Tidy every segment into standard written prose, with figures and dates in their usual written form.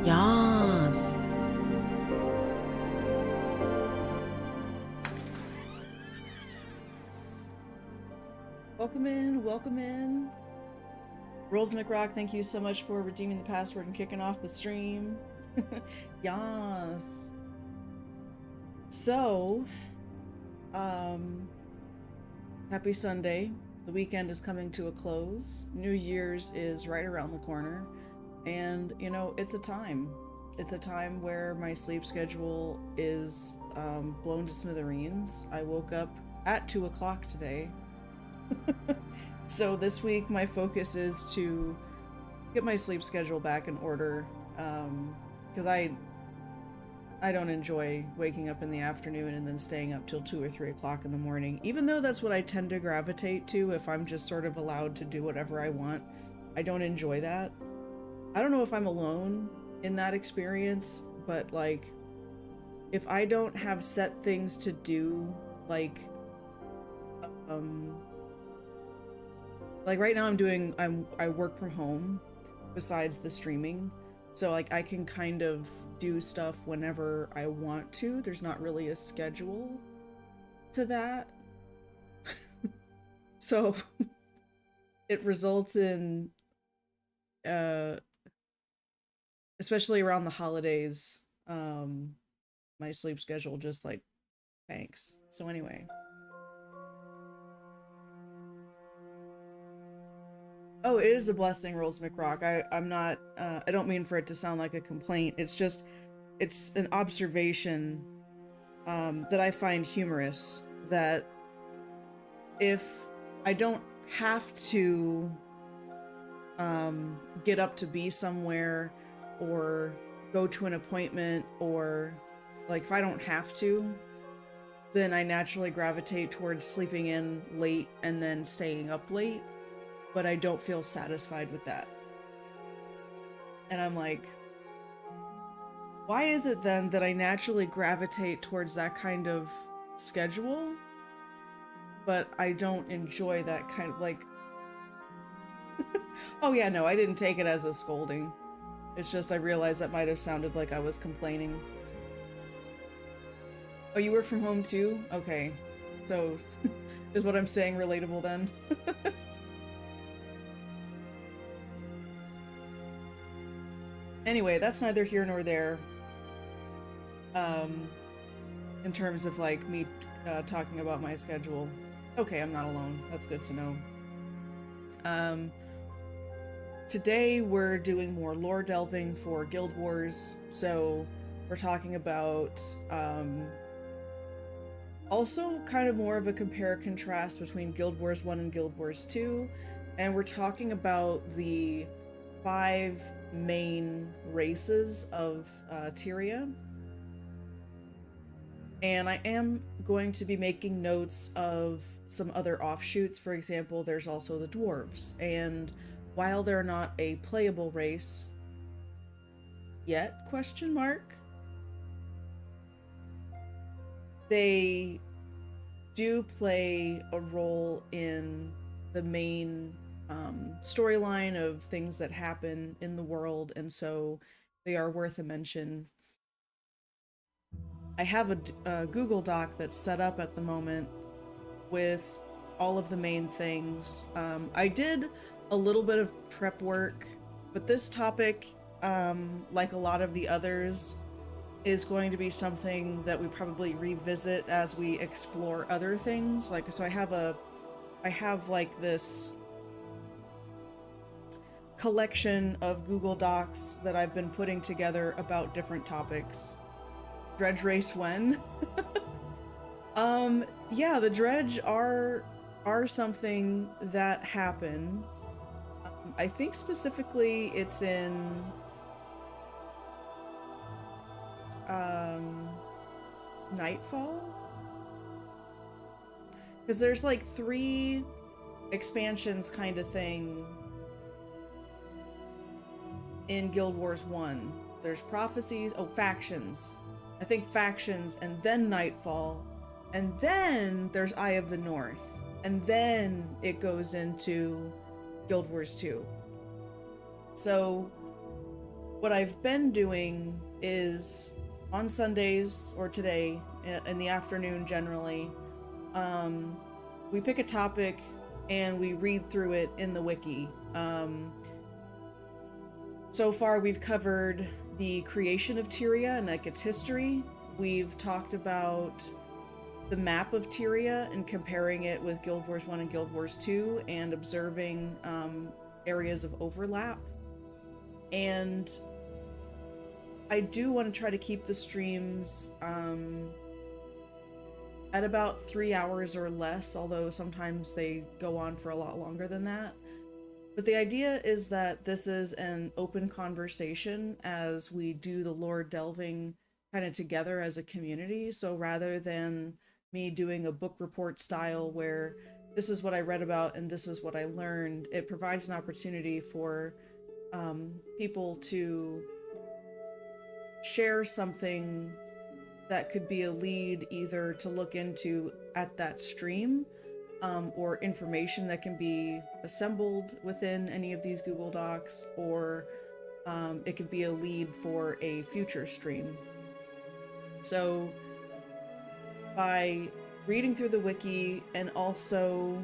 Yas. Welcome in, welcome in. Rolls McRock, thank you so much for redeeming the password and kicking off the stream. Yas. So, happy Sunday. The weekend is coming to a close. New Year's is right around the corner. And, you know, it's a time. It's a time where my sleep schedule is blown to smithereens. I woke up at 2 o'clock today. So this week my focus is to get my sleep schedule back in order, because I don't enjoy waking up in the afternoon and then staying up till 2 or 3 o'clock in the morning, even though that's what I tend to gravitate to if I'm just sort of allowed to do whatever I want. I don't enjoy that. I don't know if I'm alone in that experience, but like, if I don't have set things to do, like right now I work from home besides the streaming, so like I can kind of do stuff whenever I want to. There's not really a schedule to that. So it results in especially around the holidays, my sleep schedule just like tanks. So anyway, oh, it is a blessing, Rolls McRock. I'm not, I don't mean for it to sound like a complaint. It's just, it's an observation that I find humorous, that if I don't have to get up to be somewhere or go to an appointment, or like if I don't have to, then I naturally gravitate towards sleeping in late and then staying up late. But I don't feel satisfied with that. And I'm like, why is it then that I naturally gravitate towards that kind of schedule, but I don't enjoy that kind of like... Oh yeah, no, I didn't take it as a scolding. It's just I realized that might have sounded like I was complaining. Oh, you work from home too? Okay. So, is what I'm saying relatable then? Anyway, that's neither here nor there. In terms of like me talking about my schedule. Okay, I'm not alone. That's good to know. Today we're doing more lore delving for Guild Wars, so we're talking about also kind of more of a compare-contrast between Guild Wars 1 and Guild Wars 2, and we're talking about the 5 main races of Tyria. And I am going to be making notes of some other offshoots. For example, there's also the dwarves, and while they're not a playable race yet, question mark, they do play a role in the main storyline of things that happen in the world, and so they are worth a mention I have a Google Doc that's set up at the moment with all of the main things. I did a little bit of prep work, but this topic, like a lot of the others, is going to be something that we probably revisit as we explore other things. Like, so I have like this collection of Google Docs that I've been putting together about different topics. Dredge race when? Yeah, the dredge are something that happen. I think specifically it's in Nightfall, because there's like 3 expansions kind of thing in Guild Wars 1. There's prophecies, factions. I think factions, and then Nightfall, and then there's Eye of the North, and then it goes into Guild Wars 2. So what I've been doing is on Sundays, or today in the afternoon generally, we pick a topic and we read through it in the wiki. So far we've covered the creation of Tyria and like its history. We've talked about the map of Tyria and comparing it with Guild Wars 1 and Guild Wars 2 and observing areas of overlap. And I do want to try to keep the streams at about 3 hours or less, although sometimes they go on for a lot longer than that. But the idea is that this is an open conversation as we do the lore delving kind of together as a community. So rather than me doing a book report style where this is what I read about and this is what I learned, it provides an opportunity for people to share something that could be a lead either to look into at that stream, or information that can be assembled within any of these Google Docs, or it could be a lead for a future stream. So by reading through the wiki and also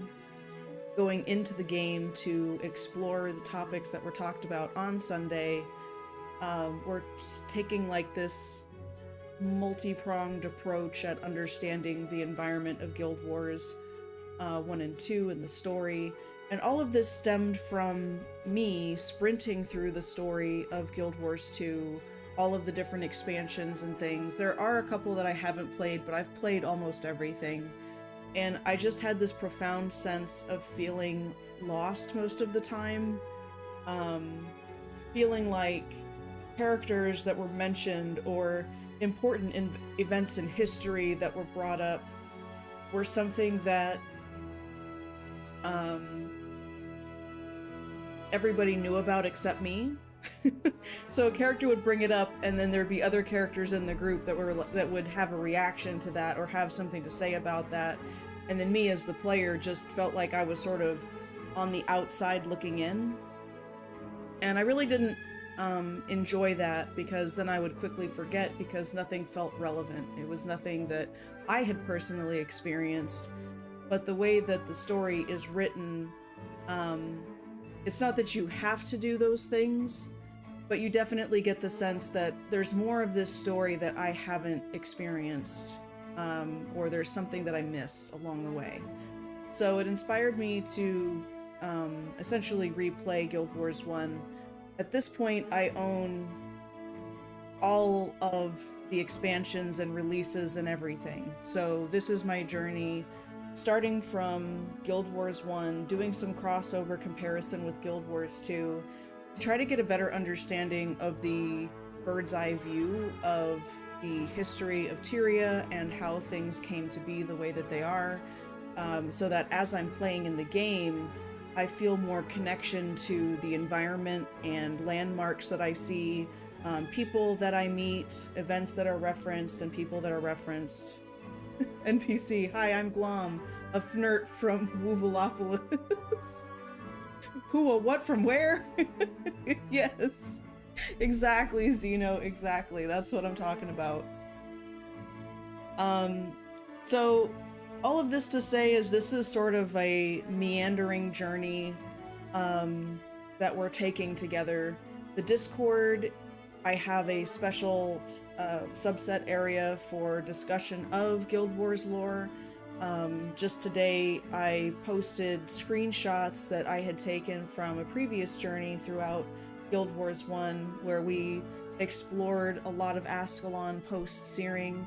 going into the game to explore the topics that were talked about on Sunday, we're taking like this multi-pronged approach at understanding the environment of Guild Wars 1 and 2 and the story. And all of this stemmed from me sprinting through the story of Guild Wars 2, all of the different expansions and things. There are a couple that I haven't played, but I've played almost everything. And I just had this profound sense of feeling lost most of the time. Feeling like characters that were mentioned or important events in history that were brought up were something that everybody knew about except me. So a character would bring it up, and then there'd be other characters in the group that would have a reaction to that or have something to say about that, and then me as the player just felt like I was sort of on the outside looking in. And I really didn't enjoy that, because then I would quickly forget because nothing felt relevant. It was nothing that I had personally experienced. But the way that the story is written, it's not that you have to do those things, but you definitely get the sense that there's more of this story that I haven't experienced, or there's something that I missed along the way. So it inspired me to essentially replay Guild Wars 1. At this point, I own all of the expansions and releases and everything. So this is my journey, starting from Guild Wars 1, doing some crossover comparison with Guild Wars 2, to try to get a better understanding of the bird's eye view of the history of Tyria and how things came to be the way that they are, so that as I'm playing in the game, I feel more connection to the environment and landmarks that I see, people that I meet, events that are referenced, and people that are referenced. NPC, hi, I'm Glom, a fnirt from Woobalopolis. Who, a what, from where? Yes, exactly, Xeno, exactly. That's what I'm talking about. Um, so all of this to say is this is sort of a meandering journey that we're taking together. The Discord, I have a special subset area for discussion of Guild Wars lore. Just today, I posted screenshots that I had taken from a previous journey throughout Guild Wars 1, where we explored a lot of Ascalon post-searing,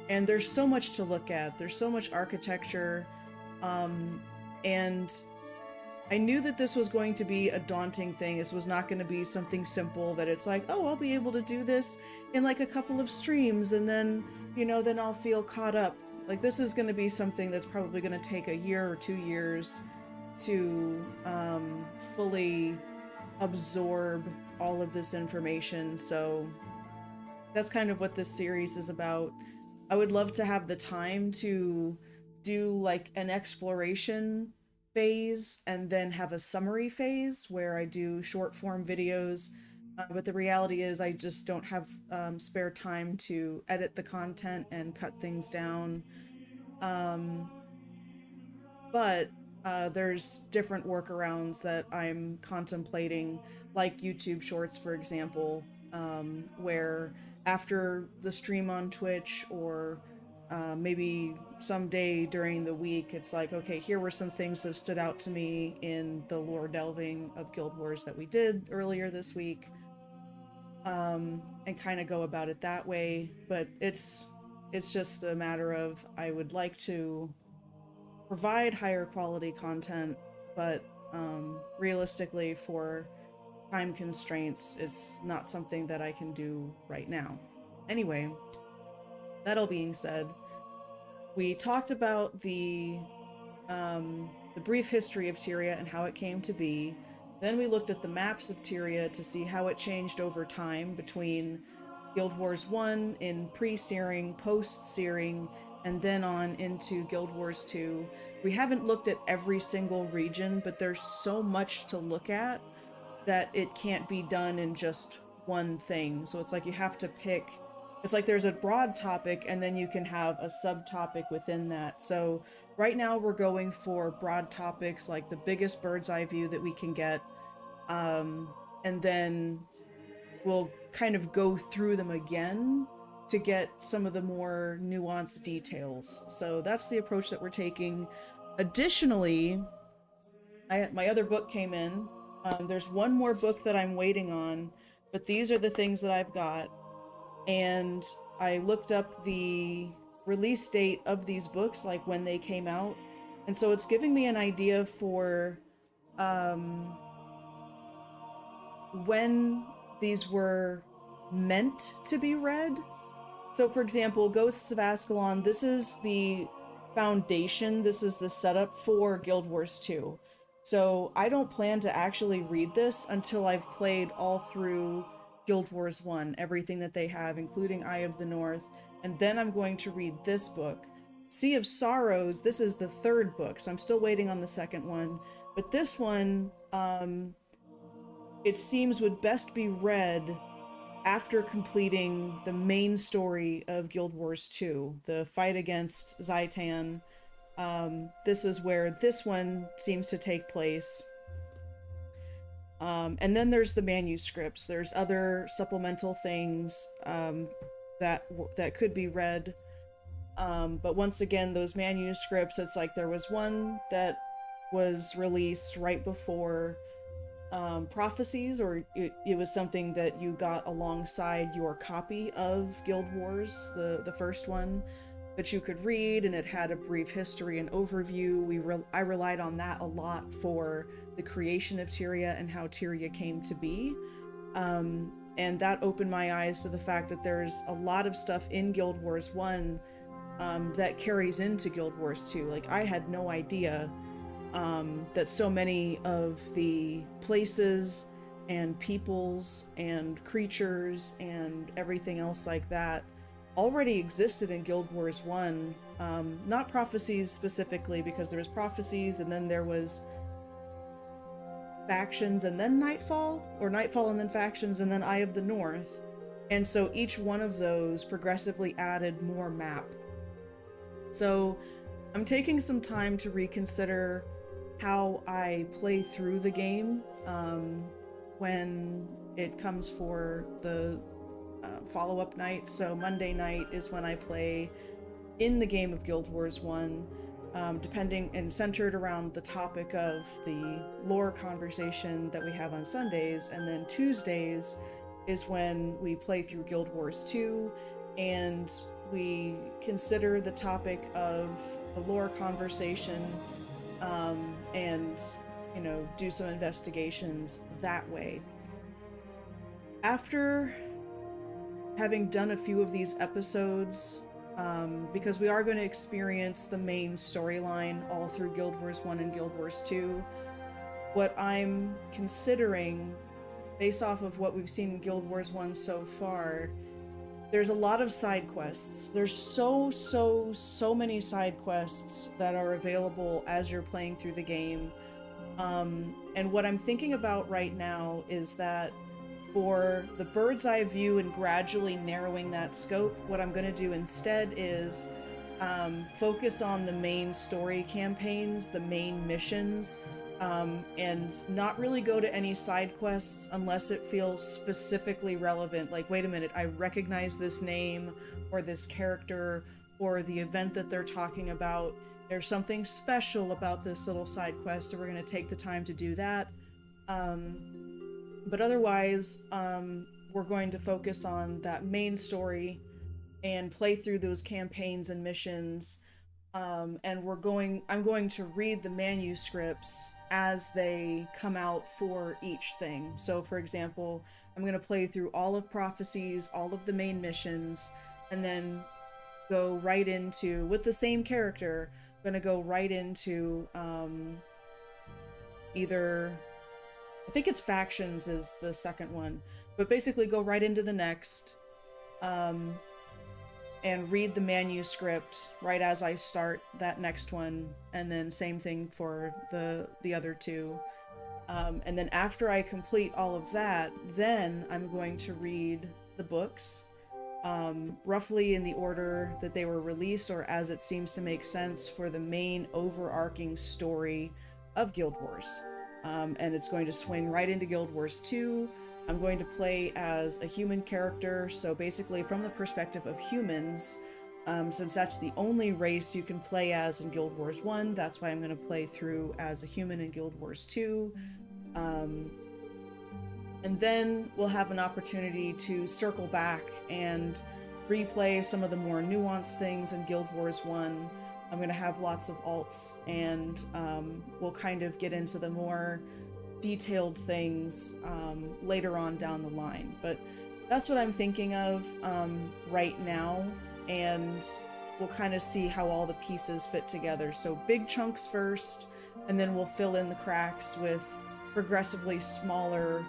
and there's so much to look at. There's so much architecture, and I knew that this was going to be a daunting thing. This was not going to be something simple that it's like, oh, I'll be able to do this in like a couple of streams, and then, you know, then I'll feel caught up. Like, this is going to be something that's probably going to take a year or 2 years to fully absorb all of this information. So that's kind of what this series is about. I would love to have the time to do like an exploration phase and then have a summary phase where I do short form videos. But the reality is I just don't have spare time to edit the content and cut things down. But there's different workarounds that I'm contemplating, like YouTube Shorts, for example, where after the stream on Twitch or maybe someday during the week, it's like, okay, here were some things that stood out to me in the lore delving of Guild Wars that we did earlier this week, and kind of go about it that way. But it's just a matter of, I would like to provide higher quality content, but realistically, for time constraints, it's not something that I can do right now. Anyway, that all being said, we talked about the brief history of Tyria and how it came to be. Then we looked at the maps of Tyria to see how it changed over time between Guild Wars 1 in pre-searing, post-searing, and then on into Guild Wars 2. We haven't looked at every single region, but there's so much to look at that it can't be done in just one thing. So it's like you have to pick, it's like there's a broad topic and then you can have a subtopic within that. So right now we're going for broad topics, like the biggest bird's eye view that we can get, and then we'll kind of go through them again to get some of the more nuanced details. So that's the approach that we're taking. Additionally, my other book came in. There's one more book that I'm waiting on, but these are the things that I've got. And I looked up the release date of these books, like when they came out. And so it's giving me an idea for when these were meant to be read. So for example, Ghosts of Ascalon, this is the foundation, this is the setup for Guild Wars 2. So I don't plan to actually read this until I've played all through Guild Wars 1, everything that they have, including Eye of the North, and then I'm going to read this book. Sea of Sorrows, this is the third book, so I'm still waiting on the second one, but this one, it seems would best be read after completing the main story of Guild Wars 2, the fight against Zaitan. This is where this one seems to take place. And then there's the manuscripts. There's other supplemental things that could be read. But once again, those manuscripts, it's like there was one that was released right before Prophecies, or it was something that you got alongside your copy of Guild Wars, the first one, that you could read, and it had a brief history and overview. I relied on that a lot for the creation of Tyria and how Tyria came to be. And that opened my eyes to the fact that there's a lot of stuff in Guild Wars 1 that carries into Guild Wars 2. Like, I had no idea that so many of the places and peoples and creatures and everything else like that already existed in Guild Wars 1. Not Prophecies specifically, because there was Prophecies and then there was Factions and then Nightfall, or Nightfall and then Factions and then Eye of the North. And so each one of those progressively added more map So I'm taking some time to reconsider how I play through the game when it comes for the follow-up night. So Monday night is when I play in the game of Guild Wars 1, depending and centered around the topic of the lore conversation that we have on Sundays. And then Tuesdays is when we play through Guild Wars 2 and we consider the topic of the lore conversation and, you know, do some investigations that way. After having done a few of these episodes, because we are going to experience the main storyline all through Guild Wars 1 and Guild Wars 2, what I'm considering, based off of what we've seen in Guild Wars 1 so far, there's a lot of side quests. There's so many side quests that are available as you're playing through the game. And what I'm thinking about right now is that for the bird's eye view and gradually narrowing that scope, what I'm going to do instead is focus on the main story campaigns, the main missions, and not really go to any side quests unless it feels specifically relevant. Like, wait a minute, I recognize this name or this character or the event that they're talking about. There's something special about this little side quest, so we're going to take the time to do that. But otherwise, we're going to focus on that main story and play through those campaigns and missions. And I'm going to read the manuscripts as they come out for each thing. So for example, I'm going to play through all of Prophecies, all of the main missions, and then go right into, with the same character, I'm going to go right into either, I think it's Factions is the second one, but basically go right into the next, and read the manuscript right as I start that next one, and then same thing for the other two. And then after I complete all of that, then I'm going to read the books, roughly in the order that they were released, or as it seems to make sense for the main overarching story of Guild Wars. And it's going to swing right into Guild Wars 2. I'm going to play as a human character, so basically from the perspective of humans, since that's the only race you can play as in Guild Wars 1, that's why I'm going to play through as a human in Guild Wars 2. And then we'll have an opportunity to circle back and replay some of the more nuanced things in Guild Wars 1. I'm going to have lots of alts, and we'll kind of get into the more detailed things later on down the line. But that's what I'm thinking of right now, and we'll kind of see how all the pieces fit together. So big chunks first, and then we'll fill in the cracks with progressively smaller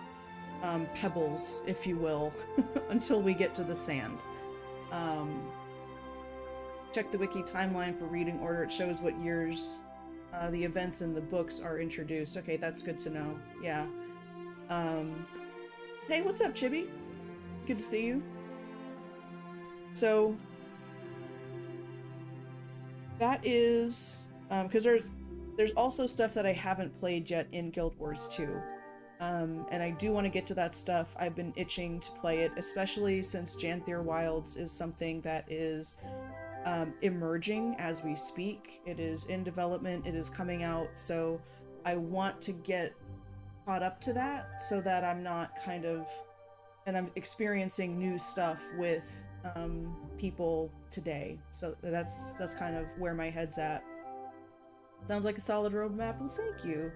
pebbles, if you will, until we get to the sand. Check the wiki timeline for reading order. It shows what years the events in the books are introduced. Okay, that's good to know. Yeah. Hey, what's up, Chibi? Good to see you. So that is because there's also stuff that I haven't played yet in Guild Wars 2. And I do want to get to that stuff. I've been itching to play it, especially since Janthier Wilds is something that is emerging as we speak. It is in development, it is coming out, so I want to get caught up to that so that I'm not kind of, and I'm experiencing new stuff with people today. So that's kind of where my head's at. Sounds like a solid roadmap. Well, thank you.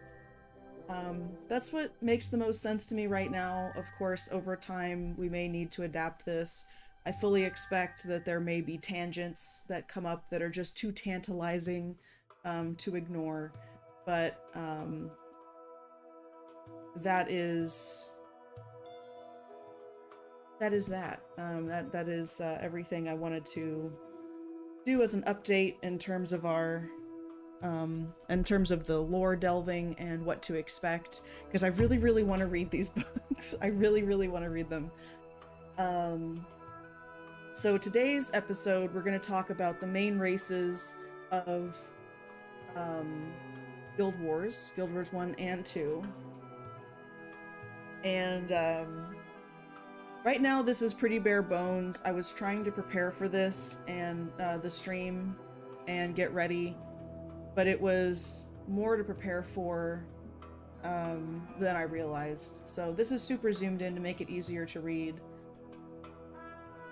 That's what makes the most sense to me right now. Of course, over time, we may need to adapt this. I fully expect that there may be tangents that come up that are just too tantalizing to ignore, but that is everything I wanted to do as an update in terms of our in terms of the lore delving and what to expect, because I really want to read these books. I really want to read them. So today's episode, we're going to talk about the main races of Guild Wars 1 and 2. And right now this is pretty bare bones. I was trying to prepare for this and the stream and get ready, but it was more to prepare for than I realized. So this is super zoomed in to make it easier to read.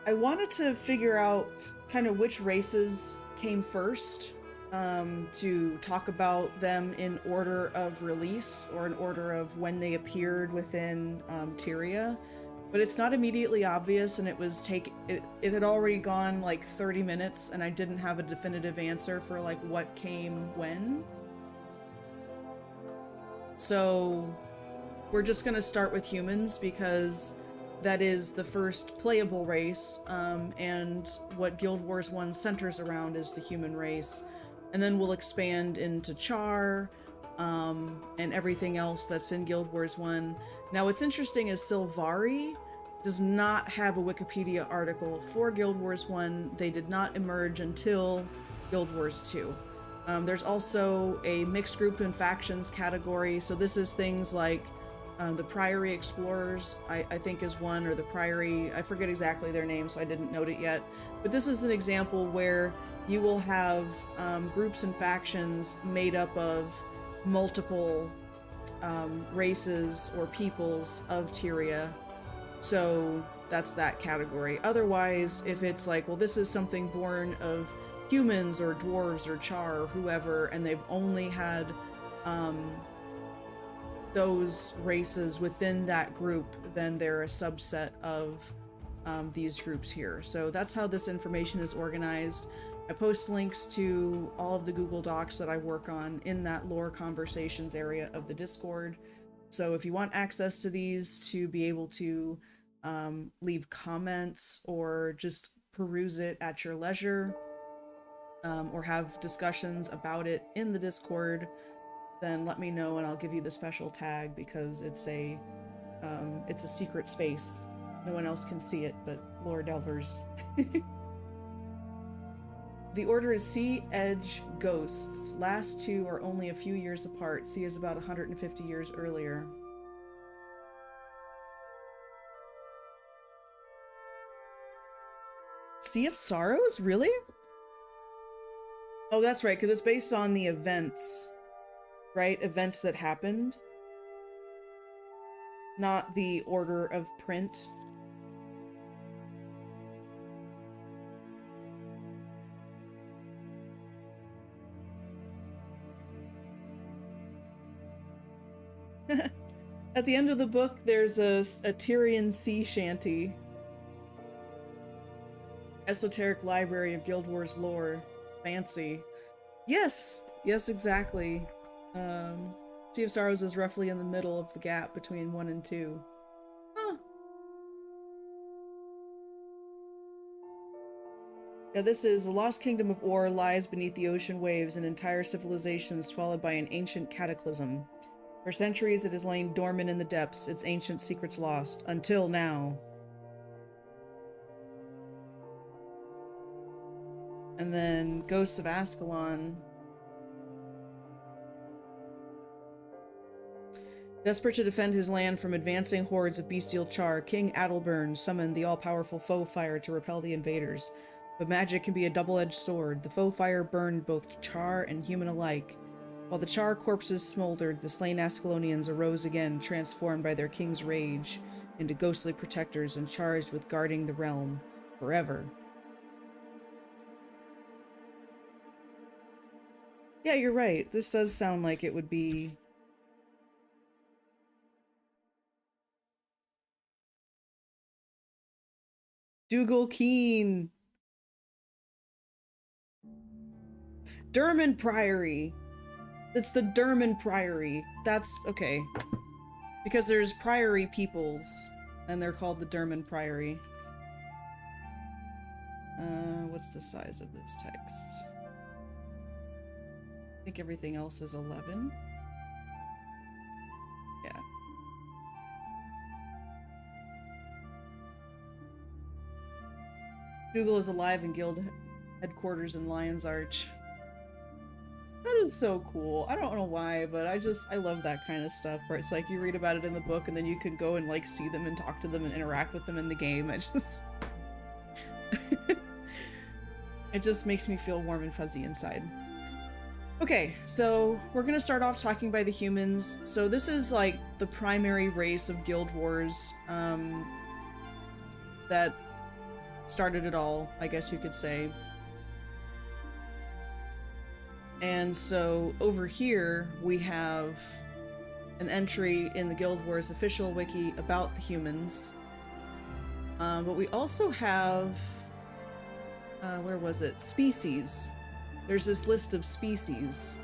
I wanted to figure out kind of which races came first, to talk about them in order of release or in order of when they appeared within Tyria, but it's not immediately obvious, and it had already gone like 30 minutes and I didn't have a definitive answer for like what came when. So we're just gonna start with humans because that is the first playable race, and what Guild Wars 1 centers around is the human race. And then we'll expand into Charr, and everything else that's in Guild Wars 1. Now what's interesting is Sylvari does not have a Wikipedia article for Guild Wars 1. They did not emerge until Guild Wars 2. There's also a mixed group and factions category, so this is things like the Priory Explorers, I think is one, or the Priory, I forget exactly their name, so I didn't note it yet. But this is an example where you will have groups and factions made up of multiple races or peoples of Tyria. So that's that category. Otherwise, if it's like, well, this is something born of humans or dwarves or Charr or whoever, and they've only had those races within that group, then they're a subset of these groups here. So that's how this information is organized. I post links to all of the Google Docs that I work on in that lore conversations area of the Discord. So if you want access to these to be able to leave comments or just peruse it at your leisure, or have discussions about it in the Discord, then let me know and I'll give you the special tag, because it's a secret space. No one else can see it but lore delvers. The order is Sea Edge Ghosts. Last two are only a few years apart. Sea is about 150 years earlier. Sea of Sorrows? Really? Oh, that's right, because it's based on the events, right? Events that happened. Not the order of print. At the end of the book, there's a Tyrian sea shanty. Esoteric library of Guild Wars lore. Fancy. Yes! Yes, exactly. Sea of Sorrows is roughly in the middle of the gap between 1 and 2. Huh. Yeah, this is the lost kingdom of Or lies beneath the ocean waves, an entire civilization swallowed by an ancient cataclysm. For centuries it has lain dormant in the depths, its ancient secrets lost, until now. And then Ghosts of Ascalon. Desperate to defend his land from advancing hordes of bestial Charr, King Adalbern summoned the all-powerful foe fire to repel the invaders. But magic can be a double-edged sword. The foe fire burned both Charr and human alike. While the Charr corpses smoldered, the slain Ascalonians arose again, transformed by their king's rage into ghostly protectors and charged with guarding the realm forever. Yeah, you're right. This does sound like it would be... Dougal Keen! Derman Priory! It's the Derman Priory. That's... okay. Because there's Priory peoples, and they're called the Derman Priory. What's the size of this text? I think everything else is 11. Yeah. Dougal is alive in guild headquarters in Lion's Arch. That is so cool. I don't know why, but I love that kind of stuff where it's like you read about it in the book and then you can go and like see them and talk to them and interact with them in the game. It just it just makes me feel warm and fuzzy inside. Okay, so we're gonna start off talking by the humans. So this is like the primary race of Guild Wars that started it all, I guess you could say. And so over here we have an entry in the Guild Wars official wiki about the humans. But we also have, where was it? Species. There's this list of species.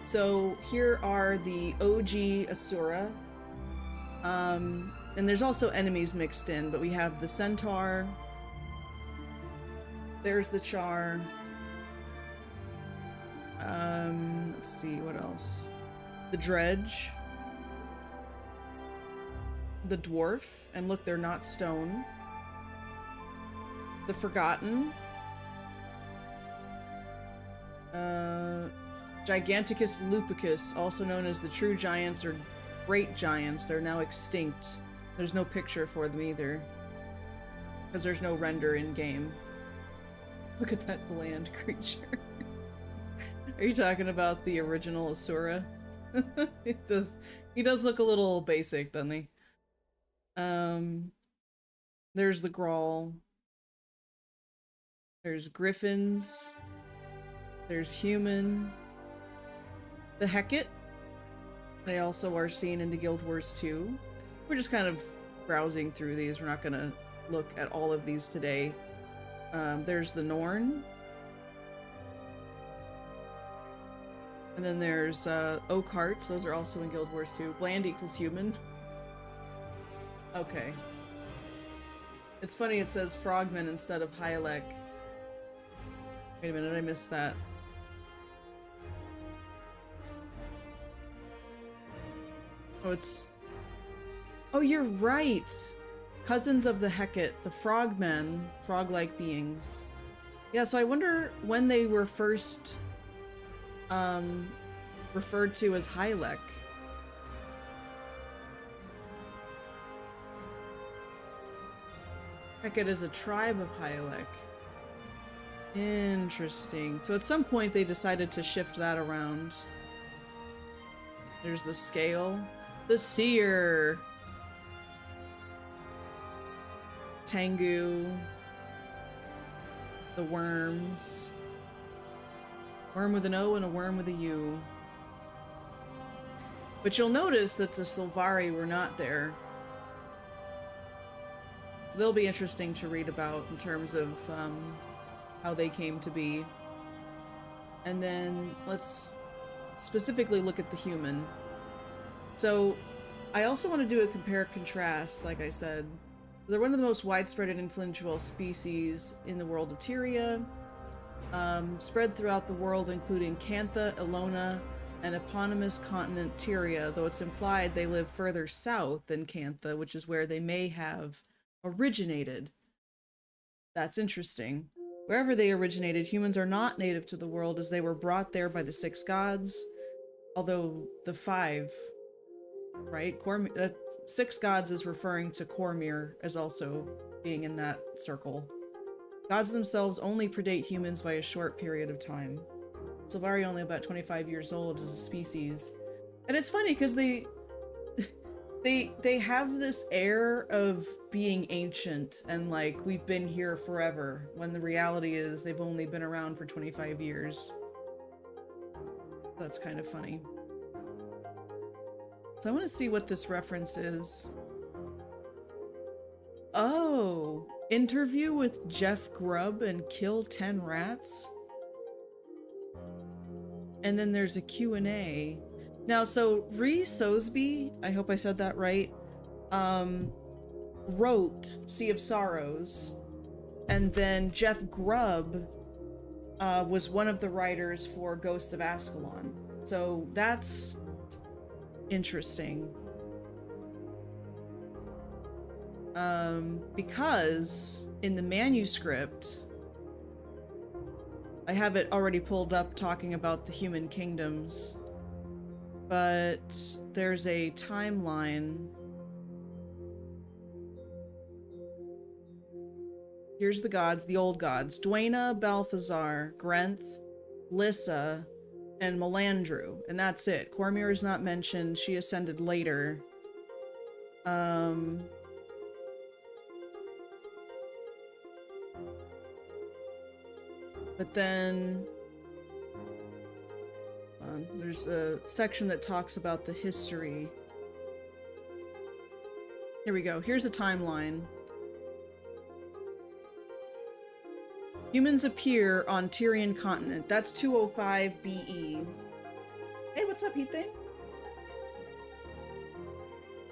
So here are the OG Asura. And there's also enemies mixed in, but we have the Centaur. There's the Charr. Let's see, what else? The Dredge. The Dwarf. And look, they're not stone. The Forgotten. Giganticus lupicus, also known as the True Giants or Great Giants. They're now extinct. There's no picture for them either, because there's no render in-game. Look at that bland creature. Are you talking about the original Asura? He does look a little basic, doesn't he? There's the Grawl. There's Griffins. There's Human. The Hecate. They also are seen in the Guild Wars 2. We're just kind of browsing through these. We're not gonna look at all of these today. There's the Norn. And then there's Oak Hearts. Those are also in Guild Wars 2. Bland equals human. Okay. It's funny it says Frogman instead of Hyalek. Wait a minute, I missed that. Oh, it's... Oh, you're right! Cousins of the Hecate, the frogmen, frog-like beings. Yeah, so I wonder when they were first referred to as Hyalek. Hecate is a tribe of Hyalek. Interesting. So at some point they decided to shift that around. There's the Scale. The Seer. Tengu. The Worms. Worm with an O and a worm with a U. But you'll notice that the Sylvari were not there. So they'll be interesting to read about in terms of how they came to be. And then let's specifically look at the human. So I also want to do a compare-contrast, like I said. They're one of the most widespread and influential species in the world of Tyria. Spread throughout the world, including Cantha, Ilona, and eponymous continent Tyria, though it's implied they live further south than Cantha, which is where they may have originated. That's interesting. Wherever they originated, humans are not native to the world, as they were brought there by the 6 gods, although the 5, right? 6 gods is referring to Cormyr as also being in that circle. Gods themselves only predate humans by a short period of time. Sylvari only about 25 years old as a species. And it's funny because they have this air of being ancient and like we've been here forever, when the reality is they've only been around for 25 years. That's kind of funny. So I want to see what this reference is. Oh, interview with Jeff Grubb and kill 10 rats. And then there's a Q&A. Now, so Rhys Sosby, I hope I said that right, wrote Sea of Sorrows. And then Jeff Grubb was one of the writers for Ghosts of Ascalon. So that's interesting. Because in the manuscript, I have it already pulled up talking about the human kingdoms, but there's a timeline. Here's the gods, the old gods: Dwayna, Balthazar, Grenth, Lissa, and Melandru, and that's it. Cormyr is not mentioned. She ascended later. But then there's a section that talks about the history. Here we go. Here's a timeline. Humans appear on Tyrian continent. That's 205 BE. Hey, what's up, Heat Thing?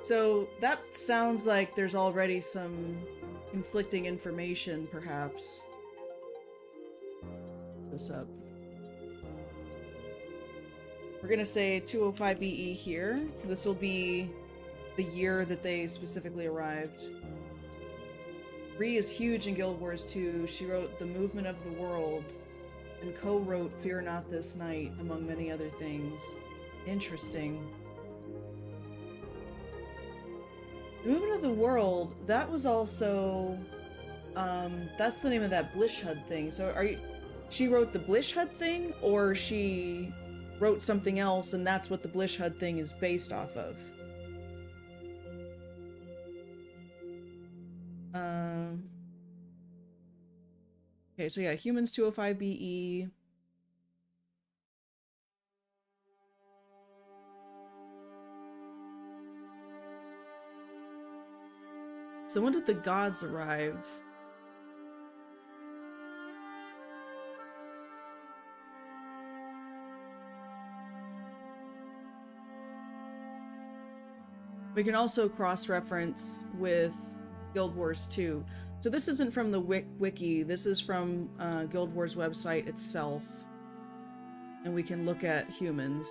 So that sounds like there's already some conflicting information, perhaps. This up. We're gonna say 205 BE here. This will be the year that they specifically arrived. Rhi is huge in Guild Wars 2. She wrote The Movement of the World and co-wrote Fear Not This Night, among many other things. Interesting. The Movement of the World, that was also, that's the name of that Blishhud thing. So she wrote the Blishhud thing, or she wrote something else and that's what the Blishhud thing is based off of? Okay, so yeah, humans 205 BE. So when did the gods arrive? We can also cross-reference with Guild Wars 2. So this isn't from the wiki, this is from Guild Wars website itself. And we can look at humans.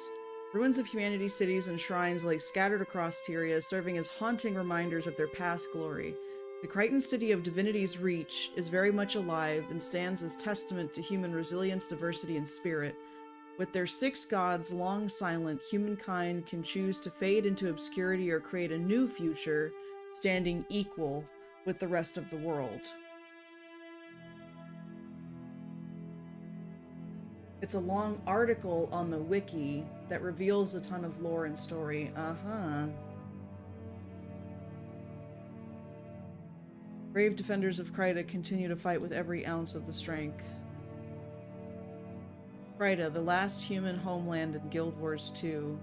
Ruins of humanity, cities, and shrines lay scattered across Tyria, serving as haunting reminders of their past glory. The Crichton city of Divinity's Reach is very much alive and stands as testament to human resilience, diversity, and spirit. With their 6 gods long silent, humankind can choose to fade into obscurity or create a new future, standing equal with the rest of the world. It's a long article on the wiki that reveals a ton of lore and story. Brave defenders of Kryta continue to fight with every ounce of the strength. Kryta, the last human homeland in Guild Wars 2.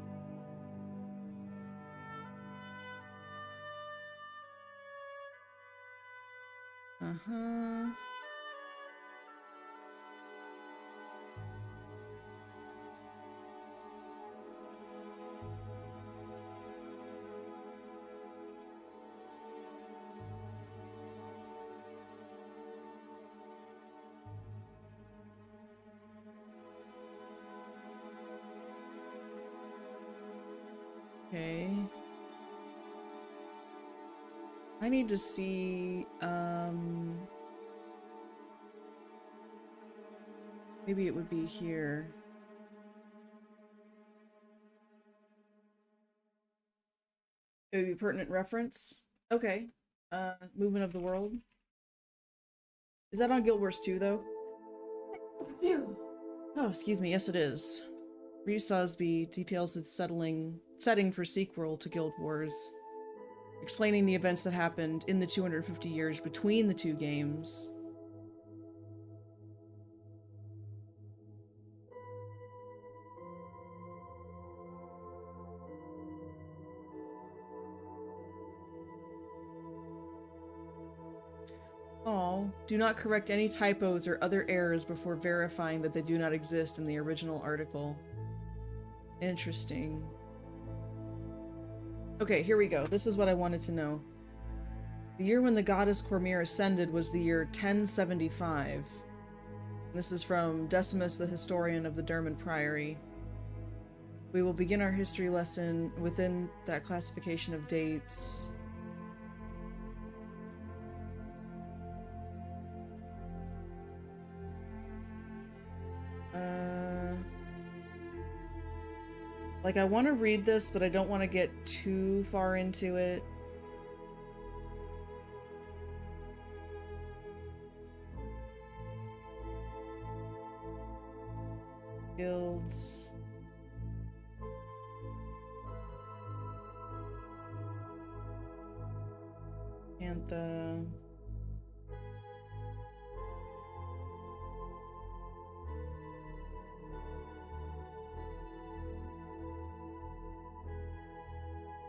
Okay. I need to see, maybe it would be here. It would be pertinent reference. Okay. Movement of the World. Is that on Guild Wars 2, though? Phew. Oh, excuse me. Yes, it is. Rhys Sosby details its setting for sequel to Guild Wars, explaining the events that happened in the 250 years between the 2 games. Oh, do not correct any typos or other errors before verifying that they do not exist in the original article. Interesting. Okay, here we go. This is what I wanted to know. The year when the goddess Cormyr ascended was the year 1075. This is from Decimus, the historian of the Derman Priory. We will begin our history lesson within that classification of dates. Like, I want to read this, but I don't want to get too far into it. Guilds. Anthem.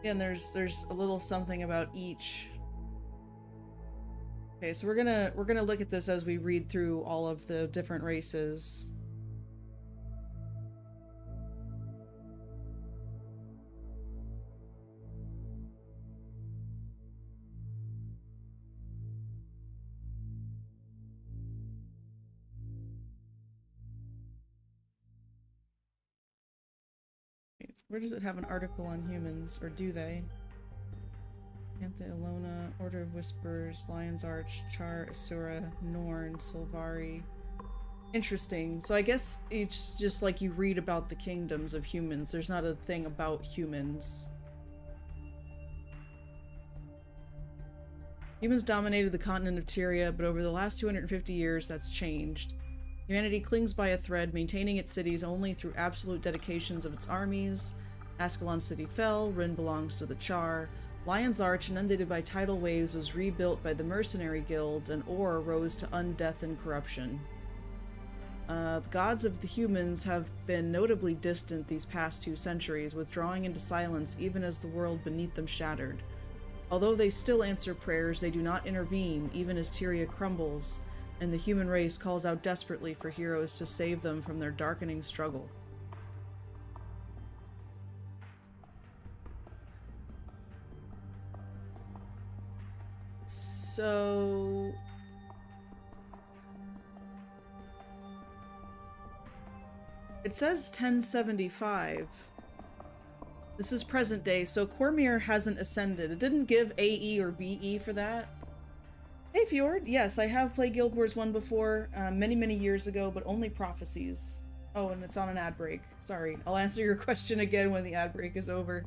Yeah, and there's a little something about each. Okay, so we're gonna look at this as we read through all of the different races. Where does it have an article on humans, or do they? Anthe Ilona, Order of Whispers, Lion's Arch, Charr, Asura, Norn, Sylvari. Interesting. So I guess it's just like you read about the kingdoms of humans. There's not a thing about humans. Humans dominated the continent of Tyria, but over the last 250 years, that's changed. Humanity clings by a thread, maintaining its cities only through absolute dedications of its armies. Ascalon City fell, Rin belongs to the Charr. Lion's Arch, inundated by tidal waves, was rebuilt by the mercenary guilds, and Or rose to undeath and corruption. The gods of the humans have been notably distant these past 2 centuries, withdrawing into silence even as the world beneath them shattered. Although they still answer prayers, they do not intervene, even as Tyria crumbles, and the human race calls out desperately for heroes to save them from their darkening struggle. So... it says 1075. This is present day, so Cormyr hasn't ascended. It didn't give AE or BE for that. Hey Fjord, yes, I have played Guild Wars 1 before, many years ago, but only Prophecies. Oh, and it's on an ad break. Sorry, I'll answer your question again when the ad break is over.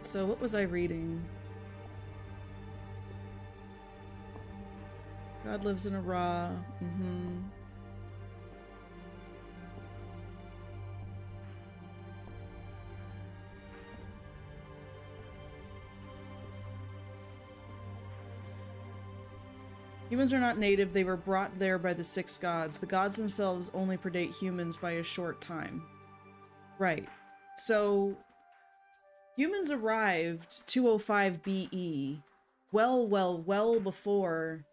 So what was I reading? God lives in a Ra. Humans are not native, they were brought there by the 6 gods. The gods themselves only predate humans by a short time. Right. So, humans arrived 205 BE, well before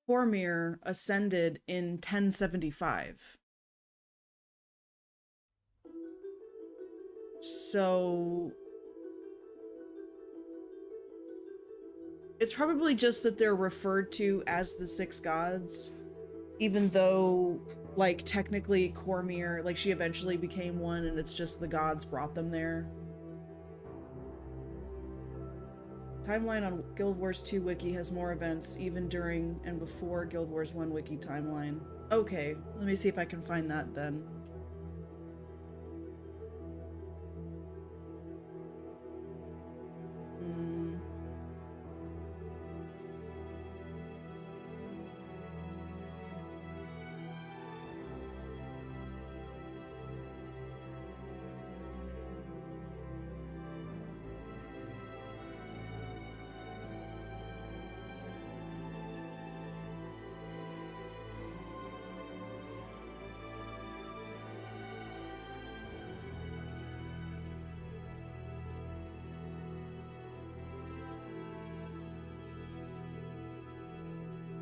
Cormyr ascended in 1075. So... it's probably just that they're referred to as the 6 gods, even though, like, technically Cormyr, like, she eventually became one and it's just the gods brought them there. Timeline on Guild Wars 2 wiki has more events, even during and before Guild Wars 1 wiki timeline. Okay, let me see if I can find that then.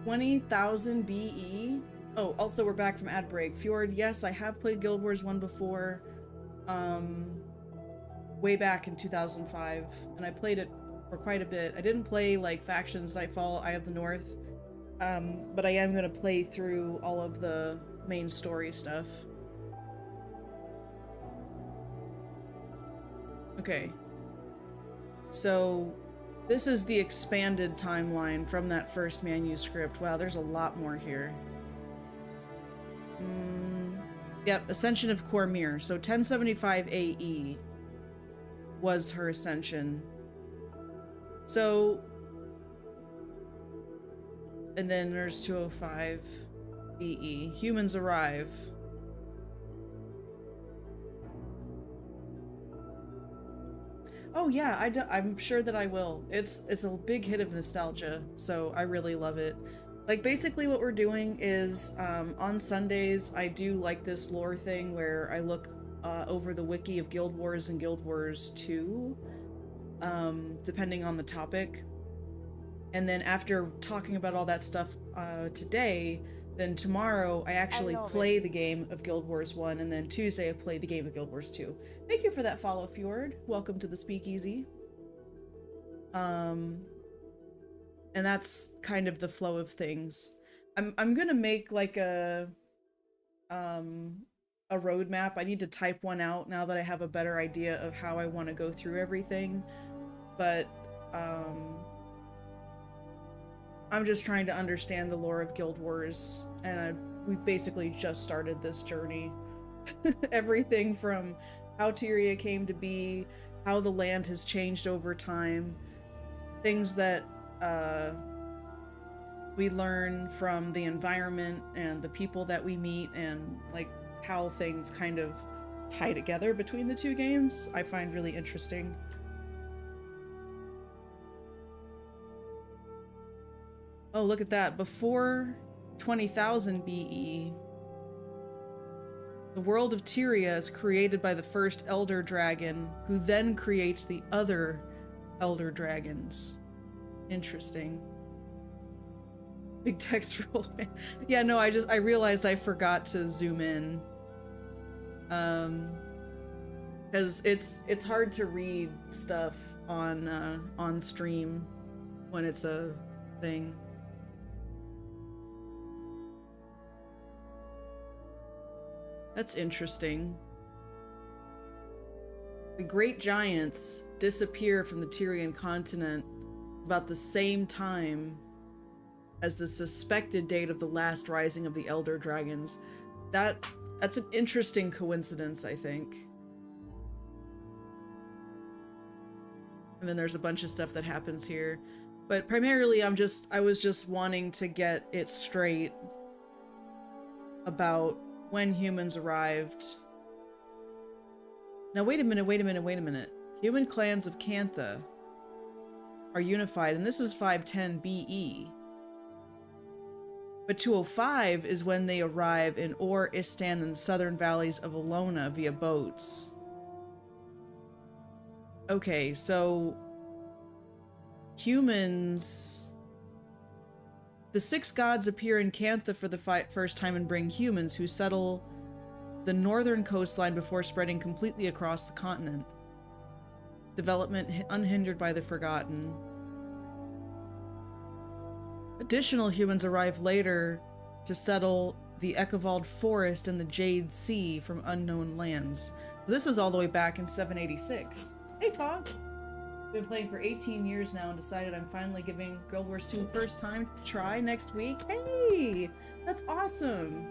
20,000 BE? Oh, also we're back from ad break. Fjord, yes, I have played Guild Wars 1 before, way back in 2005, and I played it for quite a bit. I didn't play, like, Factions, Nightfall, Eye of the North, but I am gonna play through all of the main story stuff. Okay. So, This is the expanded timeline from that first manuscript. Wow, there's a lot more here. Yep, Ascension of Cormyr. So 1075 AE was her ascension. So, and then there's 205 BE. Humans arrive. Oh yeah, I'm sure that I will. It's a big hit of nostalgia, so I really love it. Like, basically what we're doing is, on Sundays, I do like this lore thing where I look over the wiki of Guild Wars and Guild Wars 2, depending on the topic. And then after talking about all that stuff today, then tomorrow I actually play the game of Guild Wars 1, and then Tuesday I play the game of Guild Wars 2. Thank you for that follow, Fjord. Welcome to the Speakeasy. And that's kind of the flow of things. I'm gonna make like a roadmap. I need to type one out now that I have a better idea of how I want to go through everything. But I'm just trying to understand the lore of Guild Wars, and we basically just started this journey. Everything from how Tyria came to be, how the land has changed over time, things that we learn from the environment and the people that we meet, and like how things kind of tie together between the two games, I find really interesting. Oh, look at that. Before 20,000 BE, the world of Tyria is created by the first Elder Dragon, who then creates the other Elder Dragons. Interesting. Big text roll. Yeah, no, I realized I forgot to zoom in. Because it's hard to read stuff on stream when it's a thing. That's interesting. The Great Giants disappear from the Tyrian continent about the same time as the suspected date of the last rising of the Elder Dragons. That's an interesting coincidence, I think. And then there's a bunch of stuff that happens here. But primarily I was just wanting to get it straight about when humans arrived. Now wait a minute. Human clans of Cantha are unified, and this is 510 BE. But 205 is when they arrive in Or, Istan, and the southern valleys of Alona via boats. Okay, so humans... The six gods appear in Cantha for the first time and bring humans who settle the northern coastline before spreading completely across the continent. Development unhindered by the Forgotten. Additional humans arrive later to settle the Ekavald Forest and the Jade Sea from unknown lands. So this is all the way back in 786. Hey, Fog! Been playing for 18 years now and decided I'm finally giving Guild Wars 2 first time try next week. Hey! That's awesome!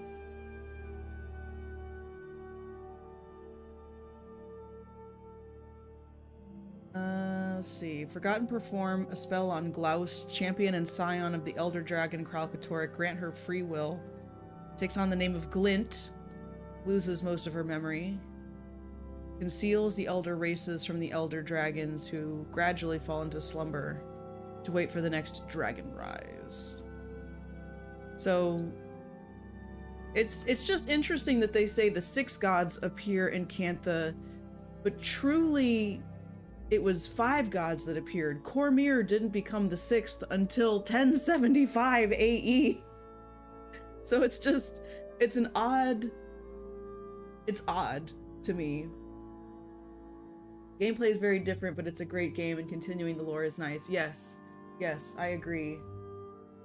Let's see. Forgotten perform a spell on Glaus, champion and scion of the Elder Dragon Kralkatorrik. Grant her free will. Takes on the name of Glint. Loses most of her memory. Conceals the elder races from the elder dragons, who gradually fall into slumber to wait for the next dragon rise. So it's just interesting that they say the six gods appear in Cantha, but truly it was five gods that appeared. Cormyr didn't become the sixth until 1075 AE. So it's odd to me. Gameplay is very different, but it's a great game, and continuing the lore is nice. Yes, I agree.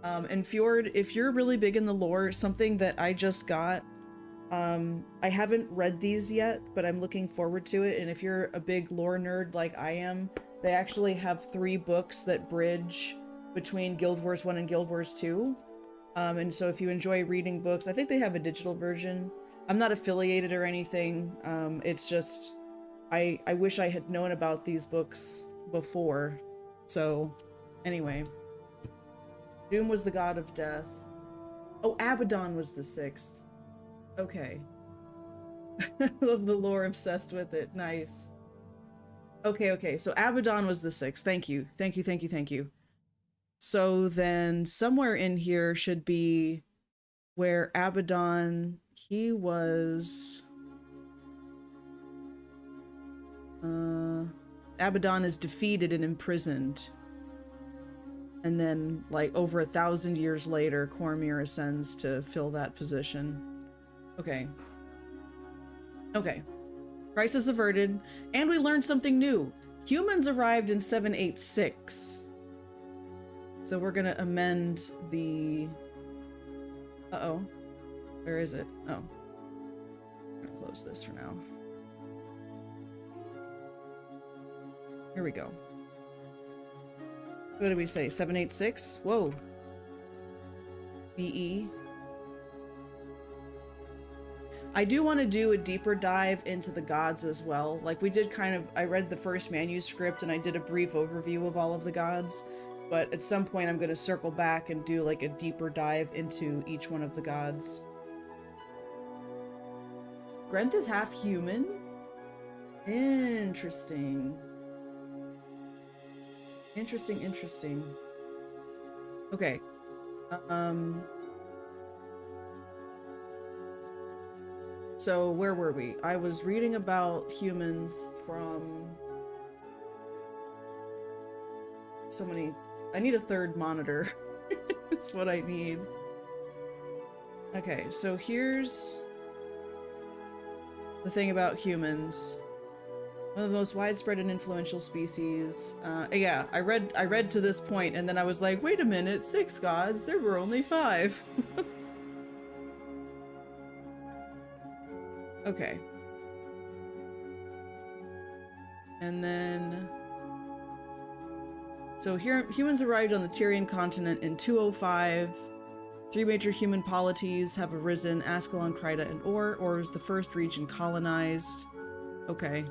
And Fjord, if you're really big in the lore, something that I just got, I haven't read these yet, but I'm looking forward to it, and if you're a big lore nerd like I am, They actually have 3 books that bridge between Guild Wars 1 and Guild Wars 2. And so if you enjoy reading books, I think they have a digital version. I'm not affiliated or anything. It's just, I wish I had known about these books before. So, anyway. Doom was the god of death. Oh, Abaddon was the 6th. Okay. Love the lore, obsessed with it. Nice. Okay, so Abaddon was the 6th. Thank you. Thank you. So then somewhere in here should be where Abaddon, he was... Abaddon is defeated and imprisoned. And then, like, over 1,000 years later, Cormyr ascends to fill that position. Okay. Crisis averted, and we learned something new. Humans arrived in 786. So we're gonna amend the... Uh-oh. Where is it? Oh. I'm gonna close this for now. Here we go. What did we say? 786? Whoa. BE. I do want to do a deeper dive into the gods as well. Like, we did kind of... I read the first manuscript and I did a brief overview of all of the gods. But at some point I'm going to circle back and do, like, a deeper dive into each one of the gods. Grenth is half human? Interesting. Interesting. Okay. So where were we? I was reading about humans from so many... I need a third monitor. That's what I need. Okay, so here's the thing about humans. One of the most widespread and influential species. Yeah, I read to this point and then I was like, wait a minute, 6 gods? There were only 5. Okay. And then... So here, humans arrived on the Tyrian continent in 205. 3 major human polities have arisen: Ascalon, Kryta, and Or. Or was the first region colonized. Okay.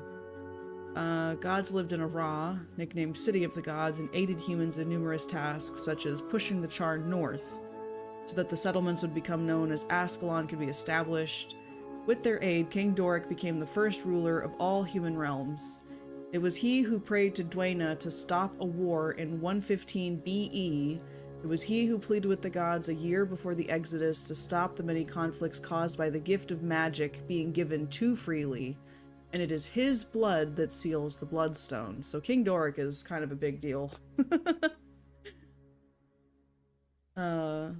Gods lived in Ara, nicknamed City of the Gods, and aided humans in numerous tasks, such as pushing the Charr north, so that the settlements would become known as Ascalon could be established. With their aid, King Doric became the first ruler of all human realms. It was he who prayed to Dwayna to stop a war in 115 BE. It was he who pleaded with the gods a year before the Exodus to stop the many conflicts caused by the gift of magic being given too freely. And it is his blood that seals the Bloodstone. So King Doric is kind of a big deal. After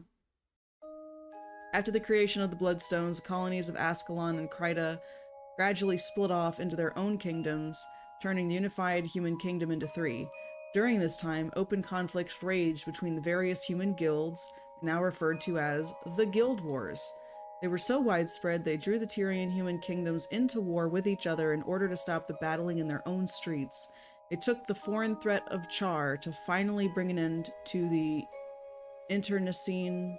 the creation of the Bloodstones, the colonies of Ascalon and Kryta gradually split off into their own kingdoms, turning the unified human kingdom into 3. During this time, open conflicts raged between the various human guilds, now referred to as the Guild Wars. They were so widespread they drew the Tyrian human kingdoms into war with each other in order to stop the battling in their own streets. It took the foreign threat of Charr to finally bring an end to the internecine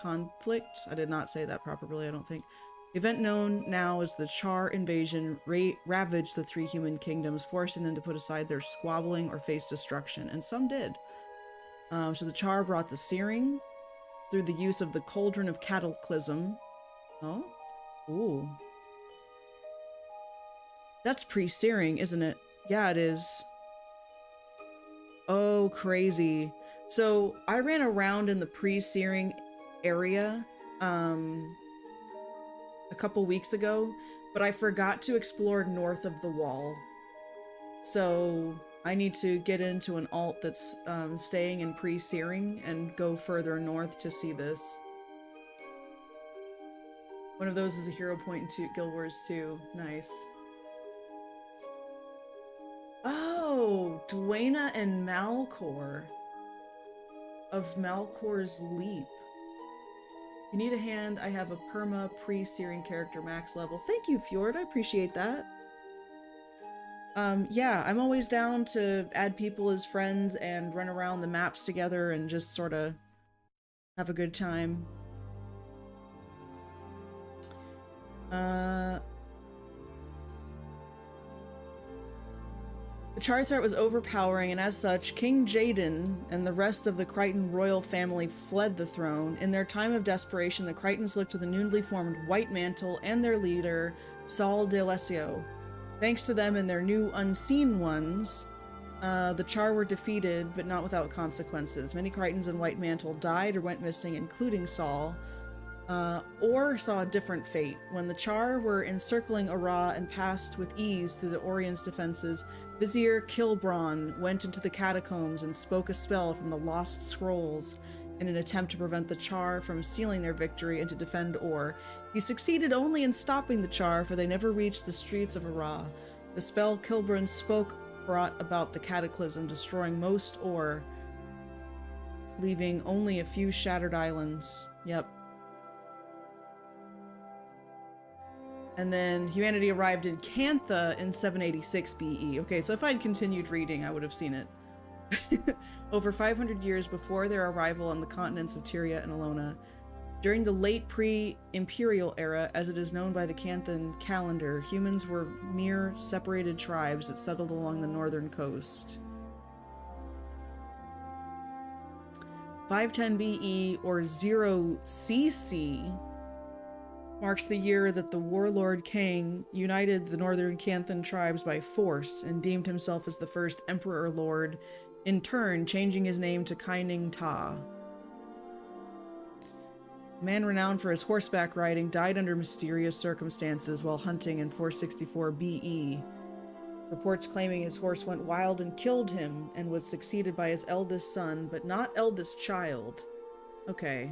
conflict. I did not say that properly, I don't think. The event known now as the Charr invasion ravaged the 3 human kingdoms, forcing them to put aside their squabbling or face destruction, and some did. So the Charr brought the searing through the use of the Cauldron of Cataclysm. Oh? Ooh. That's pre-searing, isn't it? Yeah, it is. Oh, crazy. So I ran around in the pre-searing area a couple weeks ago, but I forgot to explore north of the wall. So I need to get into an alt that's staying in pre-searing and go further north to see this. One of those is a hero point in Guild Wars 2. Nice. Oh, Dwayna and Malcor of Malcor's Leap. You need a hand? I have a perma pre-searing character max level. Thank you, Fjord. I appreciate that. Yeah, I'm always down to add people as friends and run around the maps together and just sort of have a good time. The Charr threat was overpowering, and as such, King Jaden and the rest of the Crichton royal family fled the throne. In their time of desperation, the Crichtons looked to the newly formed White Mantle and their leader, Saul de Alessio. Thanks to them and their new Unseen Ones, the Charr were defeated, but not without consequences. Many Crichtons in White Mantle died or went missing, including Saul, or saw a different fate. When the Charr were encircling Ara and passed with ease through the Orion's defenses, Vizier Kilbron went into the catacombs and spoke a spell from the lost scrolls in an attempt to prevent the Charr from sealing their victory and to defend Or. He succeeded only in stopping the Charr, for they never reached the streets of Ara. The spell Kilbron spoke brought about the cataclysm, destroying most Or, leaving only a few shattered islands. Yep. And then humanity arrived in Cantha in 786 BE. Okay, so if I'd continued reading, I would have seen it. Over 500 years before their arrival on the continents of Tyria and Alona, during the late pre-imperial era, as it is known by the Canthan calendar, humans were mere separated tribes that settled along the northern coast. 510 BE, or 0 CC, marks the year that the warlord Kang united the northern Canthan tribes by force and deemed himself as the first emperor lord, in turn changing his name to Kaining Ta. A man renowned for his horseback riding died under mysterious circumstances while hunting in 464 BE. Reports claiming his horse went wild and killed him, and was succeeded by his eldest son, but not eldest child. Okay.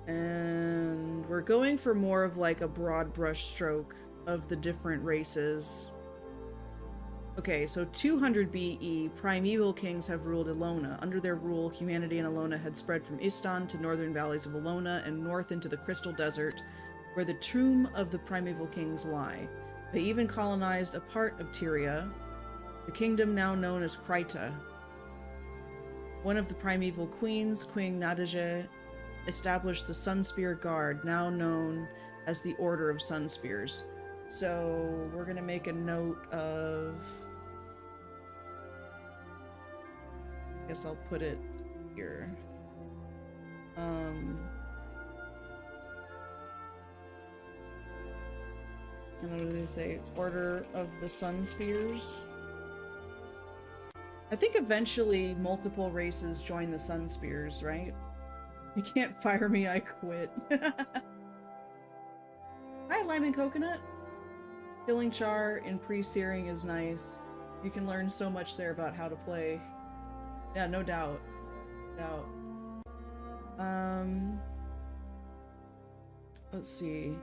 And we're going for more of like a broad brush stroke of the different races. Okay, so 200 BE, primeval kings have ruled Alona. Under their rule, humanity in Alona had spread from Istan to northern valleys of Alona and north into the Crystal Desert, where the tomb of the primeval kings lie. They even colonized a part of Tyria, the kingdom now known as Kryta. One of the primeval queens, Queen Nadege, established the Sunspear Guard, now known as the Order of Sunspears. So we're gonna make a note of... I guess I'll put it here. And what do they say? Order of the Sunspears? I think eventually multiple races join the Sunspears, right? You can't fire me, I quit. Hi, Lime and Coconut. Killing Charr in pre-searing is nice. You can learn so much there about how to play. Yeah, no doubt. No doubt. Let's see.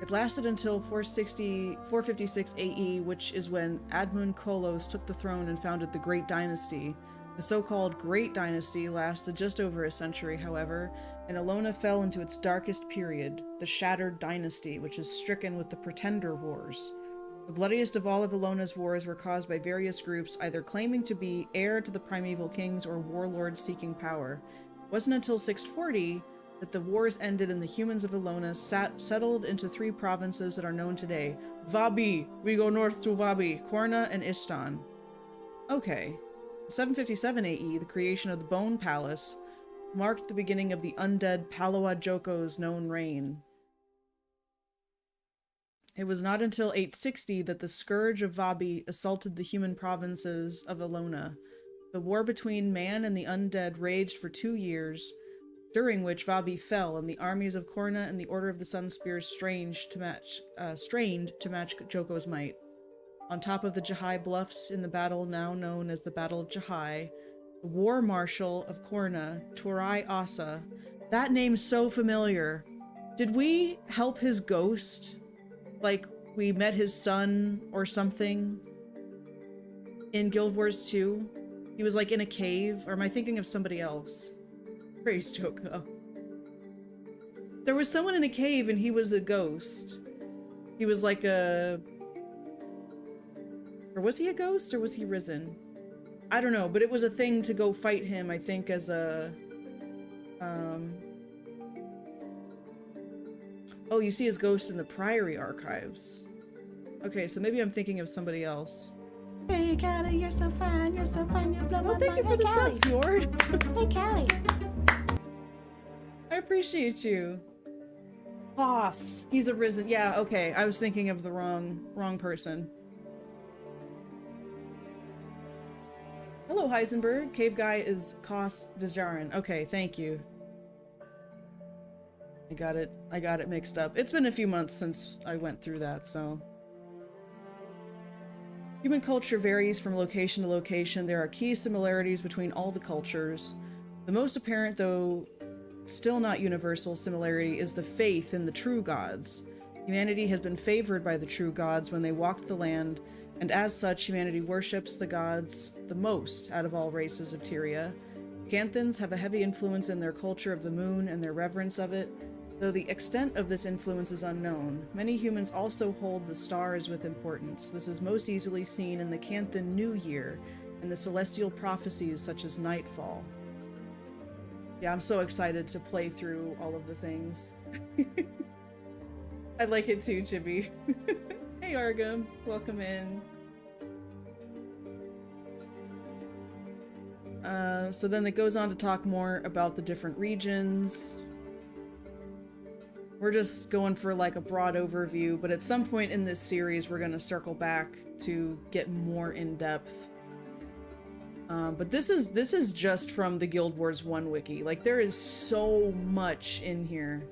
It lasted until 456 AE, which is when Admun Kolos took the throne and founded the Great Dynasty. The so-called Great Dynasty lasted just over a century, however, and Alona fell into its darkest period, the Shattered Dynasty, which is stricken with the Pretender Wars. The bloodiest of all of Alona's wars were caused by various groups either claiming to be heir to the primeval kings or warlords seeking power. It wasn't until 640 that the wars ended and the humans of Alona settled into 3 provinces that are known today. Vabi! We go north to Vabi, Korna, and Istan. Okay. 757 AE, the creation of the Bone Palace, marked the beginning of the undead Palawa Joko's known reign. It was not until 860 that the Scourge of Vabi assaulted the human provinces of Alona. The war between man and the undead raged for 2 years, during which Vabi fell, and the armies of Korna and the Order of the Sunspears strained to match Joko's might. On top of the Jahai Bluffs in the battle now known as the Battle of Jahai, the War Marshal of Korna, Turai Asa, that name's so familiar. Did we help his ghost? Like, we met his son or something in Guild Wars 2? He was like in a cave, or am I thinking of somebody else? Praise Joko. There was someone in a cave and he was a ghost. He was like a... Or was he a ghost or was he risen? I don't know, but it was a thing to go fight him, I think, as a... Oh, you see his ghost in the Priory archives. Okay, so maybe I'm thinking of somebody else. Hey, Callie, you're so fun. You're so fun. You blow my mind. Thank you for the sub, Fjord. Hey, Callie. I appreciate you. Boss. He's a risen. Yeah, okay. I was thinking of the wrong person. Hello, Heisenberg. Cave guy is Kos Dejarin. Okay, thank you. I got it mixed up. It's been a few months since I went through that, so. Human culture varies from location to location. There are key similarities between all the cultures. The most apparent, though still not universal, similarity is the faith in the true gods. Humanity has been favored by the true gods when they walked the land, and as such, humanity worships the gods the most out of all races of Tyria. Canthans have a heavy influence in their culture of the moon and their reverence of it, though the extent of this influence is unknown. Many humans also hold the stars with importance. This is most easily seen in the Canthan New Year and the celestial prophecies such as Nightfall. Yeah, I'm so excited to play through all of the things. I like it too, Chibi. Hey Argum, welcome in. So then it goes on to talk more about the different regions. We're just going for like a broad overview, but at some point in this series we're going to circle back to get more in depth. But this is just from the Guild Wars 1 wiki. Like, there is so much in here.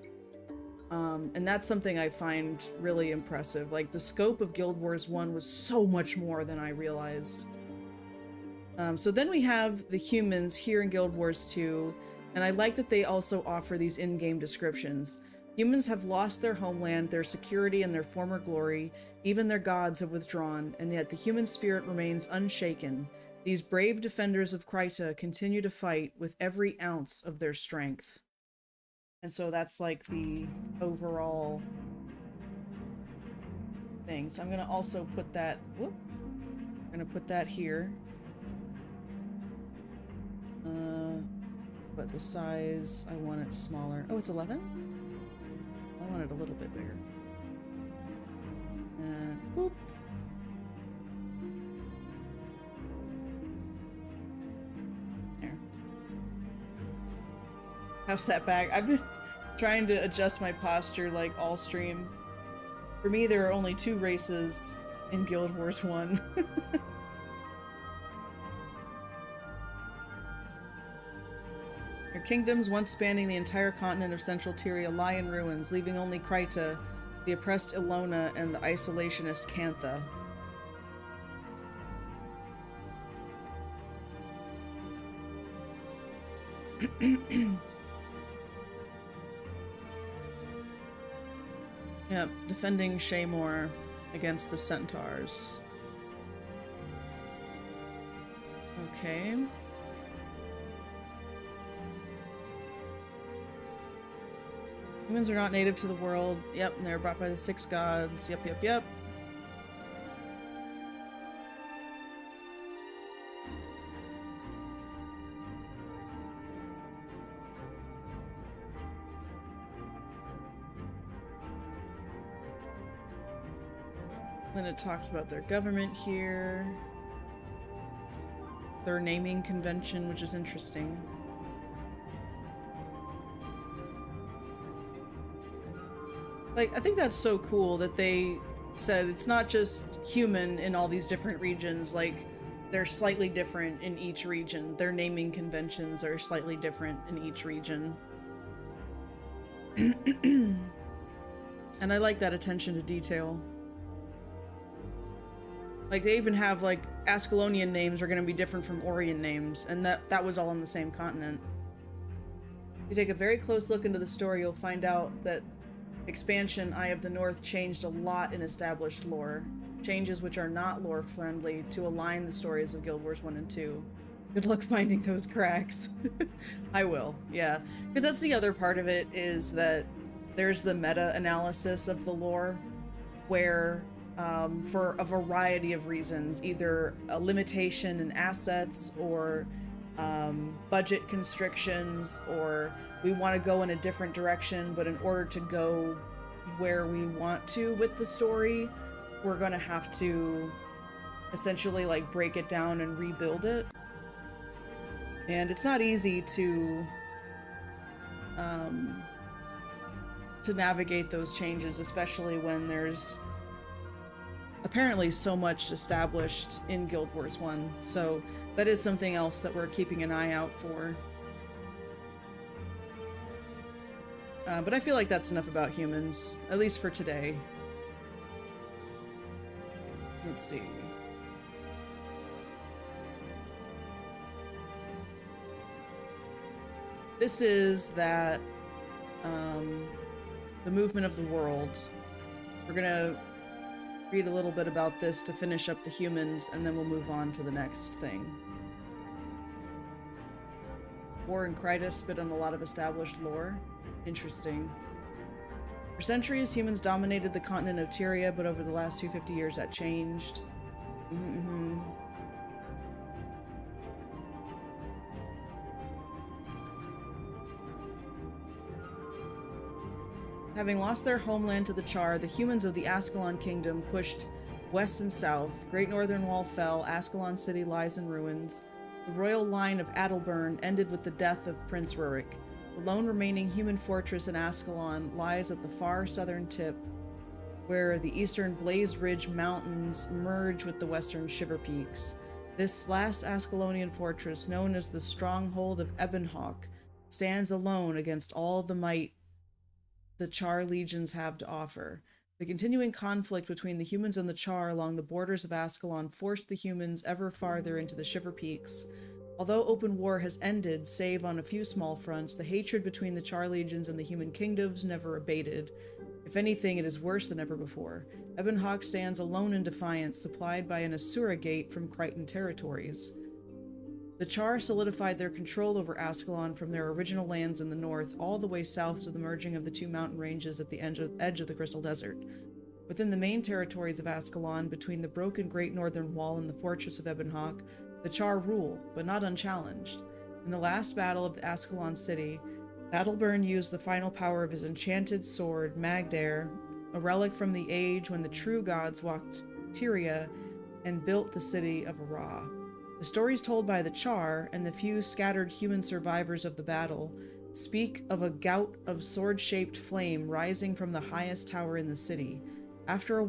And that's something I find really impressive. Like, the scope of Guild Wars 1 was so much more than I realized. So then we have the humans here in Guild Wars 2, and I like that they also offer these in-game descriptions. Humans have lost their homeland, their security, and their former glory. Even their gods have withdrawn, and yet the human spirit remains unshaken. These brave defenders of Kryta continue to fight with every ounce of their strength. And so that's like the overall thing. So I'm gonna also put that, I'm gonna put that here. But the size, I want it smaller. Oh, it's 11? I want it a little bit bigger. And whoop. There. How's that back? I've been trying to adjust my posture like all stream. For me, there are only 2 races in Guild Wars 1. Their kingdoms, once spanning the entire continent of Central Tyria, lie in ruins, leaving only Kryta, the oppressed Ilona, and the isolationist Cantha. Yep, defending Shaymore against the Centaurs. Okay. Humans are not native to the world. Yep, and they're brought by the 6 gods. Yep, yep, yep. Then it talks about their government here. Their naming convention, which is interesting. Like, I think that's so cool that they said it's not just human in all these different regions. Like, they're slightly different in each region. Their naming conventions are slightly different in each region. And I like that attention to detail. Like, they even have, like, Ascalonian names are going to be different from Orion names, and that was all on the same continent. If you take a very close look into the story, you'll find out that expansion Eye of the North changed a lot in established lore. Changes which are not lore-friendly to align the stories of Guild Wars 1 and 2. Good luck finding those cracks. I will, yeah. Because that's the other part of it, is that there's the meta-analysis of the lore, where for a variety of reasons, either a limitation in assets or budget constrictions, or we want to go in a different direction, but in order to go where we want to with the story, we're going to have to essentially like break it down and rebuild it. And it's not easy to navigate those changes, especially when there's apparently so much established in Guild Wars 1. So that is something else that we're keeping an eye out for. But I feel like that's enough about humans, at least for today. Let's see. This is that, the movement of the world. We're gonna read a little bit about this to finish up the humans, and then we'll move on to the next thing. War and Kryta spit on a lot of established lore. Interesting. For centuries, humans dominated the continent of Tyria, but over the last 250 years that changed. Having lost their homeland to the Charr, the humans of the Ascalon Kingdom pushed west and south. Great Northern Wall fell, Ascalon City lies in ruins. The royal line of Adalbern ended with the death of Prince Rurik. The lone remaining human fortress in Ascalon lies at the far southern tip, where the eastern Blaze Ridge Mountains merge with the western Shiver Peaks. This last Ascalonian fortress, known as the Stronghold of Ebonhawk, stands alone against all the might the Charr legions have to offer. The continuing conflict between the humans and the Charr along the borders of Ascalon forced the humans ever farther into the Shiver Peaks. Although open war has ended, save on a few small fronts, the hatred between the Charr legions and the human kingdoms never abated. If anything, it is worse than ever before. Ebonhawk stands alone in defiance, supplied by an Asura gate from Crichton territories. The Charr solidified their control over Ascalon from their original lands in the north, all the way south to the merging of the two mountain ranges at the edge of the Crystal Desert. Within the main territories of Ascalon, between the broken Great Northern Wall and the fortress of Ebonhawk, the Charr rule, but not unchallenged. In the last battle of the Ascalon city, Adalbern used the final power of his enchanted sword, Magdair, a relic from the age when the true gods walked Tyria and built the city of Ara. The stories told by the Charr and the few scattered human survivors of the battle speak of a gout of sword-shaped flame rising from the highest tower in the city. After a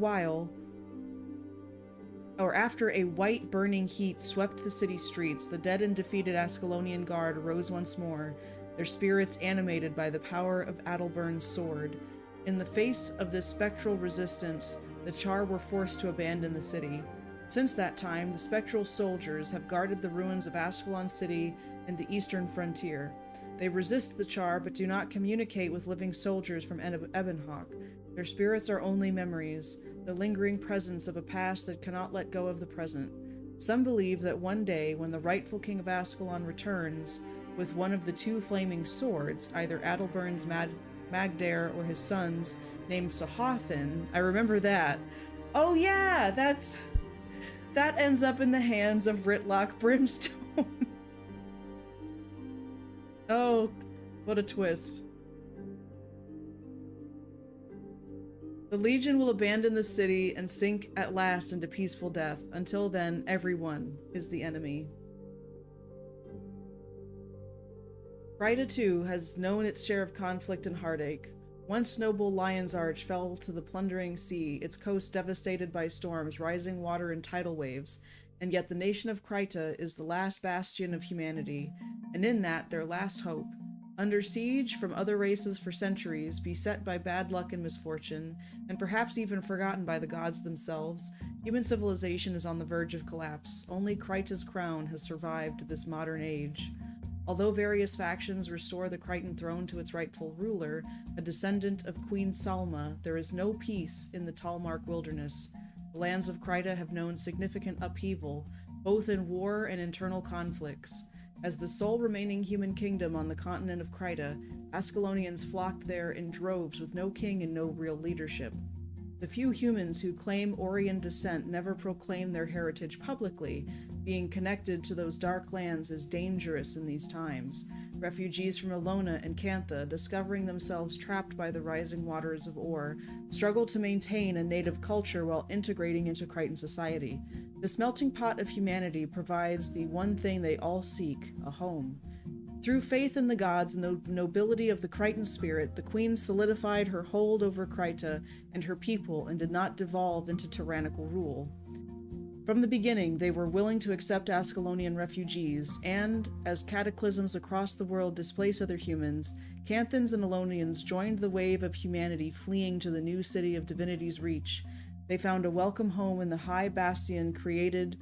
white burning heat swept the city streets, the dead and defeated Ascalonian guard arose once more, their spirits animated by the power of Adalbern's sword. In the face of this spectral resistance, the Charr were forced to abandon the city. Since that time, the spectral soldiers have guarded the ruins of Ascalon City and the eastern frontier. They resist the Charr, but do not communicate with living soldiers from Ebonhawk. Their spirits are only memories, the lingering presence of a past that cannot let go of the present. Some believe that one day, when the rightful king of Ascalon returns with one of the two flaming swords, either Adalbern's Magdair or his son's, named Sahothin. I remember that. Oh yeah, that ends up in the hands of Ritlock Brimstone. Oh, what a twist. The Legion will abandon the city and sink at last into peaceful death. Until then, everyone is the enemy. Kryta, too, has known its share of conflict and heartache. Once noble Lion's Arch fell to the plundering sea, its coast devastated by storms, rising water and tidal waves, and yet the nation of Kryta is the last bastion of humanity, and in that their last hope. Under siege from other races for centuries, beset by bad luck and misfortune, and perhaps even forgotten by the gods themselves, human civilization is on the verge of collapse. Only Kryta's crown has survived to this modern age. Although various factions restore the Crichton throne to its rightful ruler, a descendant of Queen Salma, there is no peace in the Talmark wilderness. The lands of Kryta have known significant upheaval, both in war and internal conflicts. As the sole remaining human kingdom on the continent of Krita, Ascalonians flocked there in droves with no king and no real leadership. The few humans who claim Orion descent never proclaim their heritage publicly, being connected to those dark lands is dangerous in these times. Refugees from Elona and Cantha, discovering themselves trapped by the rising waters of Or, struggle to maintain a native culture while integrating into Crichton society. This melting pot of humanity provides the one thing they all seek, a home. Through faith in the gods and the nobility of the Crichton spirit, the queen solidified her hold over Krita and her people and did not devolve into tyrannical rule. From the beginning, they were willing to accept Ascalonian refugees, and, as cataclysms across the world displace other humans, Canthans and Elonians joined the wave of humanity fleeing to the new city of Divinity's Reach. They found a welcome home in the high bastion created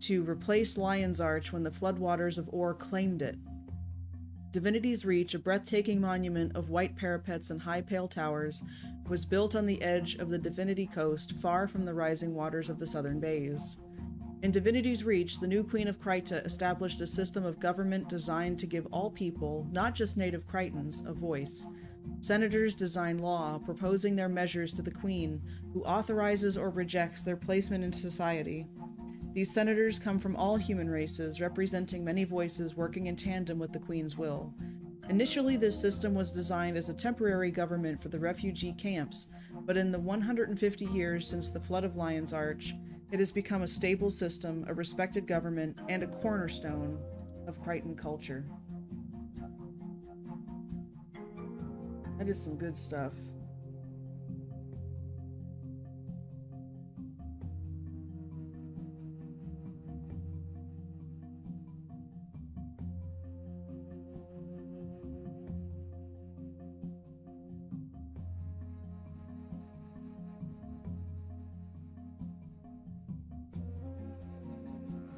to replace Lion's Arch when the floodwaters of Or claimed it. Divinity's Reach, a breathtaking monument of white parapets and high pale towers, was built on the edge of the Divinity Coast, far from the rising waters of the southern bays. In Divinity's Reach, the new Queen of Krita established a system of government designed to give all people, not just native Crichtons, a voice. Senators design law, proposing their measures to the Queen, who authorizes or rejects their placement in society. These senators come from all human races, representing many voices working in tandem with the Queen's will. Initially, this system was designed as a temporary government for the refugee camps, but in the 150 years since the flood of Lion's Arch, it has become a stable system, a respected government, and a cornerstone of Crichton culture. That is some good stuff.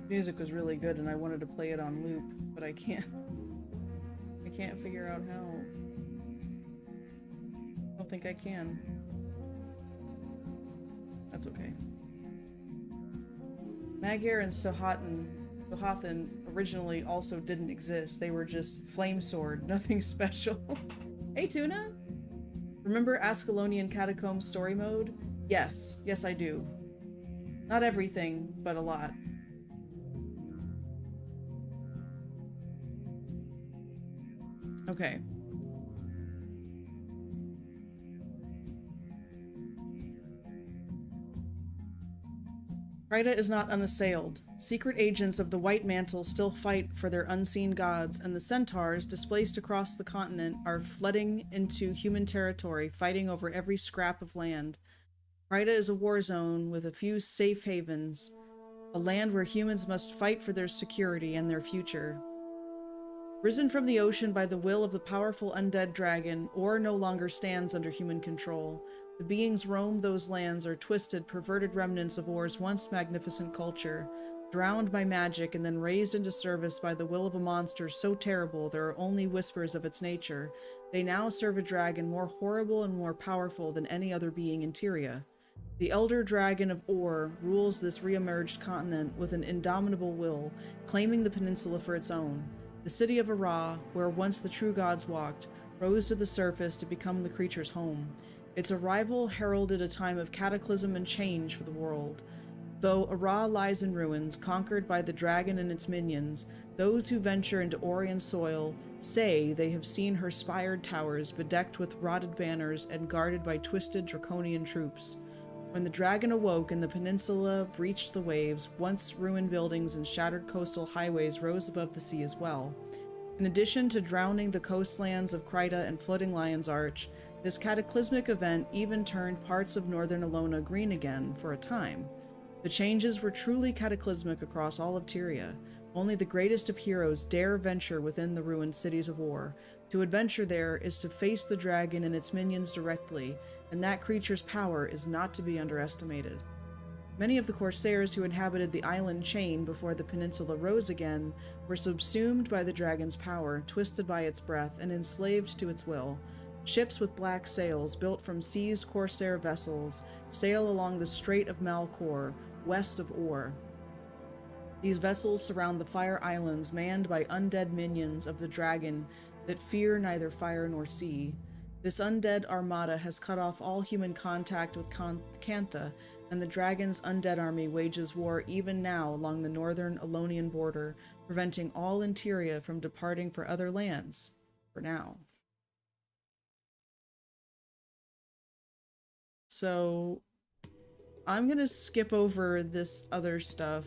Music was really good and I wanted to play it on loop, but I can't figure out how. I don't think I can. That's okay. Magyar and Sohathan originally also didn't exist. They were just flame sword, nothing special. Hey Tuna! Remember Ascalonian Catacombs story mode? Yes I do. Not everything, but a lot. Okay. Krita is not unassailed. Secret agents of the White Mantle still fight for their unseen gods, and the centaurs, displaced across the continent, are flooding into human territory, fighting over every scrap of land. Krita is a war zone with a few safe havens, a land where humans must fight for their security and their future. Risen from the ocean by the will of the powerful undead dragon, Or no longer stands under human control. The beings roam those lands are twisted, perverted remnants of Or's once magnificent culture, drowned by magic and then raised into service by the will of a monster so terrible there are only whispers of its nature. They now serve a dragon more horrible and more powerful than any other being in Tyria. The elder dragon of Or rules this re-emerged continent with an indomitable will, claiming the peninsula for its own. The city of Ara, where once the true gods walked, rose to the surface to become the creature's home. Its arrival heralded a time of cataclysm and change for the world. Though Ara lies in ruins, conquered by the dragon and its minions, those who venture into Orion soil say they have seen her spired towers bedecked with rotted banners and guarded by twisted draconian troops. When the dragon awoke and the peninsula breached the waves, once ruined buildings and shattered coastal highways rose above the sea as well. In addition to drowning the coastlands of Krita and flooding Lion's Arch, this cataclysmic event even turned parts of northern Elona green again for a time. The changes were truly cataclysmic across all of Tyria. Only the greatest of heroes dare venture within the ruined cities of Or. To adventure there is to face the dragon and its minions directly, and that creature's power is not to be underestimated. Many of the corsairs who inhabited the island chain before the peninsula rose again were subsumed by the dragon's power, twisted by its breath, and enslaved to its will. Ships with black sails, built from seized corsair vessels, sail along the Strait of Malcor, west of Or. These vessels surround the Fire Islands, manned by undead minions of the dragon that fear neither fire nor sea. This undead armada has cut off all human contact with Cantha, and the dragon's undead army wages war even now along the northern Elonian border, preventing all in Tyria from departing for other lands. For now. So, I'm gonna skip over this other stuff.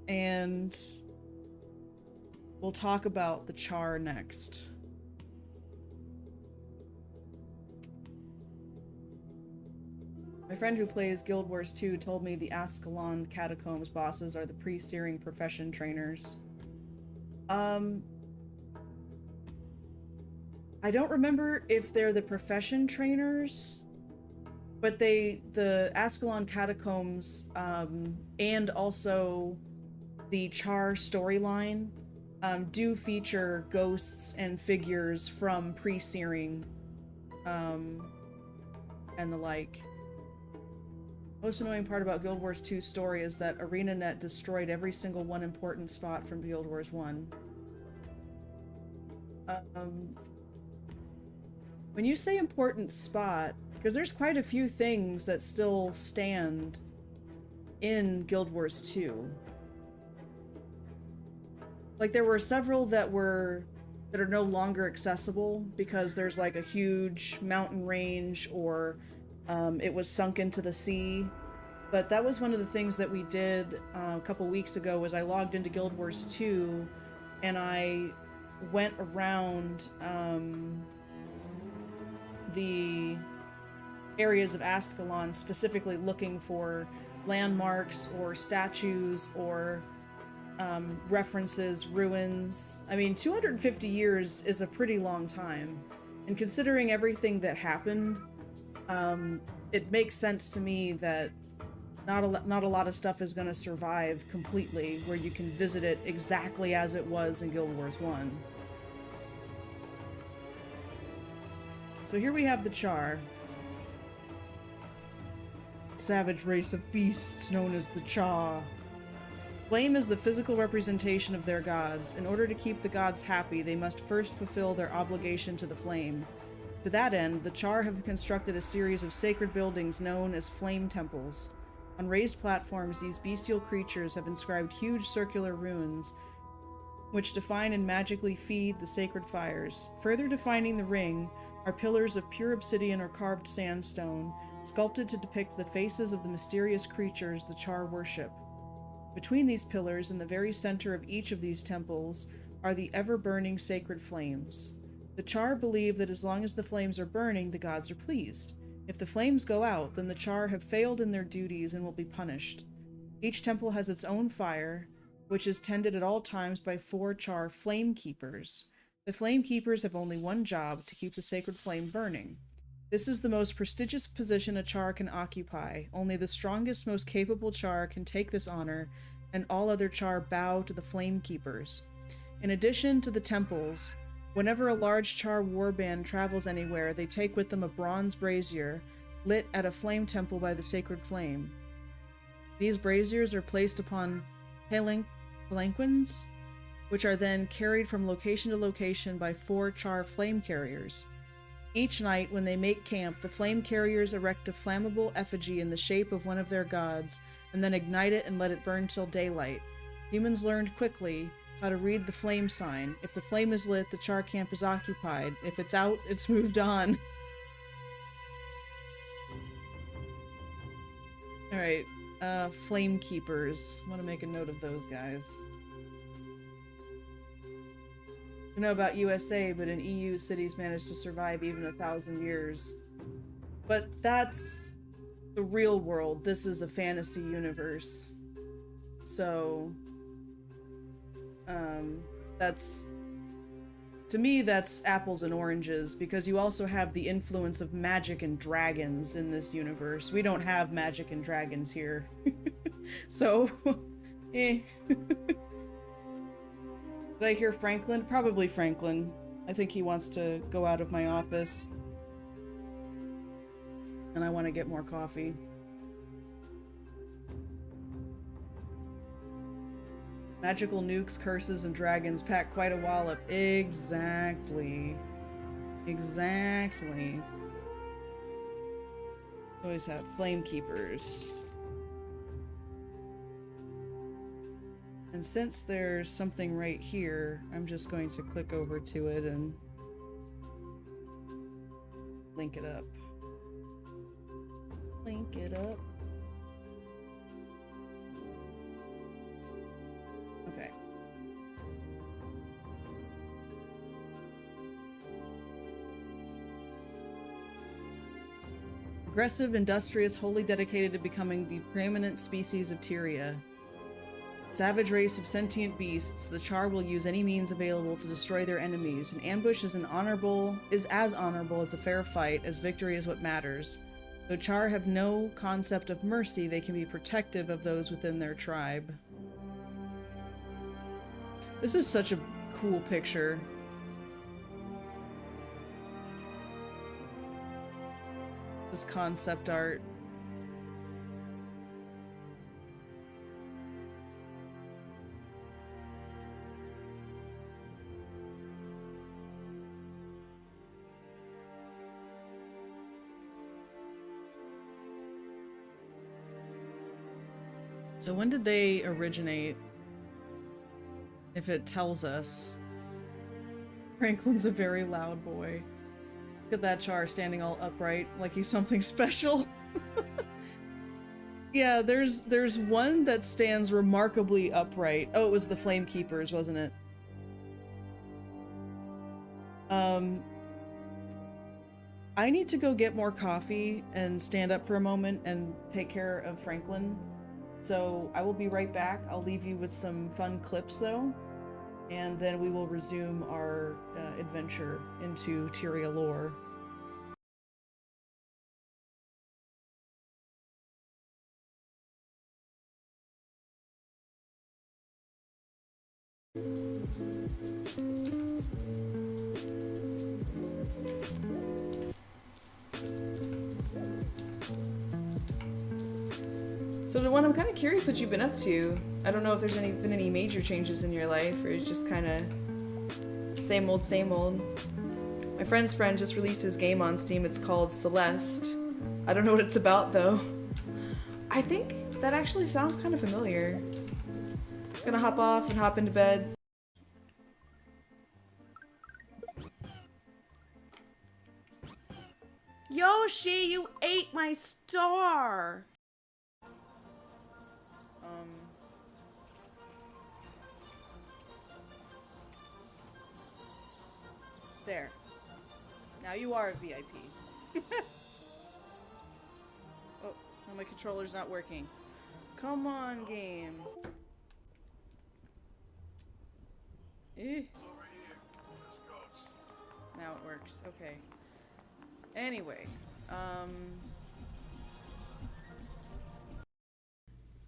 And we'll talk about the Charr next. My friend who plays Guild Wars 2 told me the Ascalon Catacombs bosses are the pre-searing profession trainers. I don't remember if they're the profession trainers, but the Ascalon Catacombs, and also the Charr storyline, do feature ghosts and figures from pre-searing, and the like. Most annoying part about Guild Wars 2's story is that ArenaNet destroyed every single one important spot from Guild Wars 1. When you say important spot, because there's quite a few things that still stand in Guild Wars 2. Like, there were several that are no longer accessible because there's like a huge mountain range, or it was sunk into the sea. But that was one of the things that we did a couple weeks ago, was I logged into Guild Wars 2 and I went around the areas of Ascalon, specifically looking for landmarks or statues or references, ruins. I mean, 250 years is a pretty long time, and considering everything that happened, it makes sense to me that not a lot of stuff is going to survive completely where you can visit it exactly as it was in Guild Wars 1. So here we have the Charr. Savage race of beasts known as the Charr. Flame is the physical representation of their gods. In order to keep the gods happy, they must first fulfill their obligation to the flame. To that end, the Charr have constructed a series of sacred buildings known as flame temples. On raised platforms, these bestial creatures have inscribed huge circular runes, which define and magically feed the sacred fires. Further defining the ring are pillars of pure obsidian or carved sandstone, sculpted to depict the faces of the mysterious creatures the Charr worship. Between these pillars, in the very center of each of these temples, are the ever-burning sacred flames. The Charr believe that as long as the flames are burning, the gods are pleased. If the flames go out, then the Charr have failed in their duties and will be punished. Each temple has its own fire, which is tended at all times by 4 Charr flame keepers. The flame keepers have only one job: to keep the sacred flame burning. This is the most prestigious position a Charr can occupy. Only the strongest, most capable Charr can take this honor, and all other Charr bow to the flame keepers. In addition to the temples, whenever a large Charr warband travels anywhere, they take with them a bronze brazier, lit at a flame temple by the sacred flame. These braziers are placed upon palanquins, which are then carried from location to location by 4 Charr flame carriers. Each night, when they make camp, the flame carriers erect a flammable effigy in the shape of one of their gods, and then ignite it and let it burn till daylight. Humans learned quickly how to read the flame sign. If the flame is lit, the Charr camp is occupied. If it's out, it's moved on. Alright, flame keepers. I want to make a note of those guys. I know about USA, but in EU, cities manage to survive even 1,000 years. But that's the real world. This is a fantasy universe. So, that's... to me, that's apples and oranges, because you also have the influence of magic and dragons in this universe. We don't have magic and dragons here. So, eh. Did I hear Franklin? Probably Franklin. I think he wants to go out of my office. And I want to get more coffee. Magical nukes, curses, and dragons pack quite a wallop. Exactly. Exactly. Always have flame keepers. And since there's something right here, I'm just going to click over to it and link it up. Link it up. Okay. Aggressive, industrious, wholly dedicated to becoming the preeminent species of Tyria. Savage race of sentient beasts, the Charr will use any means available to destroy their enemies. An ambush is as honorable as a fair fight, as victory is what matters. Though Charr have no concept of mercy, they can be protective of those within their tribe. This is such a cool picture. This concept art. So when did they originate? If it tells us. Franklin's a very loud boy. Look at that Charr standing all upright like he's something special. Yeah, there's one that stands remarkably upright. Oh, it was the Flame Keepers, wasn't it? I need to go get more coffee and stand up for a moment and take care of Franklin. So I will be right back. I'll leave you with some fun clips though, and then we will resume our adventure into Tyria lore. So the one, I'm kind of curious what you've been up to. I don't know if there's been any major changes in your life, or it's just kind of same old, same old. My friend's friend just released his game on Steam. It's called Celeste. I don't know what it's about though. I think that actually sounds kind of familiar. Gonna hop off and hop into bed. Yoshi, you ate my star! There. Now you are a VIP. Oh, no, my controller's not working. Come on, game. Eh. Now it works. Okay. Anyway,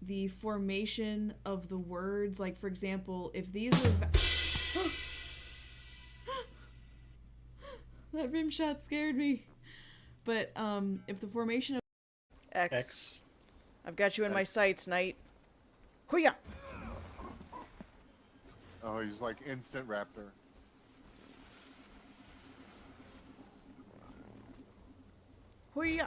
the formation of the words, like for example, if these are that rim shot scared me. But if the formation of X. I've got you in my sights, Knight. Hoo-ya! Oh, he's like instant raptor. Hoo-ya!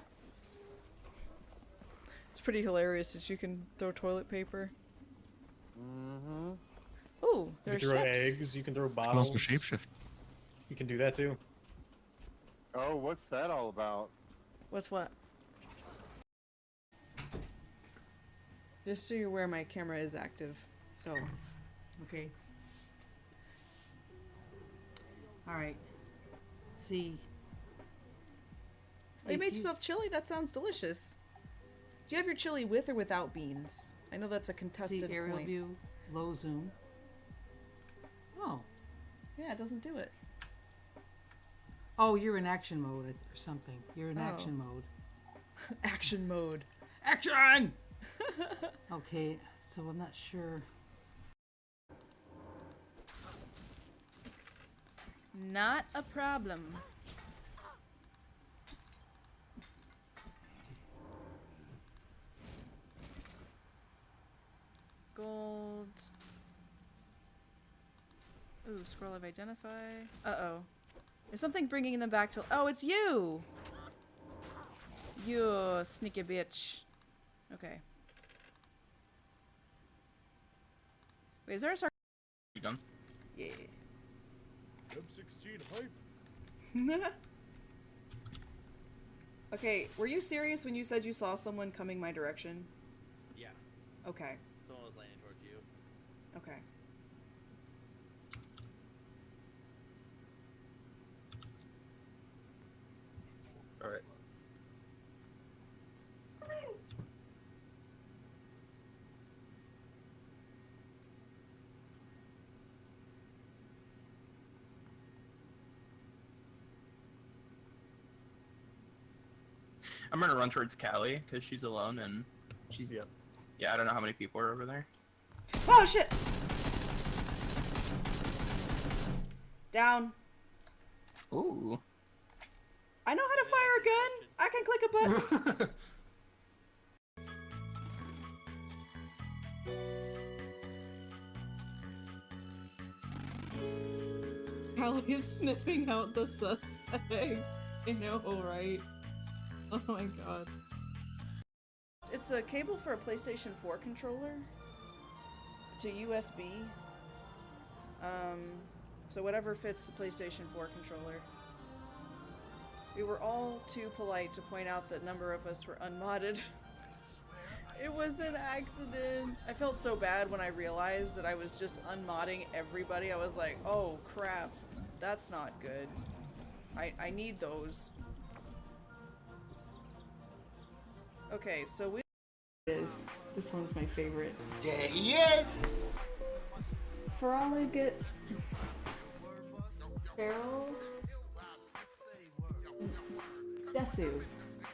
It's pretty hilarious that you can throw toilet paper. Mm-hmm. Ooh, You there's can throw steps. eggs, you can throw You can bottles. also shapeshift. You can do that too. Oh, what's that all about? What's what? Just so you're aware, my camera is active. So, Okay. Alright. See. oh, you If made you- yourself chili? That sounds delicious. Do you have your chili with or without beans? I know that's a See contested aerial point. view, low zoom. Oh. Yeah, it doesn't do it. Oh, you're in action mode or something. You're in Oh. action mode. Action mode. Action! Okay, so I'm not sure. Not a problem. Gold. Ooh, scroll of identify. Uh-oh. Is something bringing them back to... Oh, it's you! You sneaky bitch. Okay. Wait, is there a sar- You done? Yeah. M16 hype. Okay, were you serious when you said you saw someone coming my direction? Yeah. Okay. Someone was landing towards you. Okay. All right. I'm gonna run towards Callie because she's alone and she's yeah. I don't know how many people are over there. Oh shit! Down. Ooh. I know how to fire a gun! I can click a button! Callie is sniffing out the suspect. I know, right? Oh my god. It's a cable for a PlayStation 4 controller to USB. So whatever fits the PlayStation 4 controller. We were all too polite to point out that a number of us were unmodded. It was an accident. I felt so bad when I realized that I was just unmodding everybody. I was like, oh crap, that's not good. I need those. Okay, so we is. This one's my favorite. There he is! For all I get Carol Desu.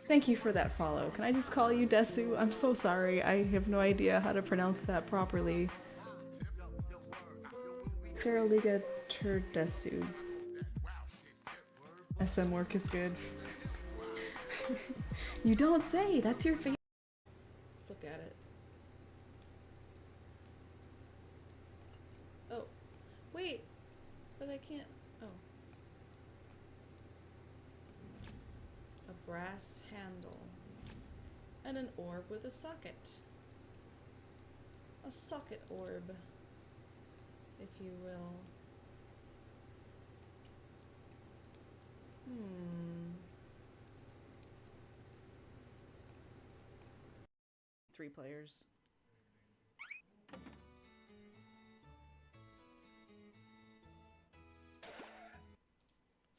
Thank you for that follow. Can I just call you Desu? I'm so sorry. I have no idea how to pronounce that properly. Faraliga Turdesu. SM work is good. You don't say! That's your favorite. Let's look at it. Oh. Wait! But I can't. Oh. A brass handle. And an orb with a socket. A socket orb, if you will. 3 players.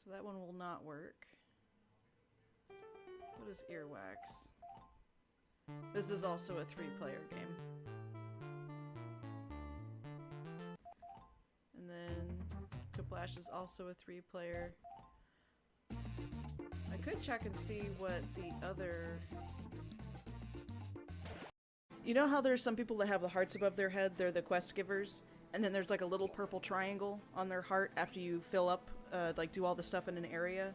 So that one will not work. What is earwax? This is also a 3-player game. And then Kaplash is also a 3-player. I could check and see what the other... You know how there's some people that have the hearts above their head? They're the quest givers. And then there's like a little purple triangle on their heart after you fill up, like do all the stuff in an area.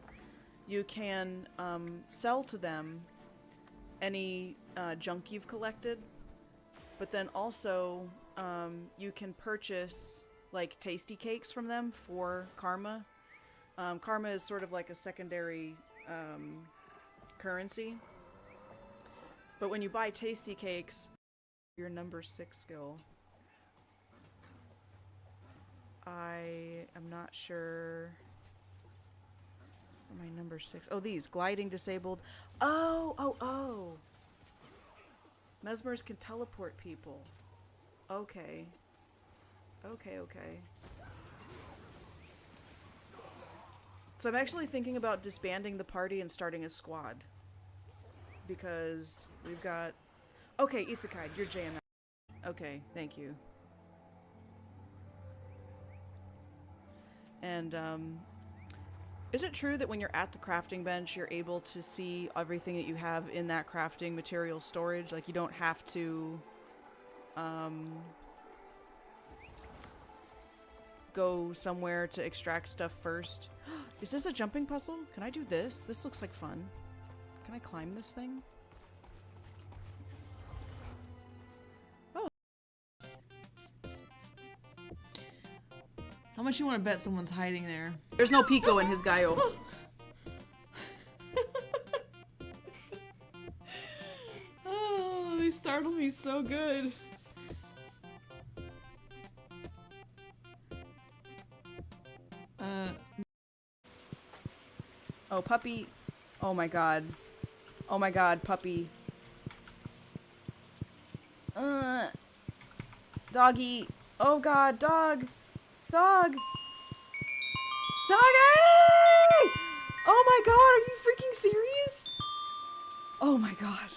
You can sell to them any junk you've collected. But then also you can purchase like tasty cakes from them for karma. Karma is sort of like a secondary currency. But when you buy tasty cakes, your number 6 skill. I am not sure for my number 6. Oh, these. Gliding disabled. Oh! Mesmers can teleport people. Okay. Okay. So I'm actually thinking about disbanding the party and starting a squad. Because we've got... Okay, Isekai, you're JML. Okay, thank you. And, is it true that when you're at the crafting bench, you're able to see everything that you have in that crafting material storage? Like, you don't have to, go somewhere to extract stuff first? Is this a jumping puzzle? Can I do this? This looks like fun. Can I climb this thing? Oh. How How much you want to bet someone's hiding there? There's no Pico in his Gaio. Oh, they startled me so good. Oh, puppy. Oh my god. Oh my god, puppy. Doggy. Oh god, dog. Dog. Doggy! Oh my god, are you freaking serious? Oh my god.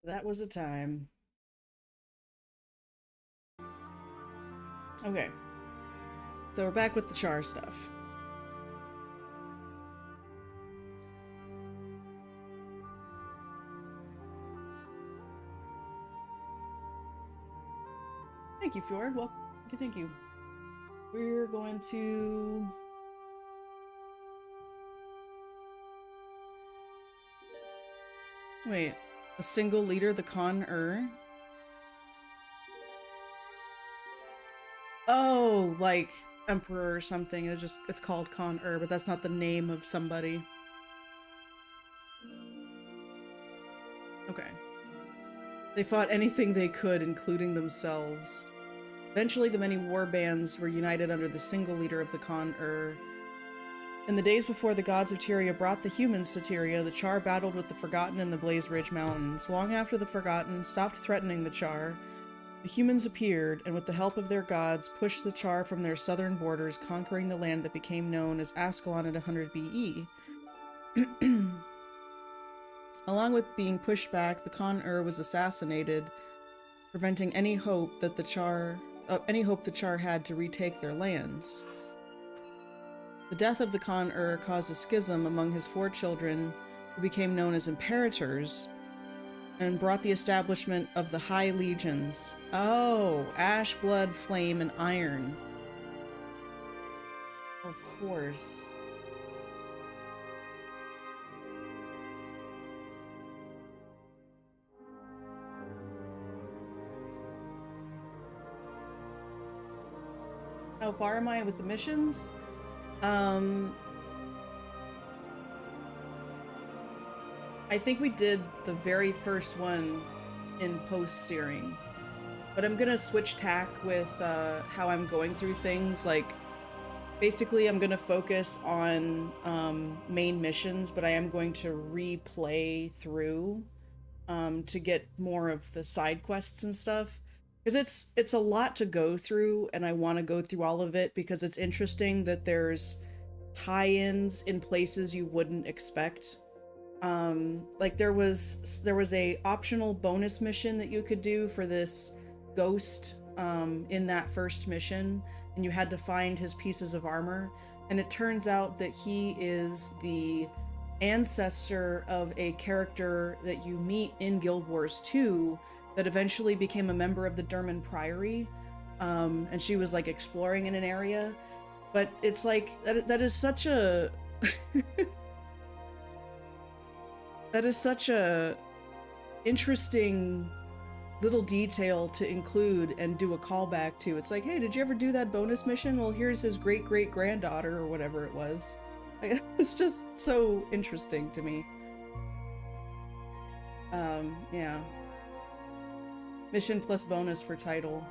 That was a time. Okay. So we're back with the Charr stuff. Thank you, Fjord. Well, thank you. We're going to... Wait. A single leader, the Con-ur? Oh, like Emperor or something. It's called Con-ur, but that's not the name of somebody. Okay. They fought anything they could, including themselves. Eventually, the many war bands were united under the single leader of the Con-ur. In the days before the gods of Tyria brought the humans to Tyria, the Charr battled with the Forgotten in the Blaze Ridge Mountains. Long after the Forgotten stopped threatening the Charr, the humans appeared, and with the help of their gods, pushed the Charr from their southern borders, conquering the land that became known as Ascalon at 100 BE. Along with being pushed back, the Con-ur was assassinated, preventing any hope that the Charr had to retake their lands. The death of the Con-ur caused a schism among his 4 children, who became known as Imperators, and brought the establishment of the High Legions. Oh, Ash, Blood, Flame, and Iron. Of course. How far am I with the missions? I think we did the very first one in post-searing, but I'm gonna switch tack with how I'm going through things. Like, basically I'm gonna focus on main missions, but I am going to replay through to get more of the side quests and stuff. Because it's a lot to go through, and I want to go through all of it because it's interesting that there's tie-ins in places you wouldn't expect. Like there was a optional bonus mission that you could do for this ghost in that first mission, and you had to find his pieces of armor, and it turns out that he is the ancestor of a character that you meet in Guild Wars 2 that eventually became a member of the Durman Priory, and she was like exploring in an area. But it's like that is such a that is such a interesting little detail to include and do a callback to. It's like, hey, did you ever do that bonus mission? Well, here's his great-great-granddaughter or whatever it was. Like, it's just so interesting to me. Yeah. Mission plus bonus for title.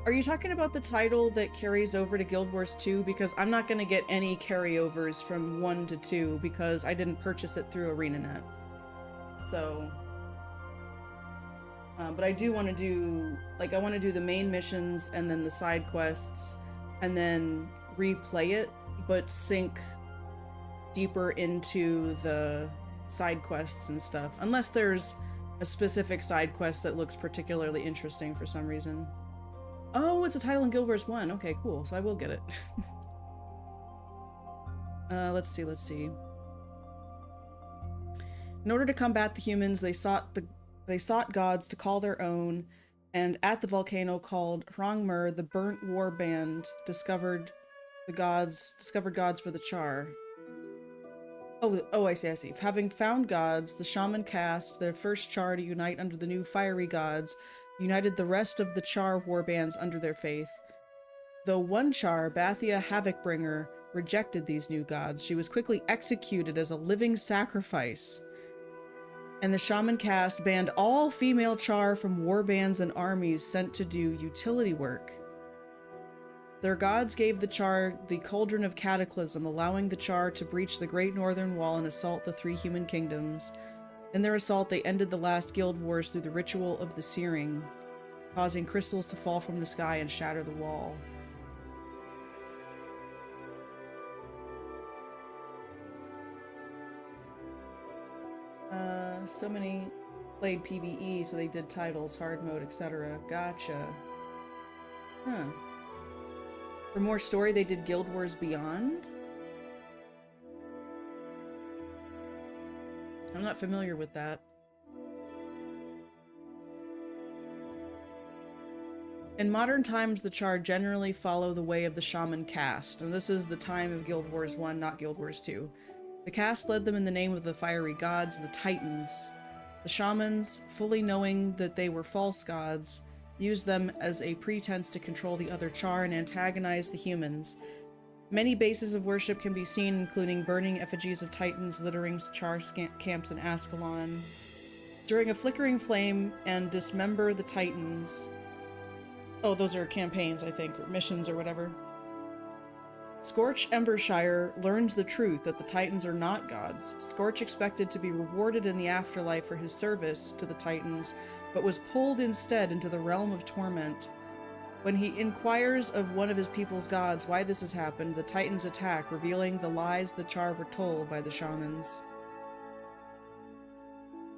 Are you talking about the title that carries over to Guild Wars 2? Because I'm not going to get any carryovers from 1 to 2 because I didn't purchase it through ArenaNet. So... but I do want to do... Like, I want to do the main missions and then the side quests and then replay it, but sink deeper into the side quests and stuff. Unless there's a specific side quest that looks particularly interesting for some reason. Oh, it's a title in Guild Wars 1. Okay, cool. So I will get it. Let's see. In order to combat the humans, they sought gods to call their own, and at the volcano called Hrongmur, the Burnt War Band discovered The gods discovered gods for the Charr. Oh, I see. Having found gods, the shaman caste their first Charr to unite under the new fiery gods, united the rest of the Charr warbands under their faith. Though one Charr, Bathia Havocbringer, rejected these new gods, she was quickly executed as a living sacrifice. And the shaman caste banned all female Charr from warbands and armies sent to do utility work. Their gods gave the Charr the Cauldron of Cataclysm, allowing the Charr to breach the Great Northern Wall and assault the three human kingdoms. In their assault, they ended the last guild wars through the ritual of the Searing, causing crystals to fall from the sky and shatter the wall. So many played PvE, so they did titles, hard mode, etc. Gotcha. Huh. For more story, they did Guild Wars Beyond? I'm not familiar with that. In modern times, the Charr generally follow the way of the shaman caste, and this is the time of Guild Wars 1, not Guild Wars 2. The caste led them in the name of the fiery gods, the Titans. The shamans, fully knowing that they were false gods, used them as a pretense to control the other Charr and antagonize the humans. Many bases of worship can be seen, including burning effigies of Titans littering Charr camps in Ascalon. During a flickering flame and dismember the Titans. Oh, those are campaigns, I think, or missions or whatever. Scorch Embershire learned the truth that the Titans are not gods. Scorch expected to be rewarded in the afterlife for his service to the Titans, but was pulled instead into the realm of torment. When he inquires of one of his people's gods why this has happened, the Titans attack, revealing the lies the Charr were told by the shamans.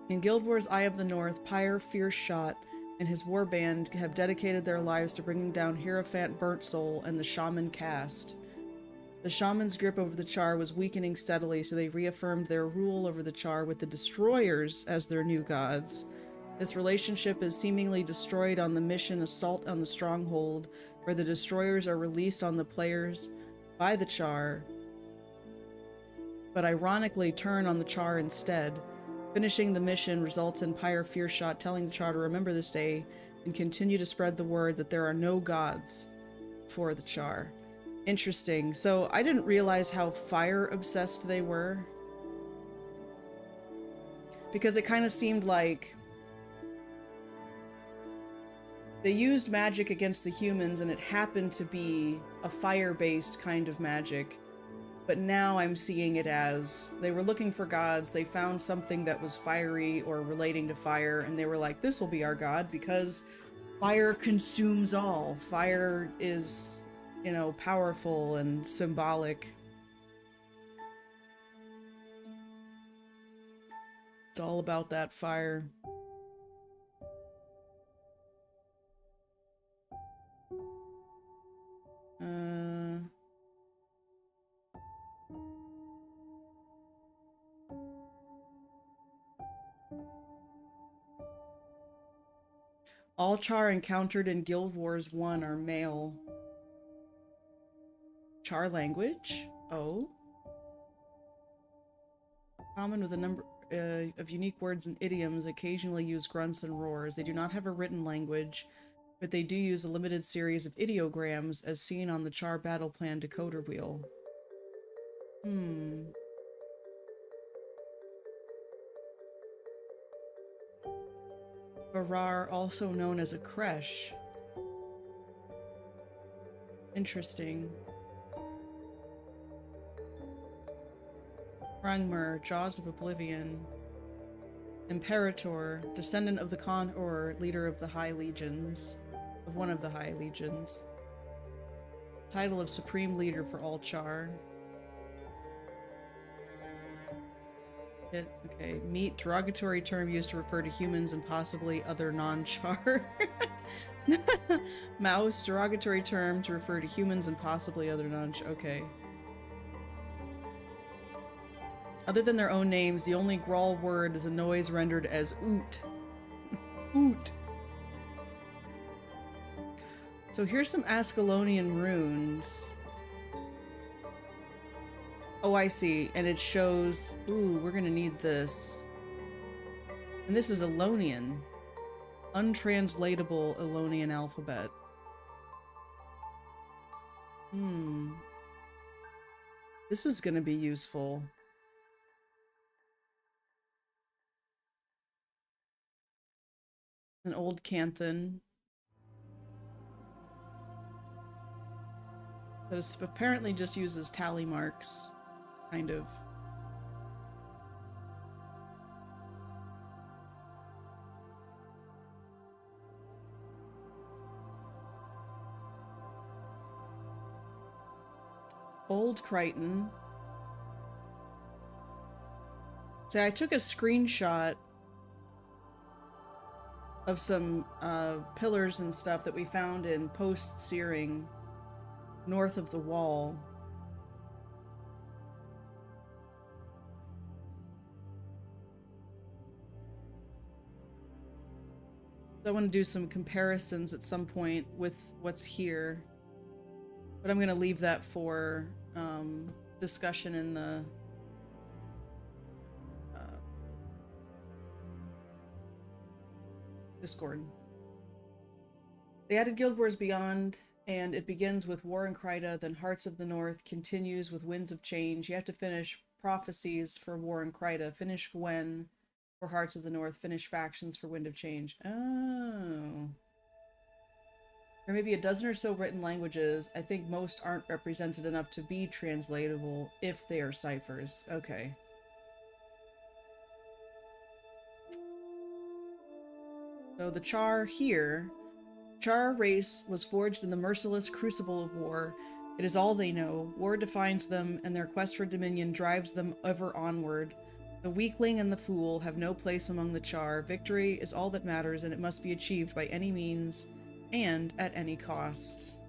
In Guild Wars Eye of the North, Pyre Fierceshot and his warband have dedicated their lives to bringing down Hierophant Burntsoul and the shaman caste. The shaman's grip over the Charr was weakening steadily, so they reaffirmed their rule over the Charr with the Destroyers as their new gods. This relationship is seemingly destroyed on the mission Assault on the Stronghold, where the Destroyers are released on the players by the Charr, but ironically turn on the Charr instead. Finishing the mission results in Pyre Fierceshot telling the Charr to remember this day and continue to spread the word that there are no gods for the Charr. Interesting. So I didn't realize how fire obsessed they were, because it kind of seemed like they used magic against the humans and it happened to be a fire-based kind of magic. But now I'm seeing it as they were looking for gods, they found something that was fiery or relating to fire, and they were like, this will be our god because fire consumes all. Fire is, you know, powerful and symbolic. It's all about that fire. All Charr encountered in Guild Wars 1 are male. Charr language? Oh. Common with a number of unique words and idioms, occasionally use grunts and roars. They do not have a written language, but they do use a limited series of ideograms as seen on the Charr battle plan decoder wheel. Barar, also known as a creche. Interesting. Rangmur, Jaws of Oblivion. Imperator, descendant of the Con-Ur, leader of the High Legions. Of one of the High Legions. Title of Supreme Leader for all Charr. Okay. Meat, derogatory term used to refer to humans and possibly other non-Charr. Mouse, derogatory term to refer to humans and possibly other non-Charr. Okay. Other than their own names, the only Grawl word is a noise rendered as oot. Oot. So here's some Ascalonian runes. Oh, I see. And it shows, ooh, we're gonna need this. And this is Elonian. Untranslatable Elonian alphabet. This is gonna be useful. An old Canthan. That is apparently just uses tally marks. Kind of. Old Crichton. So I took a screenshot of some pillars and stuff that we found in post-searing north of the wall. So I want to do some comparisons at some point with what's here. But I'm going to leave that for discussion in the Discord. They added Guild Wars Beyond, and it begins with War in Kryta, then Hearts of the North, continues with Winds of Change. You have to finish Prophecies for War in Kryta, finish Gwen for Hearts of the North, finish Factions for Wind of Change. Oh. There may be a dozen or so written languages. I think most aren't represented enough to be translatable if they are ciphers. Okay. So the Charr here. Charr race was forged in the merciless crucible of war. It is all they know. War defines them, and their quest for dominion drives them ever onward. The weakling and the fool have no place among the Charr. Victory is all that matters, and it must be achieved by any means and at any cost.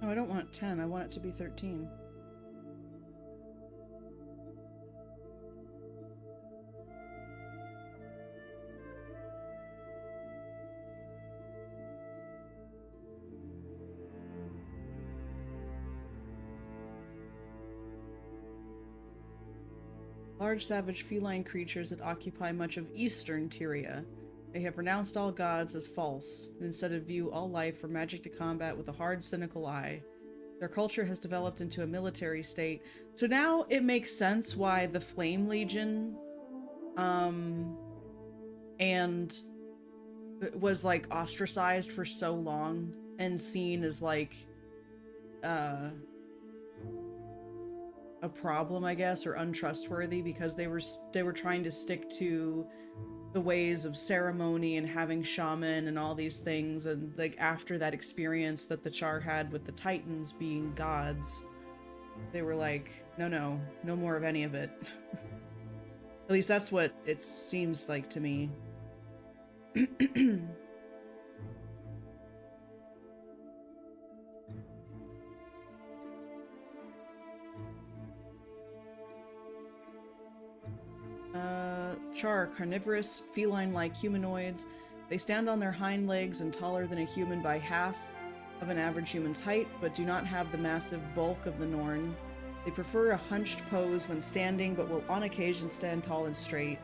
No, I don't want 10. I want it to be 13. Large savage feline creatures that occupy much of eastern Tyria. They have renounced all gods as false, and instead view all life or magic to combat with a hard, cynical eye. Their culture has developed into a military state. So now it makes sense why the Flame Legion and was like ostracized for so long and seen as like a problem, I guess, or untrustworthy, because they were trying to stick to the ways of ceremony and having shaman and all these things, and like after that experience that the Charr had with the Titans being gods, they were like, no more of any of it. At least that's what it seems like to me. Charr, carnivorous, feline-like humanoids. They stand on their hind legs and taller than a human by half of an average human's height, but do not have the massive bulk of the Norn. They prefer a hunched pose when standing, but will on occasion stand tall and straight.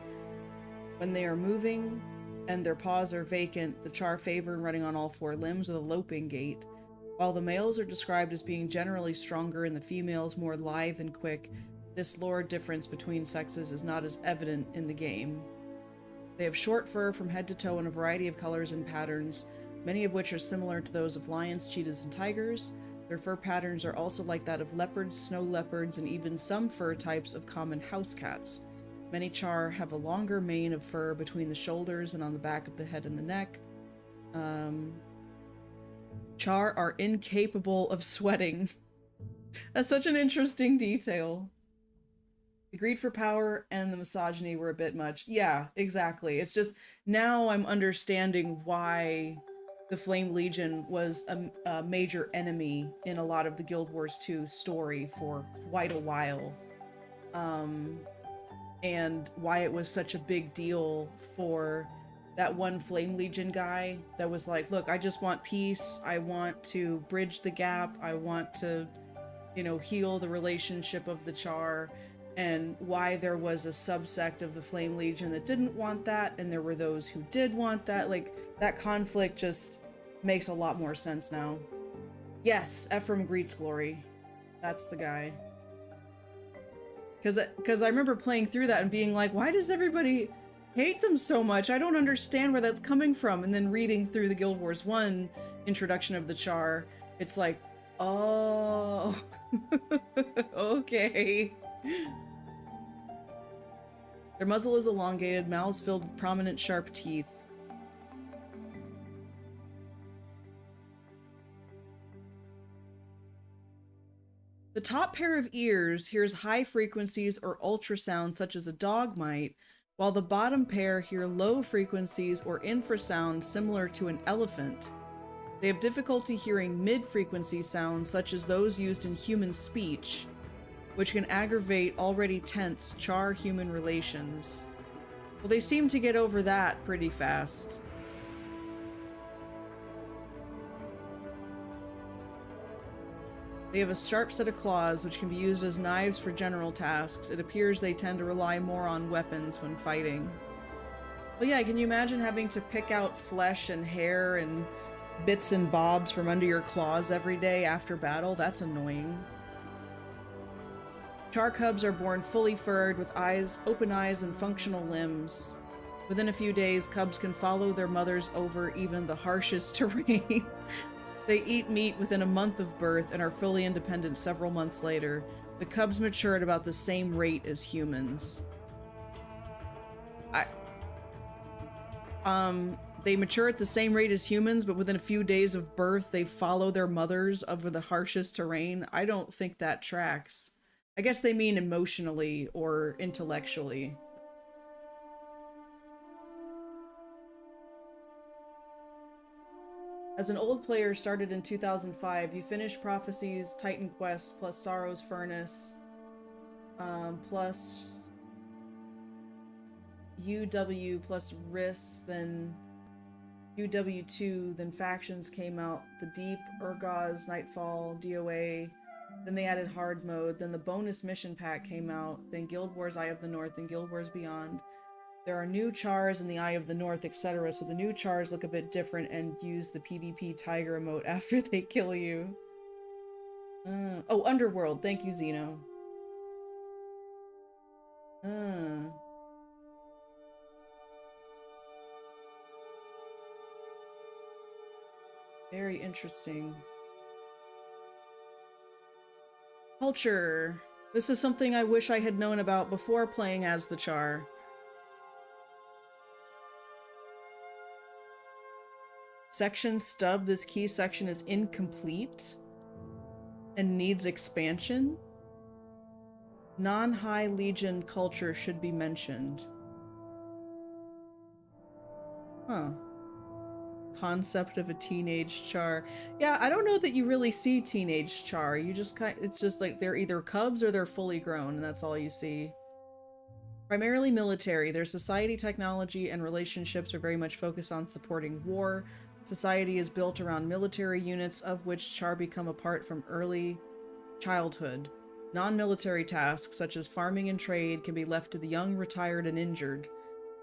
When they are moving and their paws are vacant, the Charr favor running on all four limbs with a loping gait. While the males are described as being generally stronger and the females more lithe and quick, this lore difference between sexes is not as evident in the game. They have short fur from head to toe in a variety of colors and patterns, many of which are similar to those of lions, cheetahs, and tigers. Their fur patterns are also like that of leopards, snow leopards, and even some fur types of common house cats. Many Charr have a longer mane of fur between the shoulders and on the back of the head and the neck. Charr are incapable of sweating. That's such an interesting detail. The greed for power and the misogyny were a bit much. Yeah, exactly. It's just now I'm understanding why the Flame Legion was a major enemy in a lot of the Guild Wars 2 story for quite a while. And why it was such a big deal for that one Flame Legion guy that was like, look, I just want peace. I want to bridge the gap. I want to, you know, heal the relationship of the Charr, and why there was a subsect of the Flame Legion that didn't want that, and there were those who did want that. Like, that conflict just makes a lot more sense now. Yes, Ephraim Greets Glory. That's the guy. Because I remember playing through that and being like, why does everybody hate them so much? I don't understand where that's coming from. And then reading through the Guild Wars 1 introduction of the Charr, it's like, oh, okay. Their muzzle is elongated, mouths filled with prominent sharp teeth. The top pair of ears hears high frequencies or ultrasound such as a dog might, while the bottom pair hear low frequencies or infrasound similar to an elephant. They have difficulty hearing mid-frequency sounds such as those used in human speech, which can aggravate already tense Charr-human relations. Well, they seem to get over that pretty fast. They have a sharp set of claws, which can be used as knives for general tasks. It appears they tend to rely more on weapons when fighting. Well, yeah, can you imagine having to pick out flesh and hair and bits and bobs from under your claws every day after battle? That's annoying. Charr cubs are born fully furred with eyes, open eyes, and functional limbs. Within a few days, cubs can follow their mothers over even the harshest terrain. They eat meat within a month of birth and are fully independent several months later. The cubs mature at about the same rate as humans. They mature at the same rate as humans, but within a few days of birth, they follow their mothers over the harshest terrain. I don't think that tracks. I guess they mean emotionally or intellectually. As an old player started in 2005, you finished Prophecies, Titan Quest, plus Sorrow's Furnace, plus UW, plus Riss, then UW2, then Factions came out, The Deep, Urgaz, Nightfall, DOA, then they added Hard Mode, then the bonus mission pack came out, then Guild Wars Eye of the North, then Guild Wars Beyond. There are new Charrs in the Eye of the North, etc. So the new Charrs look a bit different and use the PvP Tiger emote after they kill you. Oh, Underworld. Thank you, Xeno. Very interesting. Culture. This is something I wish I had known about before playing as the Charr. Section stub. This key section is incomplete and needs expansion. Non-High Legion culture should be mentioned. Huh. Concept of a teenage Charr. Yeah, I don't know that you really see teenage Charr. You just it's just like they're either cubs or they're fully grown, and that's all you see. Primarily military. Their society, technology, and relationships are very much focused on supporting war. Society is built around military units, of which Charr become a part from early childhood. Non-military tasks, such as farming and trade, can be left to the young, retired, and injured.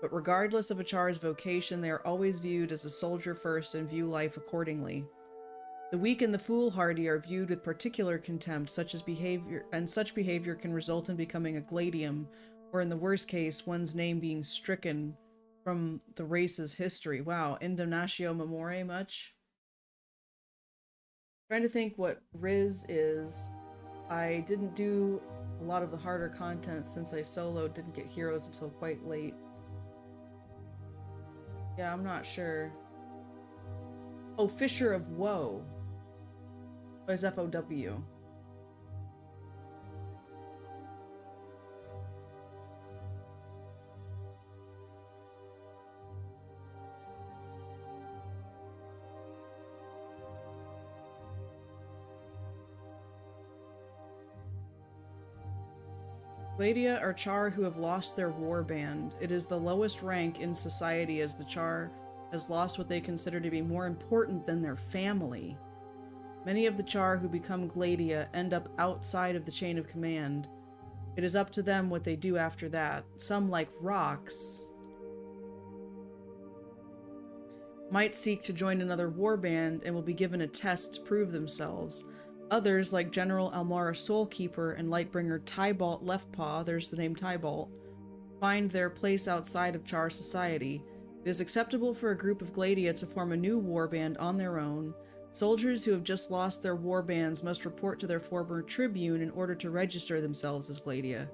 But regardless of a Charr's vocation, they are always viewed as a soldier first and view life accordingly. The weak and the foolhardy are viewed with particular contempt, such behavior can result in becoming a gladium, or in the worst case, one's name being stricken from the race's history. Wow, Indemnatio Memoriae much? Trying to think what Riz is. I didn't do a lot of the harder content since I soloed, didn't get heroes until quite late. Yeah, I'm not sure. Oh, Fisher of Woe. Or is FOW? Gladia are Charr who have lost their warband. It is the lowest rank in society, as the Charr has lost what they consider to be more important than their family. Many of the Charr who become Gladia end up outside of the chain of command. It is up to them what they do after that. Some, like Rox, might seek to join another warband and will be given a test to prove themselves. Others, like General Almara Soulkeeper and Lightbringer Tybalt Leftpaw, there's the name Tybalt, find their place outside of Charr society. It is acceptable for a group of Gladia to form a new warband on their own. Soldiers who have just lost their warbands must report to their former tribune in order to register themselves as Gladia.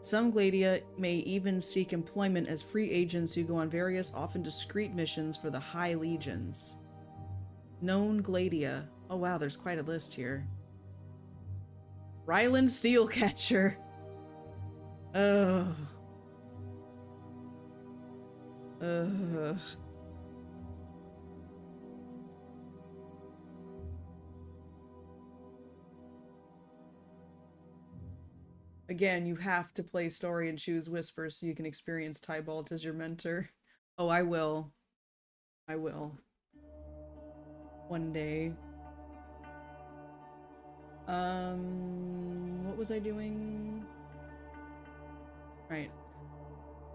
Some Gladia may even seek employment as free agents who go on various, often discreet missions for the High Legions. Known Gladia. Oh wow, there's quite a list here. Ryland Steelcatcher. Ugh. Ugh. Again, you have to play story and choose Whisper so you can experience Tybalt as your mentor. Oh, I will. I will. One day. What was I doing? Right.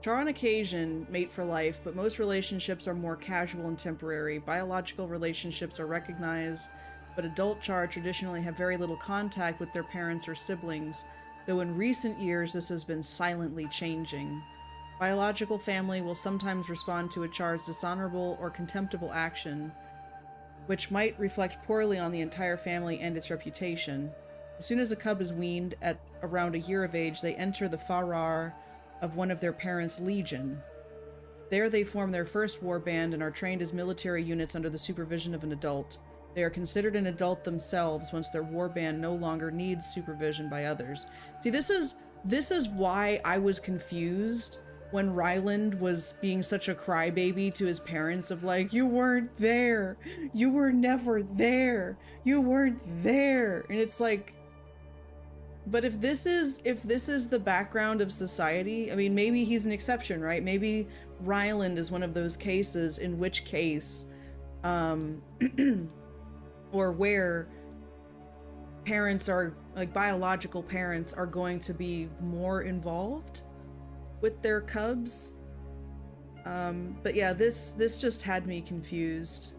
Charr on occasion mate for life, but most relationships are more casual and temporary. Biological relationships are recognized, but adult Charr traditionally have very little contact with their parents or siblings, though in recent years this has been silently changing. Biological family will sometimes respond to a Charr's dishonorable or contemptible action, which might reflect poorly on the entire family and its reputation. As soon as a cub is weaned at around a year of age, they enter the Farar of one of their parents' legion. There they form their first warband and are trained as military units under the supervision of an adult. They are considered an adult themselves once their warband no longer needs supervision by others. See, this is why I was confused when Ryland was being such a crybaby to his parents of like, you weren't there. You were never there. You weren't there. And it's like, but if this is the background of society, I mean, maybe he's an exception, right? Maybe Ryland is one of those cases in which case, or where parents are, like biological parents are going to be more involved with their cubs. But yeah, this just had me confused.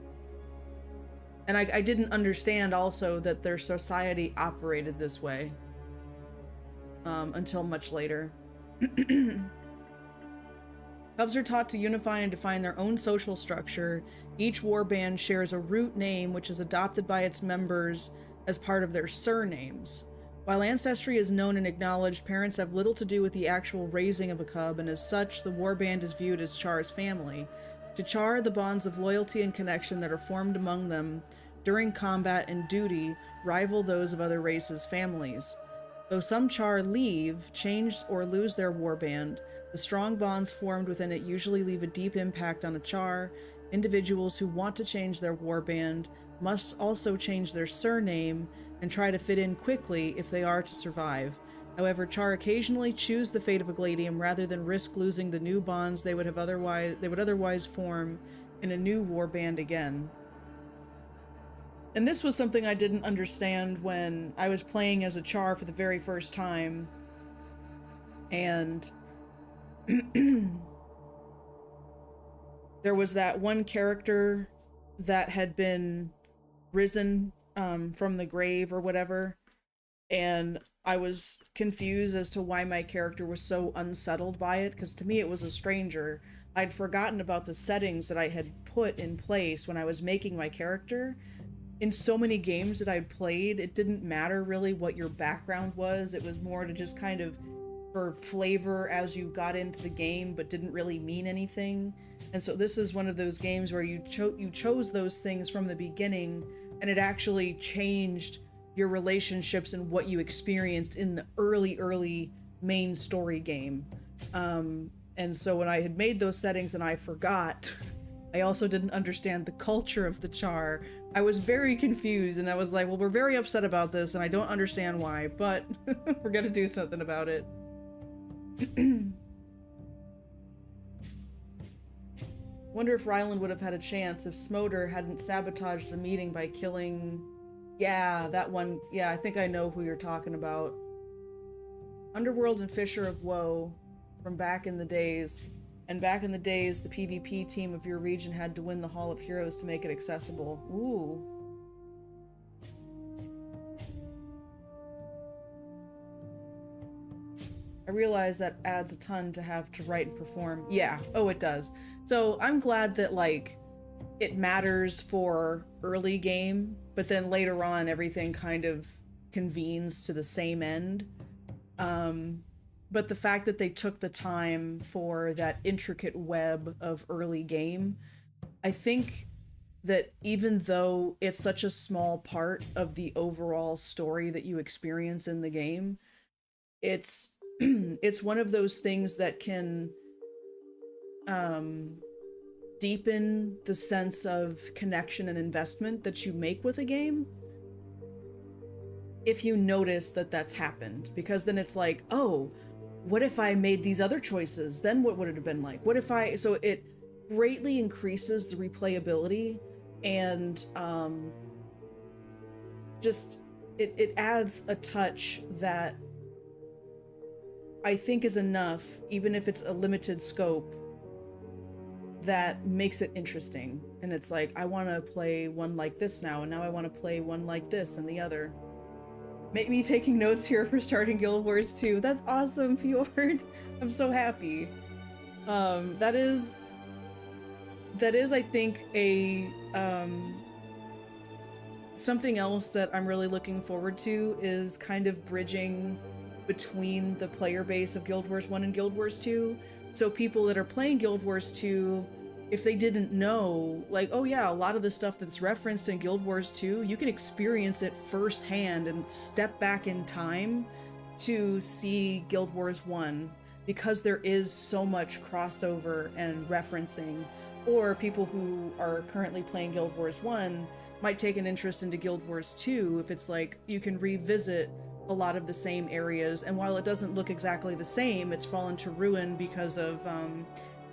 And I didn't understand also that their society operated this way. Until much later. Cubs are taught to unify and define their own social structure. Each warband shares a root name which is adopted by its members as part of their surnames. While ancestry is known and acknowledged, parents have little to do with the actual raising of a cub, and as such, the warband is viewed as Charr's family. To Charr, the bonds of loyalty and connection that are formed among them during combat and duty rival those of other races' families. Though some Charr leave, change, or lose their warband, the strong bonds formed within it usually leave a deep impact on a Charr. Individuals who want to change their warband must also change their surname and try to fit in quickly if they are to survive. However, Charr occasionally choose the fate of a Gladium rather than risk losing the new bonds they would otherwise form in a new warband again. And this was something I didn't understand when I was playing as a Charr for the very first time. And there was that one character that had been risen from the grave or whatever. And I was confused as to why my character was so unsettled by it, because to me it was a stranger. I'd forgotten about the settings that I had put in place when I was making my character. In so many games that I'd played, it didn't matter really what your background was. It was more to just kind of for flavor as you got into the game, but didn't really mean anything. And so this is one of those games where you chose those things from the beginning, and it actually changed your relationships and what you experienced in the early main story game. And so when I had made those settings and I forgot, I also didn't understand the culture of the Charr. I was very confused, and I was like, well, we're very upset about this, and I don't understand why, but we're gonna do something about it. Wonder if Ryland would have had a chance if Smoder hadn't sabotaged the meeting by killing... Yeah, that one. Yeah, I think I know who you're talking about. Underworld and Fisher of Woe from back in the days. And back in the days, the PvP team of your region had to win the Hall of Heroes to make it accessible. Ooh. I realize that adds a ton to have to write and perform. Yeah, oh, it does. So I'm glad that, like, it matters for early game, but then later on everything kind of convenes to the same end. But the fact that they took the time for that intricate web of early game, I think that even though it's such a small part of the overall story that you experience in the game, it's it's one of those things that can deepen the sense of connection and investment that you make with a game if you notice that that's happened, because then it's like, oh, what if I made these other choices? Then what would it have been like? What if I... So it greatly increases the replayability, and just it adds a touch that I think is enough, even if it's a limited scope, that makes it interesting. And it's like, I want to play one like this now, and now I want to play one like this and the other. Make me taking notes here for starting Guild Wars 2. That's awesome, Fjord. I'm so happy. That is, I think, a something else that I'm really looking forward to is kind of bridging between the player base of Guild Wars 1 and Guild Wars 2. So people that are playing Guild Wars 2, if they didn't know, like, oh yeah, a lot of the stuff that's referenced in Guild Wars 2, you can experience it firsthand and step back in time to see Guild Wars 1, because there is so much crossover and referencing. Or people who are currently playing Guild Wars 1 might take an interest into Guild Wars 2 if it's like, you can revisit a lot of the same areas, and while it doesn't look exactly the same, it's fallen to ruin because of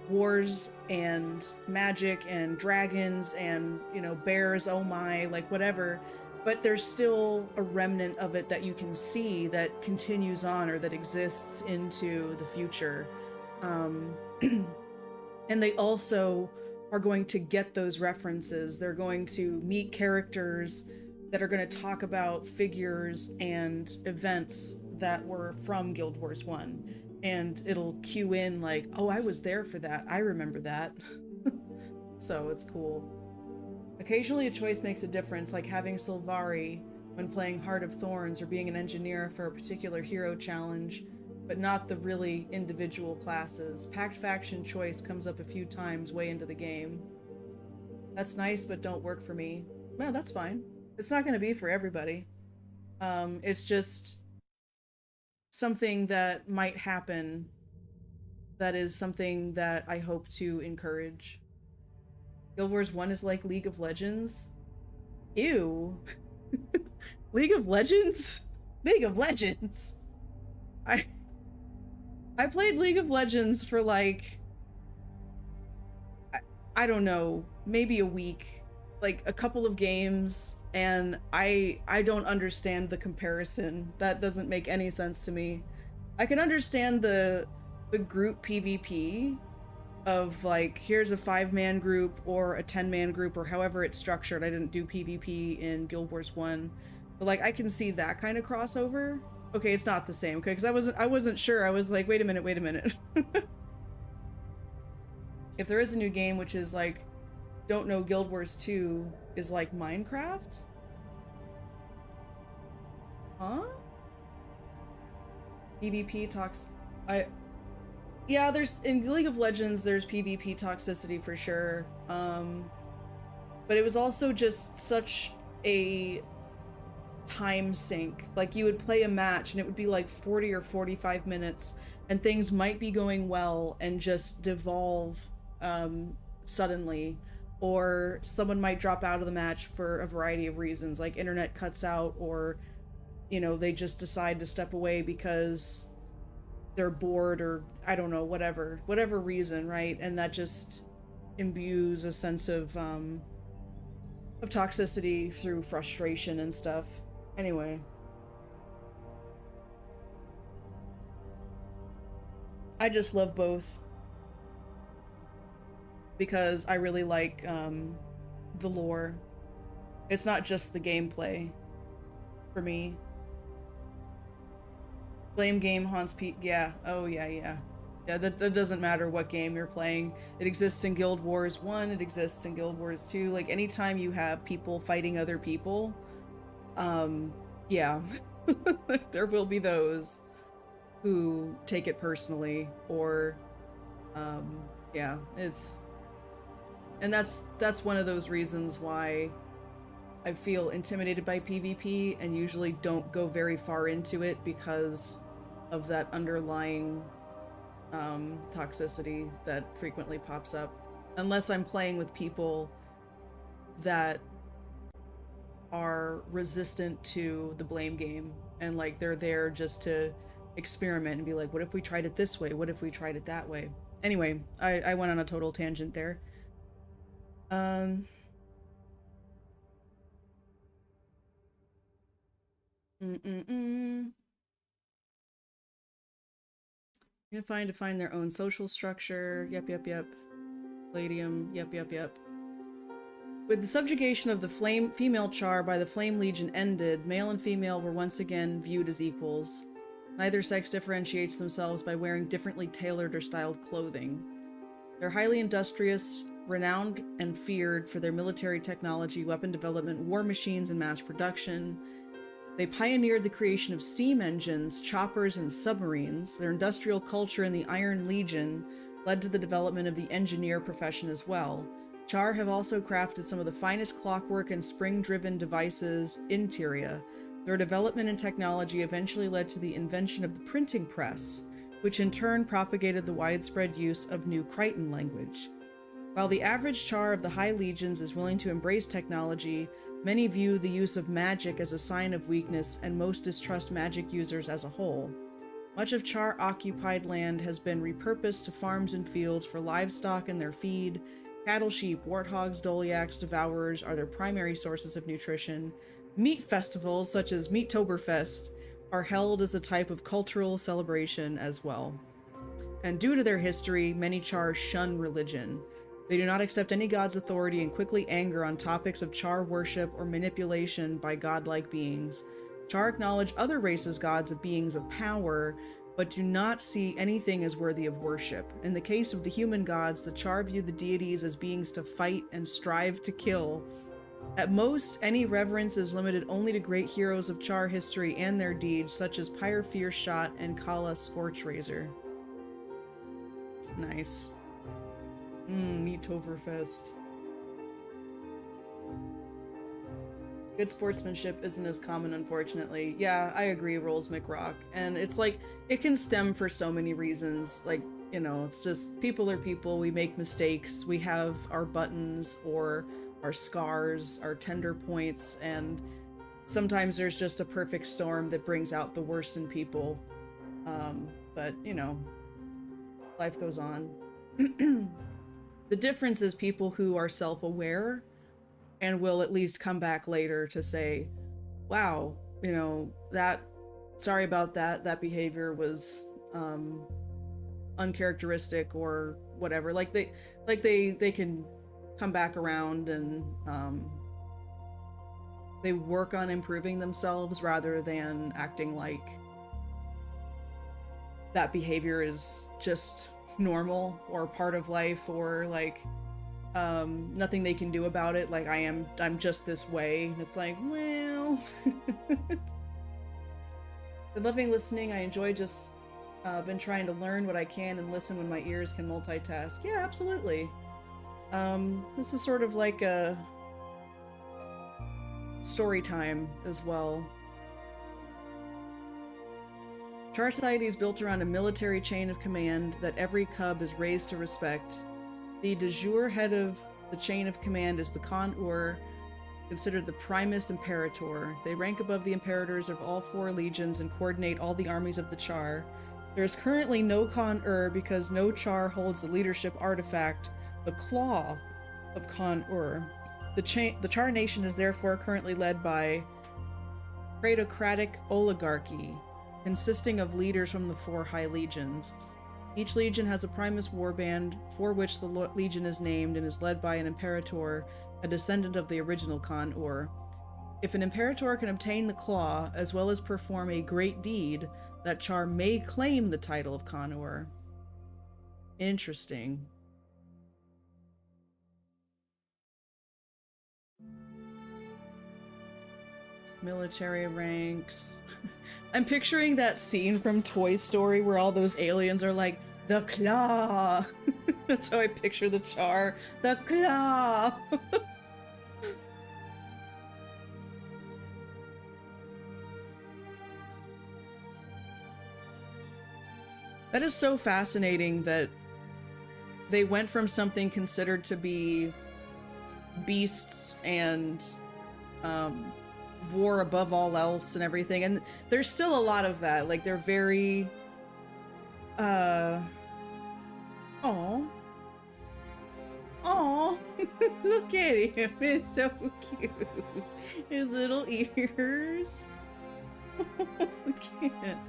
wars and magic and dragons and, you know, bears, oh my, like whatever, but there's still a remnant of it that you can see that continues on or that exists into the future. And they also are going to get those references. They're going to meet characters that are going to talk about figures and events that were from Guild Wars 1. And it'll cue in like, oh, I was there for that. I remember that. So it's cool. Occasionally a choice makes a difference, like having Sylvari when playing Heart of Thorns, or being an engineer for a particular hero challenge, but not the really individual classes. Pact faction choice comes up a few times way into the game. That's nice, but don't work for me. No, that's fine. It's not going to be for everybody. It's just something that might happen that is something that I hope to encourage. Guild Wars 1 is like League of Legends? Ew. League of Legends? League of Legends! I played League of Legends for like... I don't know, maybe a week. Like a couple of games, and I don't understand the comparison. That doesn't make any sense to me. I can understand the group PvP of like, here's a 5-man group or a 10-man group or however it's structured. I didn't do PvP in Guild Wars 1, but like I can see that kind of crossover. Okay, it's not the same, okay, because I wasn't sure. I was like, wait a minute. If there is a new game which is like, don't know, Guild Wars 2 is like Minecraft? Huh? PvP talks... Yeah, there's... In League of Legends, there's PvP toxicity for sure. But it was also just such a time sink. Like, you would play a match and it would be like 40 or 45 minutes, and things might be going well and just devolve suddenly. Or someone might drop out of the match for a variety of reasons, like internet cuts out, or, you know, they just decide to step away because they're bored or I don't know, whatever reason, right? And that just imbues a sense of toxicity through frustration and stuff. Anyway. I just love both because I really like the lore. It's not just the gameplay for me. Blame game haunts yeah. Oh yeah. Yeah, that doesn't matter what game you're playing. It exists in Guild Wars 1, it exists in Guild Wars 2. Like, anytime you have people fighting other people, yeah. There will be those who take it personally, or, yeah, and that's one of those reasons why I feel intimidated by PvP and usually don't go very far into it, because of that underlying toxicity that frequently pops up, unless I'm playing with people that are resistant to the blame game and like they're there just to experiment and be like, what if we tried it this way, what if we tried it that way? Anyway, I went on a total tangent there. Define their own social structure. Yep. Palladium. Yep. With the subjugation of the female Charr by the Flame Legion ended, male and female were once again viewed as equals. Neither sex differentiates themselves by wearing differently tailored or styled clothing. They're highly industrious, renowned and feared for their military technology, weapon development, war machines, and mass production. They pioneered the creation of steam engines, choppers, and submarines. Their industrial culture in the Iron Legion led to the development of the engineer profession as well. Charr have also crafted some of the finest clockwork and spring-driven devices in Tyria. Their development and technology eventually led to the invention of the printing press, which in turn propagated the widespread use of New Crichton language. While the average Charr of the High Legions is willing to embrace technology, many view the use of magic as a sign of weakness, and most distrust magic users as a whole. Much of Charr-occupied land has been repurposed to farms and fields for livestock and their feed. Cattle, sheep, warthogs, doliacs, devourers are their primary sources of nutrition. Meat festivals, such as Meattoberfest, are held as a type of cultural celebration as well. And due to their history, many Charr shun religion. They do not accept any god's authority and quickly anger on topics of Charr worship or manipulation by godlike beings. Charr acknowledge other races' gods as beings of power, but do not see anything as worthy of worship. In the case of the human gods, the Charr view the deities as beings to fight and strive to kill. At most, any reverence is limited only to great heroes of Charr history and their deeds, such as Pyre Fierce-Shot and Kala Scorchrazor. Nice. Meattoberfest. Good sportsmanship isn't as common, unfortunately. Yeah, I agree, Rolls McRock. And it's like, it can stem for so many reasons. Like, you know, it's just, people are people, we make mistakes, we have our buttons or our scars, our tender points, and sometimes there's just a perfect storm that brings out the worst in people. But, you know, life goes on. The difference is people who are self-aware and will at least come back later to say, wow, you know, sorry about that behavior was uncharacteristic or whatever. Like they can come back around and they work on improving themselves rather than acting like that behavior is just normal or part of life, or like nothing they can do about it, like I'm just this way. It's like, well, been loving listening. I enjoy just been trying to learn what I can and listen when my ears can multitask. Yeah, absolutely. This is sort of like a story time as well. Charr society is built around a military chain of command that every cub is raised to respect. The de jure head of the chain of command is the Con-Ur, considered the Primus Imperator. They rank above the imperators of all 4 legions and coordinate all the armies of the Charr. There is currently no Con-Ur because no Charr holds the leadership artifact, the Claw of Con-Ur. The Charr nation is therefore currently led by Cratocratic oligarchy, consisting of leaders from the 4 high legions. Each legion has a Primus warband for which the legion is named and is led by an Imperator, a descendant of the original Con-Ur. If an Imperator can obtain the Claw, as well as perform a great deed, that Charr may claim the title of Con-Ur. Interesting. Military ranks. I'm picturing that scene from Toy Story where all those aliens are like, the Claw! That's how I picture the Charr. The Claw! That is so fascinating that they went from something considered to be beasts and war above all else and everything, and there's still a lot of that. Like, they're very oh look at him, it's so cute. His little ears. I can't.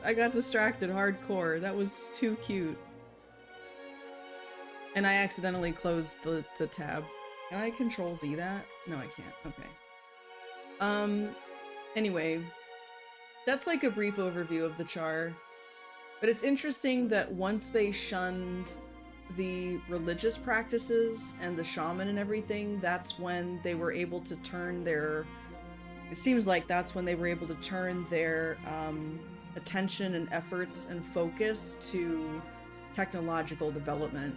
I got distracted hardcore. That was too cute. And I accidentally closed the tab. Can I Control Z that? No, I can't. Okay. Anyway, that's like a brief overview of the Charr. But it's interesting that once they shunned the religious practices and the shaman and everything, that's when they were able to turn their... It seems like that's when they were able to turn their attention and efforts and focus to technological development.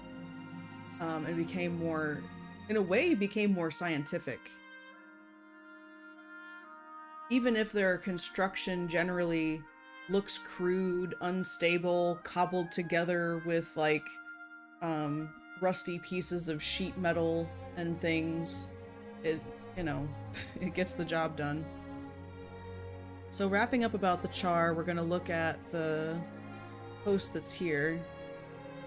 And became more, in a way, became more scientific. Even if their construction generally looks crude, unstable, cobbled together with like rusty pieces of sheet metal and things, it, you know, it gets the job done. So wrapping up about the Charr, we're going to look at the post that's here.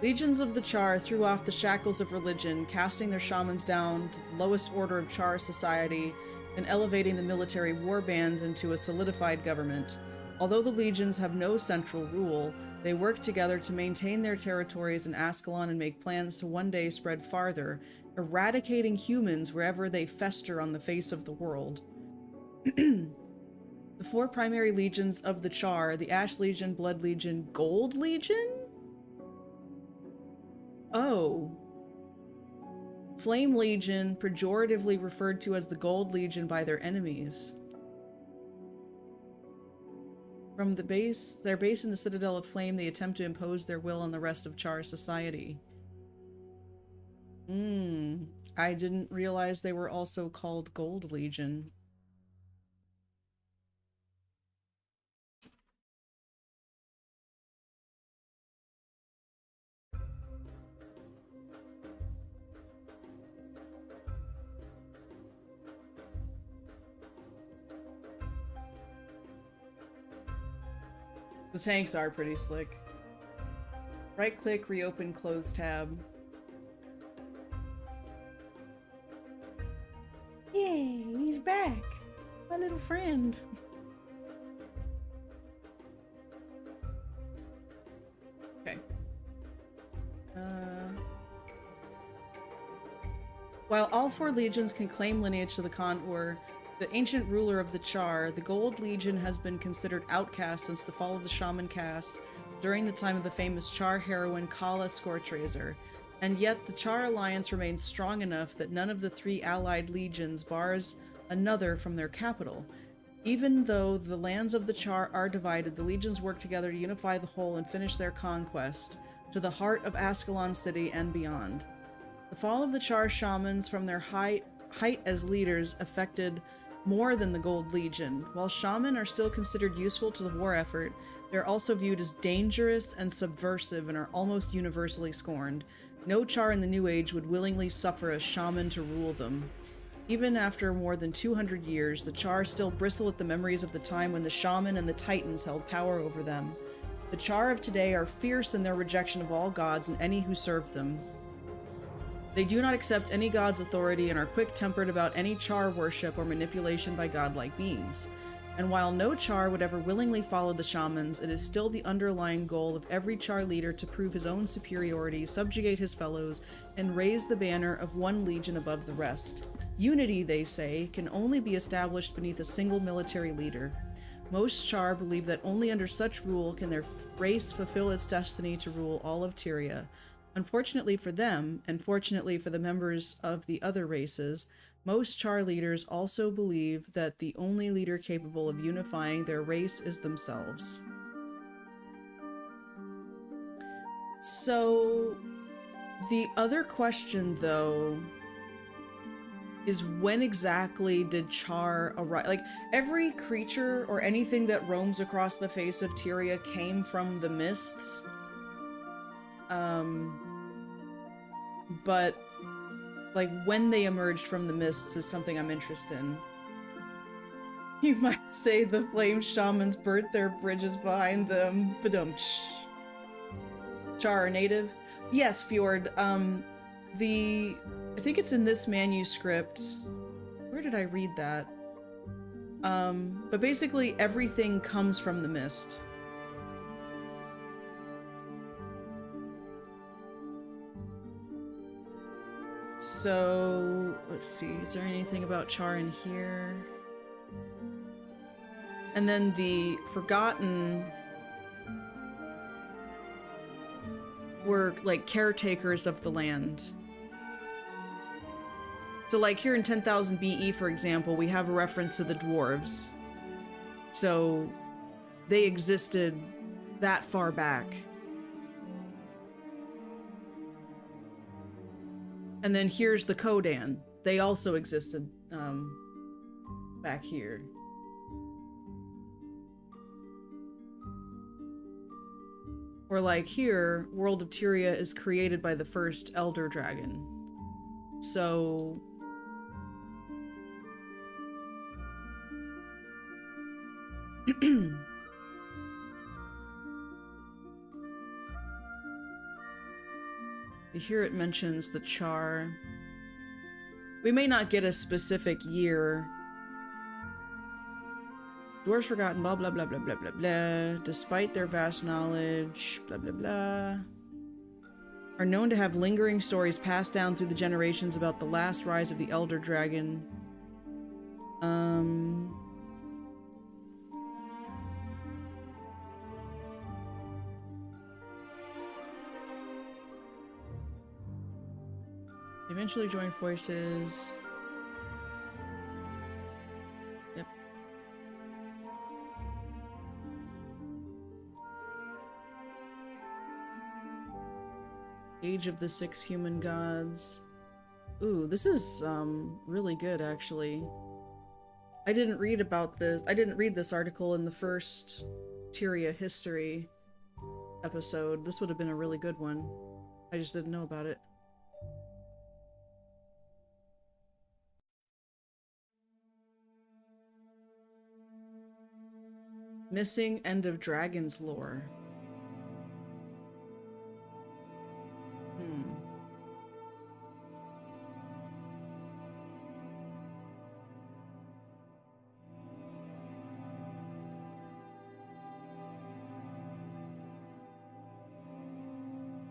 Legions of the Charr threw off the shackles of religion, casting their shamans down to the lowest order of Charr society and elevating the military warbands into a solidified government. Although the legions have no central rule, they work together to maintain their territories in Ascalon and make plans to one day spread farther, eradicating humans wherever they fester on the face of the world. The 4 primary legions of the Charr, the Ash Legion, Blood Legion, Gold Legion? Oh. Flame Legion, pejoratively referred to as the Gold Legion by their enemies. From the base, their base in the Citadel of Flame, they attempt to impose their will on the rest of Charr society. I didn't realize they were also called Gold Legion. The tanks are pretty slick. Right click, reopen, close tab. Yay, he's back! My little friend. Okay. While all 4 legions can claim lineage to the Con-Ur, the ancient ruler of the Charr, the Gold Legion has been considered outcast since the fall of the Shaman caste during the time of the famous Charr heroine Kala Scorchraiser, and yet the Charr alliance remains strong enough that none of the 3 allied legions bars another from their capital. Even though the lands of the Charr are divided, the legions work together to unify the whole and finish their conquest to the heart of Ascalon City and beyond. The fall of the Charr shamans from their height as leaders affected more than the Gold Legion. While shaman are still considered useful to the war effort, they're also viewed as dangerous and subversive and are almost universally scorned. No Charr in the New Age would willingly suffer a shaman to rule them. Even after more than 200 years, the Charr still bristle at the memories of the time when the shaman and the titans held power over them. The Charr of today are fierce in their rejection of all gods and any who serve them. They do not accept any god's authority and are quick-tempered about any Charr worship or manipulation by godlike beings. And while no Charr would ever willingly follow the shamans, it is still the underlying goal of every Charr leader to prove his own superiority, subjugate his fellows, and raise the banner of one legion above the rest. Unity, they say, can only be established beneath a single military leader. Most Charr believe that only under such rule can their race fulfill its destiny to rule all of Tyria. Unfortunately for them, and fortunately for the members of the other races, most Charr leaders also believe that the only leader capable of unifying their race is themselves. So, the other question, though, is when exactly did Charr arrive? Like, every creature or anything that roams across the face of Tyria came from the mists. But, like, when they emerged from the mists is something I'm interested in. You might say the flame shamans burnt their bridges behind them. Badumch. Charr are native? Yes, Fjord. I think it's in this manuscript. Where did I read that? But basically everything comes from the mist. So, let's see, is there anything about Charr in here? And then the Forgotten were, like, caretakers of the land. So, like, here in 10,000 BE, for example, we have a reference to the dwarves. So, they existed that far back. And then here's the Kodan. They also existed back here. Or like here, World of Tyria is created by the first Elder Dragon. So... Here it mentions the Charr. We may not get a specific year. Dwarves forgotten, blah blah blah blah blah blah blah. Despite their vast knowledge, blah blah blah. Are known to have lingering stories passed down through the generations about the last rise of the Elder Dragon. Eventually joined forces. Yep. Age of the Six Human Gods. Ooh, this is really good, actually. I didn't read about this. I didn't read this article in the first Tyria history episode. This would have been a really good one. I just didn't know about it. Missing End of Dragons lore.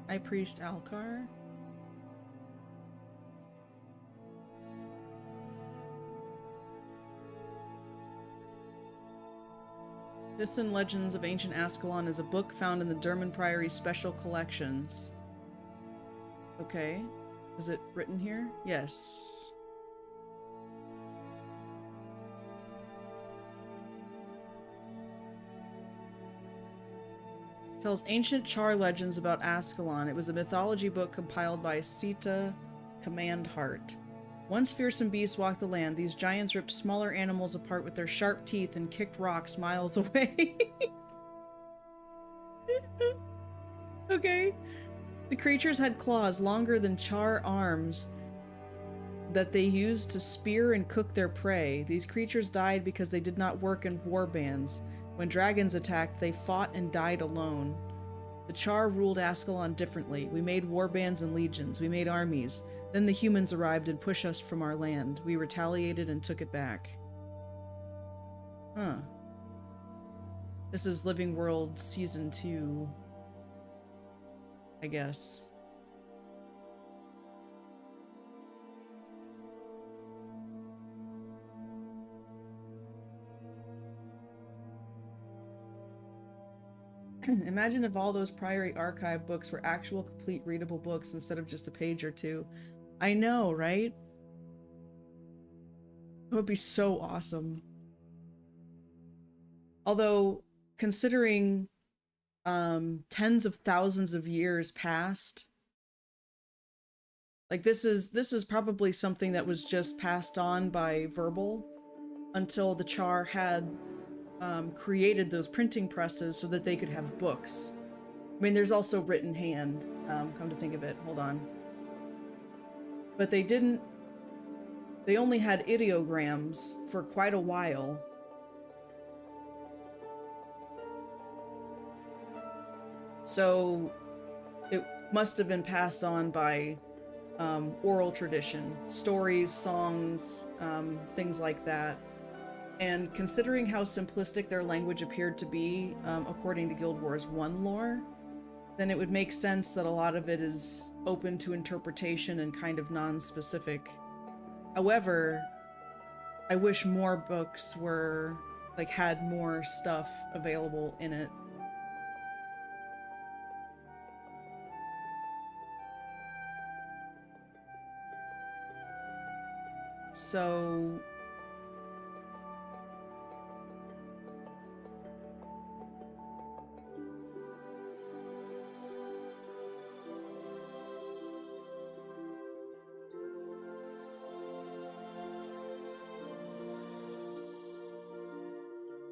High Priest Alcar? This and Legends of Ancient Ascalon is a book found in the Derman Priory Special Collections. Okay. Is it written here? Yes. Tells ancient Charr legends about Ascalon. It was a mythology book compiled by Sita Command Heart. Once fearsome beasts walked the land, these giants ripped smaller animals apart with their sharp teeth and kicked rocks miles away. Okay. The creatures had claws longer than Charr arms that they used to spear and cook their prey. These creatures died because they did not work in war bands. When dragons attacked, they fought and died alone. The Charr ruled Ascalon differently. We made warbands and legions. We made armies. Then the humans arrived and pushed us from our land. We retaliated and took it back. Huh. This is Living World Season 2, I guess. Imagine if all those Priory Archive books were actual, complete, readable books instead of just a page or two. I know, right? It would be so awesome. Although, considering tens of thousands of years past, like this is probably something that was just passed on by verbal until the Charr had created those printing presses so that they could have books. I mean, there's also written hand, come to think of it. Hold on. But they only had ideograms for quite a while. So it must have been passed on by oral tradition, stories, songs, things like that. And considering how simplistic their language appeared to be, according to Guild Wars 1 lore, then it would make sense that a lot of it is open to interpretation and kind of non-specific. However, I wish more books were, like, had more stuff available in it. So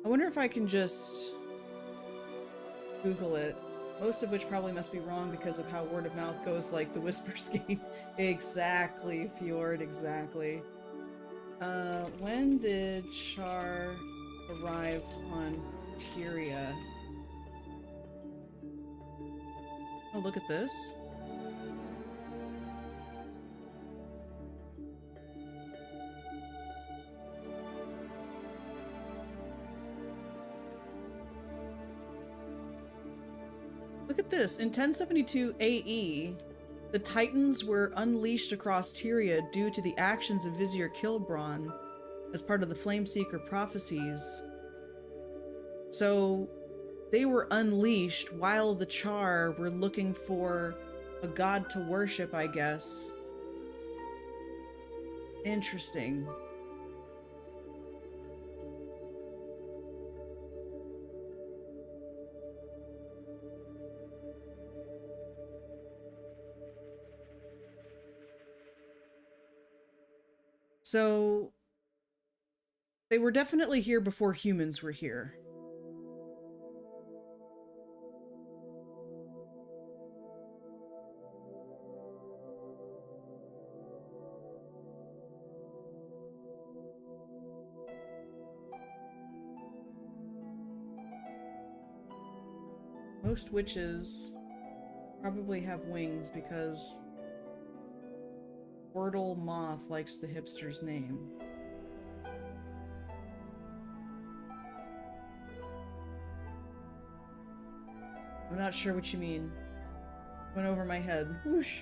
I wonder if I can just Google it. Most of which probably must be wrong because of how word of mouth goes, like the Whispers game. Exactly, Fjord, exactly. When did Charr arrive on Tyria? Oh, look at this. Look at this. In 1072 AE, the Titans were unleashed across Tyria due to the actions of Vizier Kilbron as part of the Flameseeker prophecies. So they were unleashed while the Charr were looking for a god to worship, I guess. Interesting. So they were definitely here before humans were here. Most witches probably have wings because Wordle Moth likes the hipster's name. I'm not sure what you mean. Went over my head. Whoosh.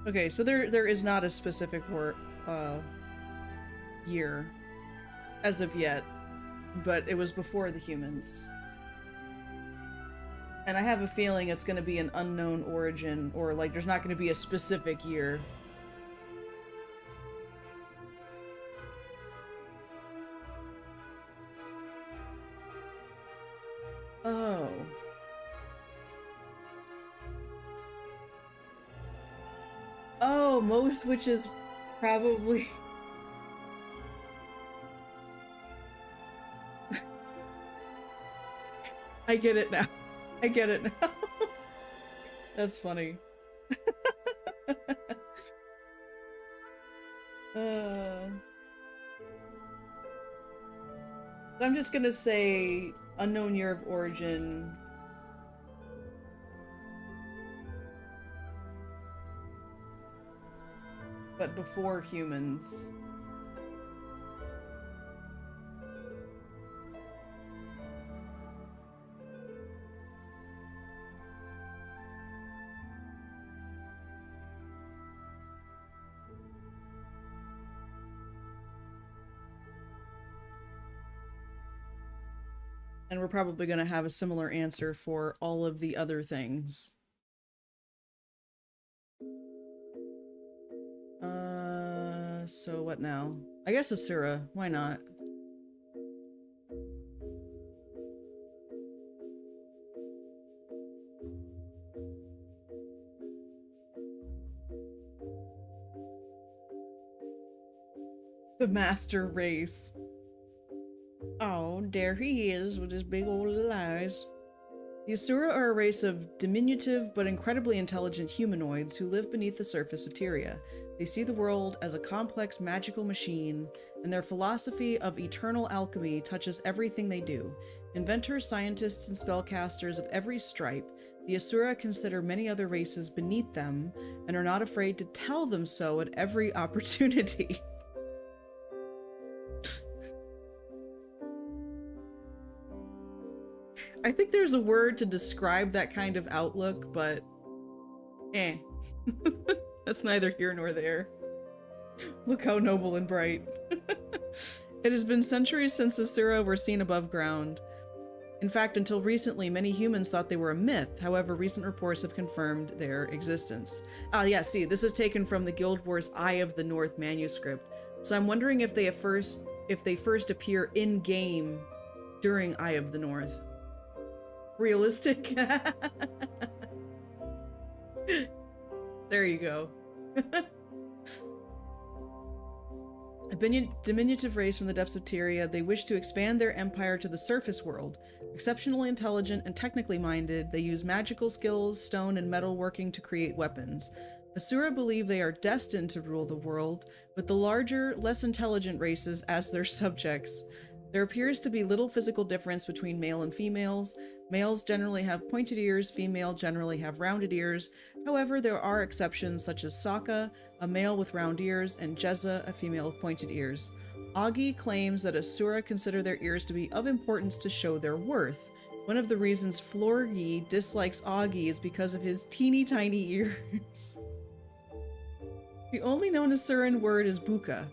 Okay, so there is not a specific year as of yet, but it was before the humans. And I have a feeling it's going to be an unknown origin, or like there's not going to be a specific year. Oh. Oh, most witches probably... I get it now. I get it now. That's funny. I'm just gonna say unknown year of origin. But before humans. And we're probably going to have a similar answer for all of the other things. So what now? I guess Asura. Why not? The master race. Oh, there he is with his big old little eyes. The Asura are a race of diminutive but incredibly intelligent humanoids who live beneath the surface of Tyria. They see the world as a complex magical machine, and their philosophy of eternal alchemy touches everything they do. Inventors, scientists, and spellcasters of every stripe, the Asura consider many other races beneath them and are not afraid to tell them so at every opportunity. I think there's a word to describe that kind of outlook, but that's neither here nor there. Look how noble and bright. It has been centuries since the Asura were seen above ground. In fact, until recently, many humans thought they were a myth. However, recent reports have confirmed their existence. Ah, yeah, see, this is taken from the Guild Wars Eye of the North manuscript. So I'm wondering if they first appear in-game during Eye of the North. Realistic. There you go. A diminutive race from the depths of Tyria, they wish to expand their empire to the surface world. Exceptionally intelligent and technically minded, they use magical skills, stone and metal working to create weapons. Asura believe they are destined to rule the world, with the larger, less intelligent races as their subjects. There appears to be little physical difference between male and females. Males generally have pointed ears, female generally have rounded ears. However, there are exceptions such as Sokka, a male with round ears, and Jezza, a female with pointed ears. Augie claims that Asura consider their ears to be of importance to show their worth. One of the reasons Florgi dislikes Augie is because of his teeny tiny ears. The only known Asuran word is Buka.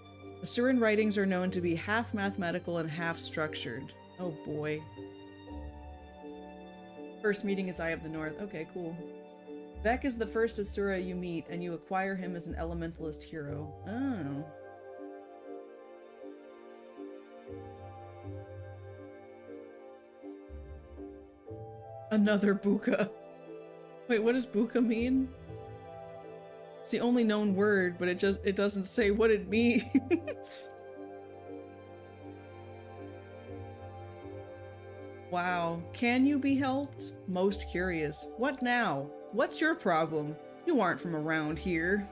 Asuran writings are known to be half mathematical and half structured. Oh boy. First meeting is Eye of the North. Okay, cool. Vec is the first Asura you meet, and you acquire him as an elementalist hero. Oh. Another Buka. Wait, what does Buka mean? It's the only known word, but it doesn't say what it means. Wow. Can you be helped? Most curious. What now? What's your problem? You aren't from around here.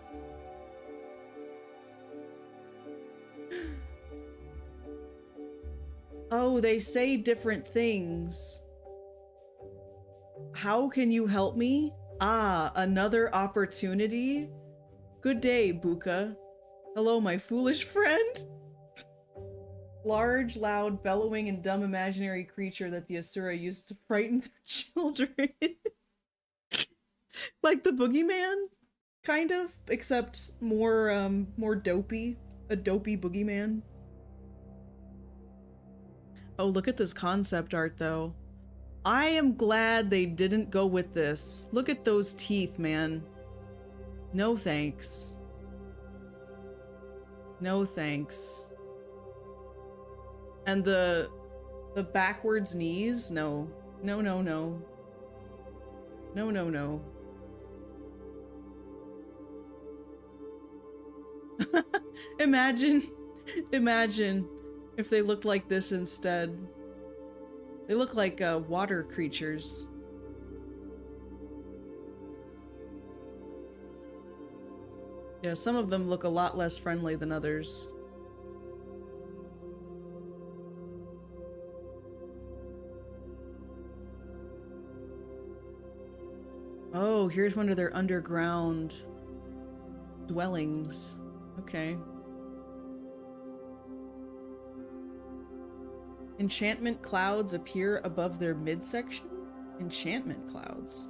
Oh, they say different things. How can you help me? Ah, another opportunity? Good day, Buka. Hello, my foolish friend. Large, loud, bellowing, and dumb imaginary creature that the Asura used to frighten their children. Like the boogeyman? Kind of, except more dopey. A dopey boogeyman. Oh, look at this concept art, though. I am glad they didn't go with this. Look at those teeth, man. No thanks. No thanks. And the backwards knees? No. No, no, no. No, no, no. Imagine if they looked like this instead. They look like water creatures. Yeah, some of them look a lot less friendly than others. Oh, here's one of their underground dwellings. Okay. Enchantment clouds appear above their midsection? Enchantment clouds.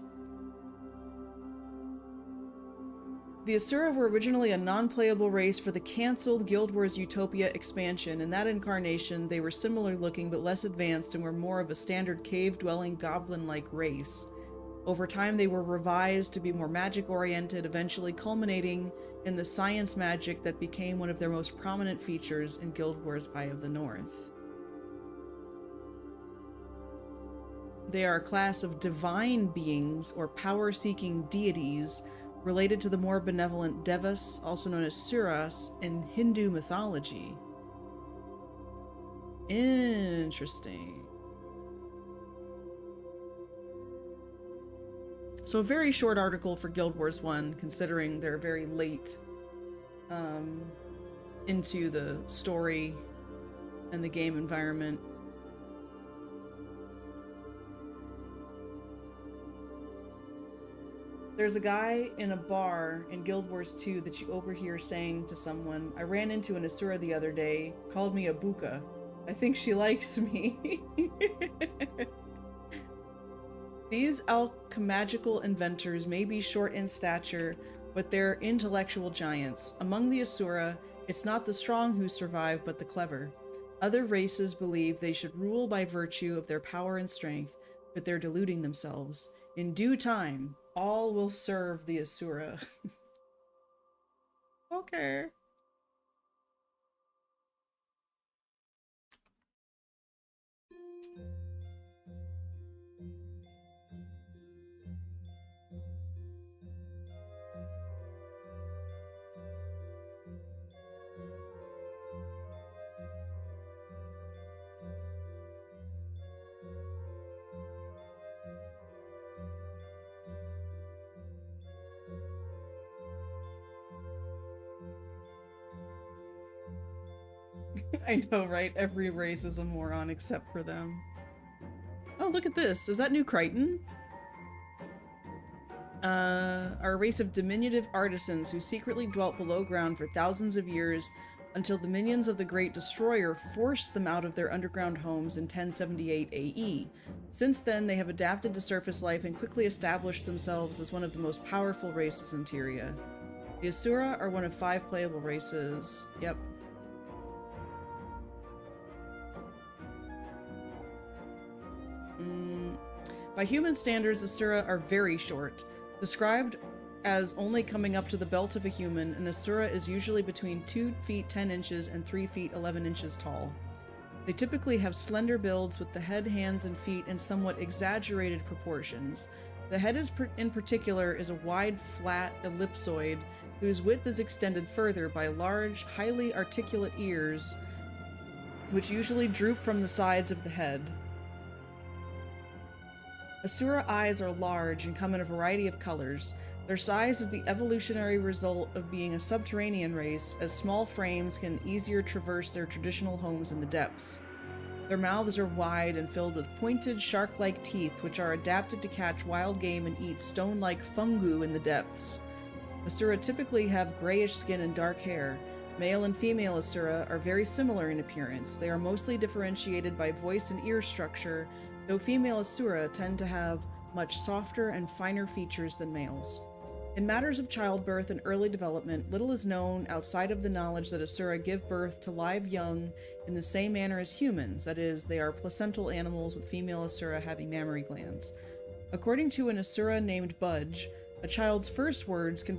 The Asura were originally a non-playable race for the cancelled Guild Wars Utopia expansion. In that incarnation, they were similar looking but less advanced and were more of a standard cave-dwelling goblin-like race. Over time, they were revised to be more magic-oriented, eventually culminating in the science magic that became one of their most prominent features in Guild Wars Eye of the North. They are a class of divine beings or power-seeking deities related to the more benevolent Devas, also known as Suras, in Hindu mythology. Interesting. So a very short article for Guild Wars 1, considering they're very late into the story and the game environment. There's a guy in a bar in Guild Wars 2 that you overhear saying to someone, "I ran into an Asura the other day, called me a buka. I think she likes me." These alchemagical inventors may be short in stature, but they're intellectual giants. Among the Asura, it's not the strong who survive, but the clever. Other races believe they should rule by virtue of their power and strength, but they're deluding themselves. In due time, all will serve the Asura. Okay. I know, right? Every race is a moron except for them. Oh, look at this. Is that New Crichton? Are a race of diminutive artisans who secretly dwelt below ground for thousands of years until the minions of the Great Destroyer forced them out of their underground homes in 1078 AE. Since then, they have adapted to surface life and quickly established themselves as one of the most powerful races in Tyria. The Asura are one of 5 playable races. Yep. By human standards, Asura are very short. Described as only coming up to the belt of a human, an Asura is usually between 2 feet 10 inches and 3 feet 11 inches tall. They typically have slender builds with the head, hands, and feet in somewhat exaggerated proportions. The head in particular is a wide, flat ellipsoid whose width is extended further by large, highly articulate ears, which usually droop from the sides of the head. Asura eyes are large and come in a variety of colors. Their size is the evolutionary result of being a subterranean race, as small frames can easier traverse their traditional homes in the depths. Their mouths are wide and filled with pointed, shark-like teeth, which are adapted to catch wild game and eat stone-like fungu in the depths. Asura typically have grayish skin and dark hair. Male and female Asura are very similar in appearance. They are mostly differentiated by voice and ear structure, though female Asura tend to have much softer and finer features than males. In matters of childbirth and early development, little is known outside of the knowledge that Asura give birth to live young in the same manner as humans, that is, they are placental animals with female Asura having mammary glands. According to an Asura named Budge, a child's first words can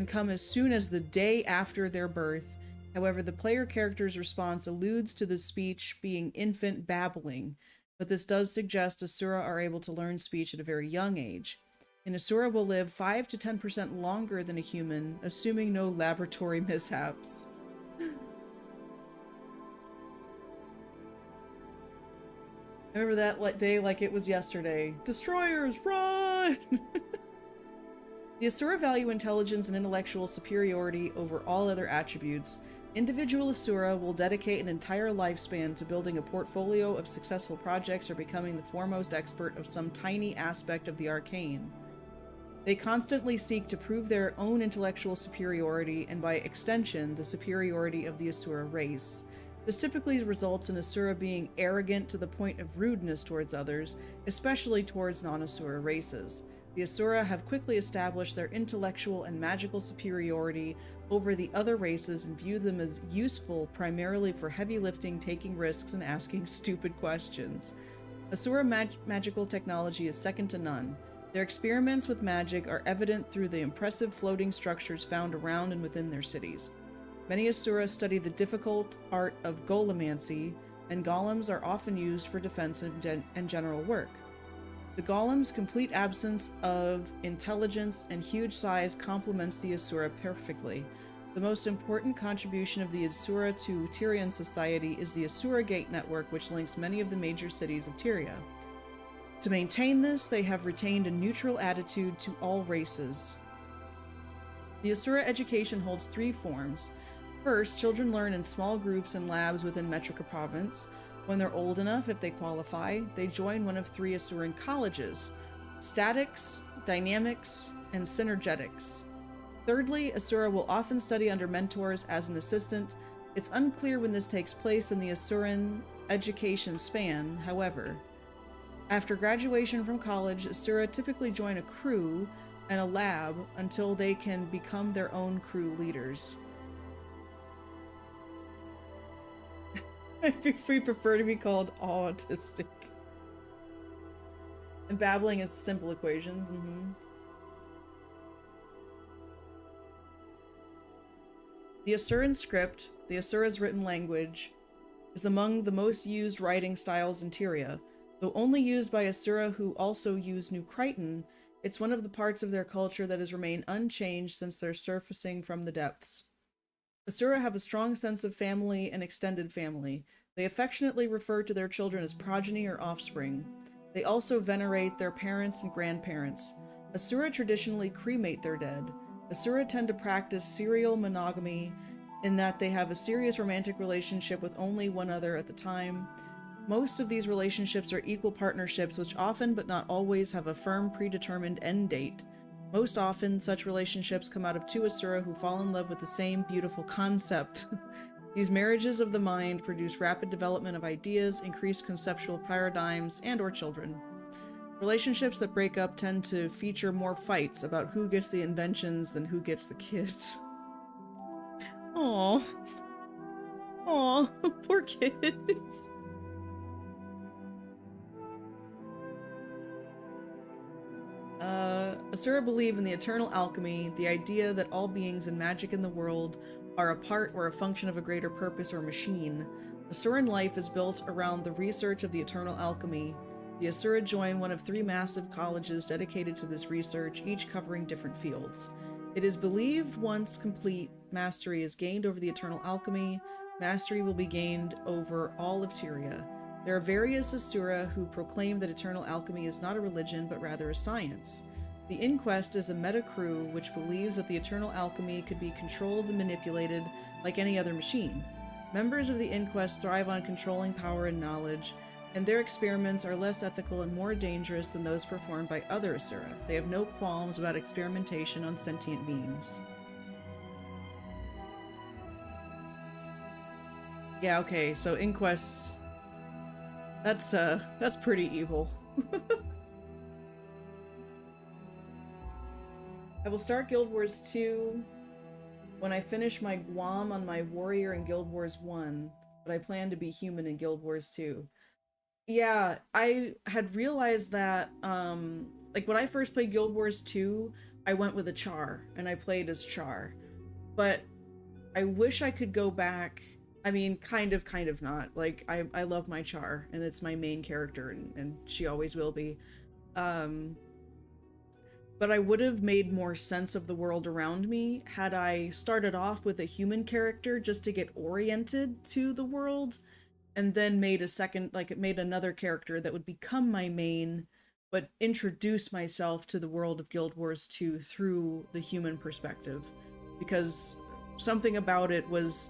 come as soon as the day after their birth. However, the player character's response alludes to the speech being infant babbling, but this does suggest Asura are able to learn speech at a very young age. An Asura will live 5 to 10% longer than a human, assuming no laboratory mishaps. I remember that day like it was yesterday. Destroyers, run! The Asura value intelligence and intellectual superiority over all other attributes. Individual Asura will dedicate an entire lifespan to building a portfolio of successful projects or becoming the foremost expert of some tiny aspect of the arcane. They constantly seek to prove their own intellectual superiority and, by extension, the superiority of the Asura race. This typically results in Asura being arrogant to the point of rudeness towards others, especially towards non-Asura races. The Asura have quickly established their intellectual and magical superiority over the other races and view them as useful primarily for heavy lifting, taking risks, and asking stupid questions. Asura magical technology is second to none. Their experiments with magic are evident through the impressive floating structures found around and within their cities. Many Asura study the difficult art of golemancy, and golems are often used for defensive and general work. The golem's complete absence of intelligence and huge size complements the Asura perfectly. The most important contribution of the Asura to Tyrian society is the Asura Gate network, which links many of the major cities of Tyria. To maintain this, they have retained a neutral attitude to all races. The Asura education holds three forms. First, children learn in small groups and labs within Metrica Province. When they're old enough, if they qualify, they join one of three Asuran colleges: Statics, Dynamics, and Synergetics. Thirdly, Asura will often study under mentors as an assistant. It's unclear when this takes place in the Asuran education span, however. After graduation from college, Asura typically join a crew and a lab until they can become their own crew leaders. We prefer to be called autistic. And babbling is simple equations. The Asuran script, the Asura's written language, is among the most used writing styles in Tyria. Though only used by Asura who also use New Crichton, it's one of the parts of their culture that has remained unchanged since their surfacing from the depths. Asura have a strong sense of family and extended family. They affectionately refer to their children as progeny or offspring. They also venerate their parents and grandparents. Asura traditionally cremate their dead. Asura tend to practice serial monogamy in that they have a serious romantic relationship with only one other at the time. Most of these relationships are equal partnerships, which often but not always have a firm predetermined end date. Most often, such relationships come out of two Asura who fall in love with the same beautiful concept. These marriages of the mind produce rapid development of ideas, increased conceptual paradigms, and/or children. Relationships that break up tend to feature more fights about who gets the inventions than who gets the kids. Aww. Aww, poor kids. Asura believe in the eternal alchemy, the idea that all beings and magic in the world are a part or a function of a greater purpose or machine. Asuran life is built around the research of the eternal alchemy. The Asura join one of three massive colleges dedicated to this research, each covering different fields. It is believed once complete mastery is gained over the eternal alchemy, mastery will be gained over all of Tyria. There are various Asura who proclaim that eternal alchemy is not a religion, but rather a science. The Inquest is a meta-crew which believes that the eternal alchemy could be controlled and manipulated like any other machine. Members of the Inquest thrive on controlling power and knowledge, and their experiments are less ethical and more dangerous than those performed by other Asura. They have no qualms about experimentation on sentient beings. Yeah, okay, so Inquests... That's pretty evil. I will start Guild Wars 2 when I finish my Guam on my Warrior in Guild Wars 1, but I plan to be human in Guild Wars 2. Yeah, I had realized that, like when I first played Guild Wars 2, I went with a Charr, and I played as Charr. But I wish I could go back. I mean, kind of not. Like, I love my Charr, and it's my main character, and she always will be. But I would have made more sense of the world around me had I started off with a human character just to get oriented to the world, and then made a second, like it made another character that would become my main, but introduce myself to the world of Guild Wars 2 through the human perspective, because something about it was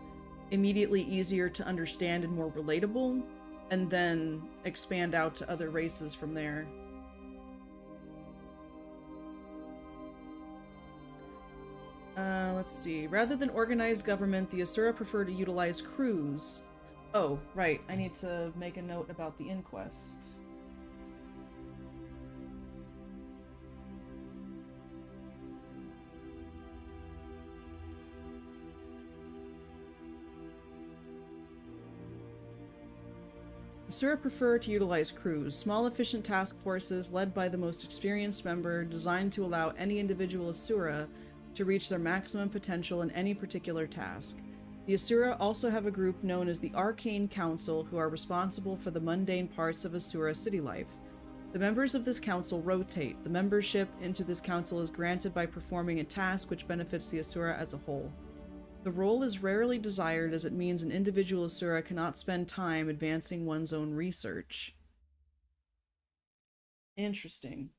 immediately easier to understand and more relatable, and then expand out to other races from there. Let's see. Rather than organized government, the Asura prefer to utilize crews. Oh, right. I need to make a note about the inquest. Asura prefer to utilize crews, small efficient task forces led by the most experienced member, designed to allow any individual Asura to reach their maximum potential in any particular task. The Asura also have a group known as the Arcane Council, who are responsible for the mundane parts of Asura city life. The members of this council rotate. The membership into this council is granted by performing a task which benefits the Asura as a whole. The role is rarely desired, as it means an individual Asura cannot spend time advancing one's own research. Interesting.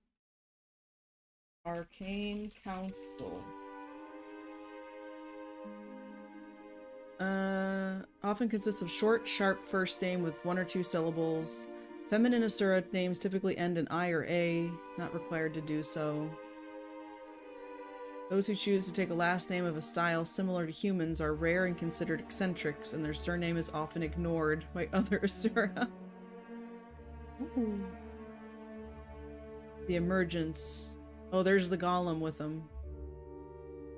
Arcane Council. Often consists of short, sharp first name with 1 or 2 syllables. Feminine Asura names typically end in I or A, not required to do so. Those who choose to take a last name of a style similar to humans are rare and considered eccentrics, and their surname is often ignored by other Asura. Ooh. The Emergence. Oh, there's the Golem with them.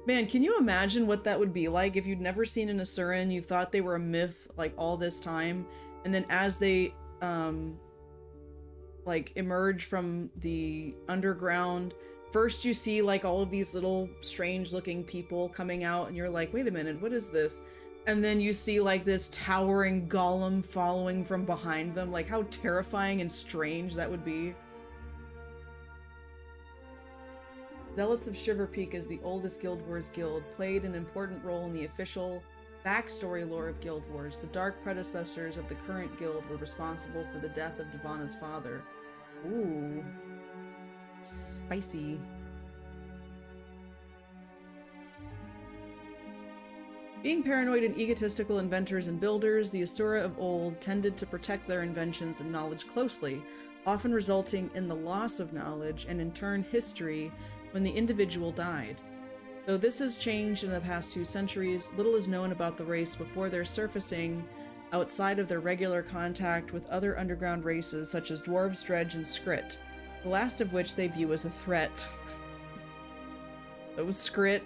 Man, can you imagine what that would be like if you'd never seen an Asura and you thought they were a myth like all this time, and then as they like emerge from the underground, first you see like all of these little strange looking people coming out and you're like, wait a minute, what is this? And then you see like this towering golem following from behind them. Like how terrifying and strange that would be. Zealots of Shiver Peak is the oldest Guild Wars guild, played an important role in the official backstory lore of Guild Wars. The dark predecessors of the current guild were responsible for the death of Divana's father. Ooh. Spicy. Being paranoid and egotistical inventors and builders, the Asura of old tended to protect their inventions and knowledge closely, often resulting in the loss of knowledge and in turn history when the individual died. Though this has changed in the past 2 centuries, little is known about the race before their surfacing outside of their regular contact with other underground races such as dwarves, dredge, and skrit, the last of which they view as a threat. Those skrit.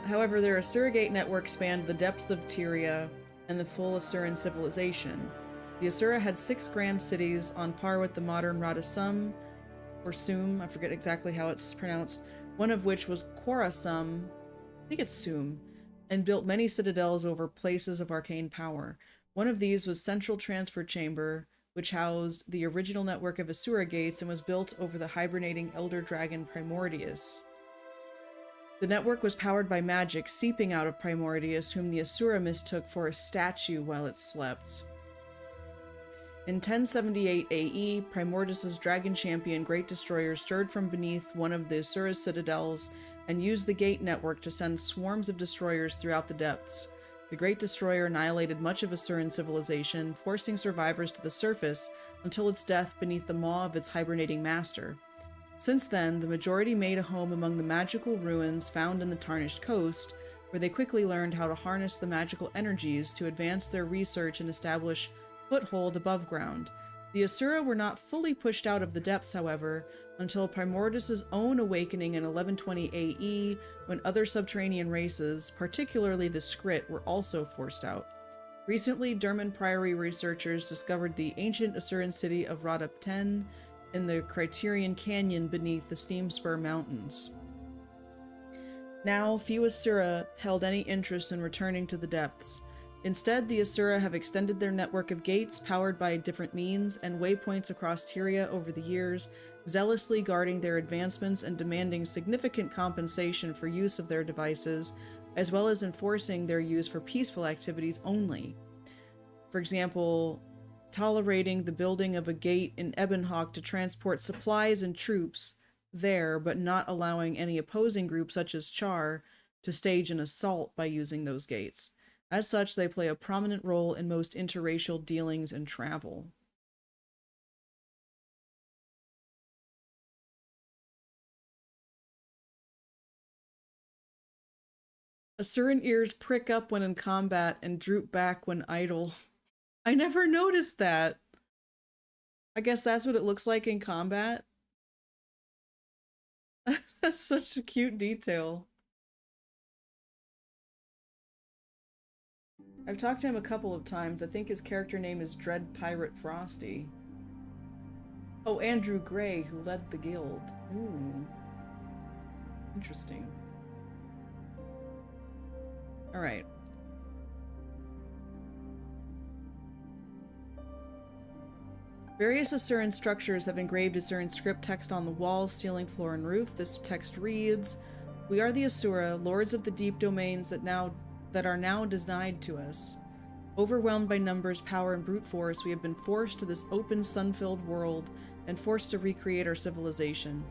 However, their Asuragate network spanned the depths of Tyria and the full Asuran civilization. The Asura had 6 grand cities on par with the modern Radasum, or Sum, I forget exactly how it's pronounced, one of which was Korasum, I think it's Sum, and built many citadels over places of arcane power. One of these was Central Transfer Chamber, which housed the original network of Asura Gates and was built over the hibernating Elder Dragon Primordius. The network was powered by magic seeping out of Primordius, whom the Asura mistook for a statue while it slept. In 1078 AE, Primordius' dragon champion Great Destroyer stirred from beneath one of the Asura's citadels and used the gate network to send swarms of destroyers throughout the depths. The Great Destroyer annihilated much of Asuran civilization, forcing survivors to the surface until its death beneath the maw of its hibernating master. Since then, the majority made a home among the magical ruins found in the Tarnished Coast, where they quickly learned how to harness the magical energies to advance their research and establish foothold above ground. The Asura were not fully pushed out of the depths, however, until Primordius' own awakening in 1120 AE, when other subterranean races, particularly the Skrit, were also forced out. Recently, Derman Priory researchers discovered the ancient Asuran city of Radapten in the Criterion Canyon beneath the Steam Spur Mountains. Now, few Asura held any interest in returning to the depths. Instead, the Asura have extended their network of gates powered by different means and waypoints across Tyria over the years, zealously guarding their advancements and demanding significant compensation for use of their devices, as well as enforcing their use for peaceful activities only. For example, tolerating the building of a gate in Ebonhawk to transport supplies and troops there, but not allowing any opposing group such as Charr to stage an assault by using those gates. As such, they play a prominent role in most interracial dealings and travel. Asuran ears prick up when in combat and droop back when idle. I never noticed that. I guess that's what it looks like in combat. That's such a cute detail. I've talked to him a couple of times. I think his character name is Dread Pirate Frosty. Oh, Andrew Gray, who led the guild. Ooh. Interesting. Alright. Various Asuran structures have engraved Asuran script text on the walls, ceiling, floor, and roof. This text reads, "We are the Asura, lords of the deep domains that are now denied to us. Overwhelmed by numbers, power, and brute force, we have been forced to this open, sun-filled world and forced to recreate our civilization.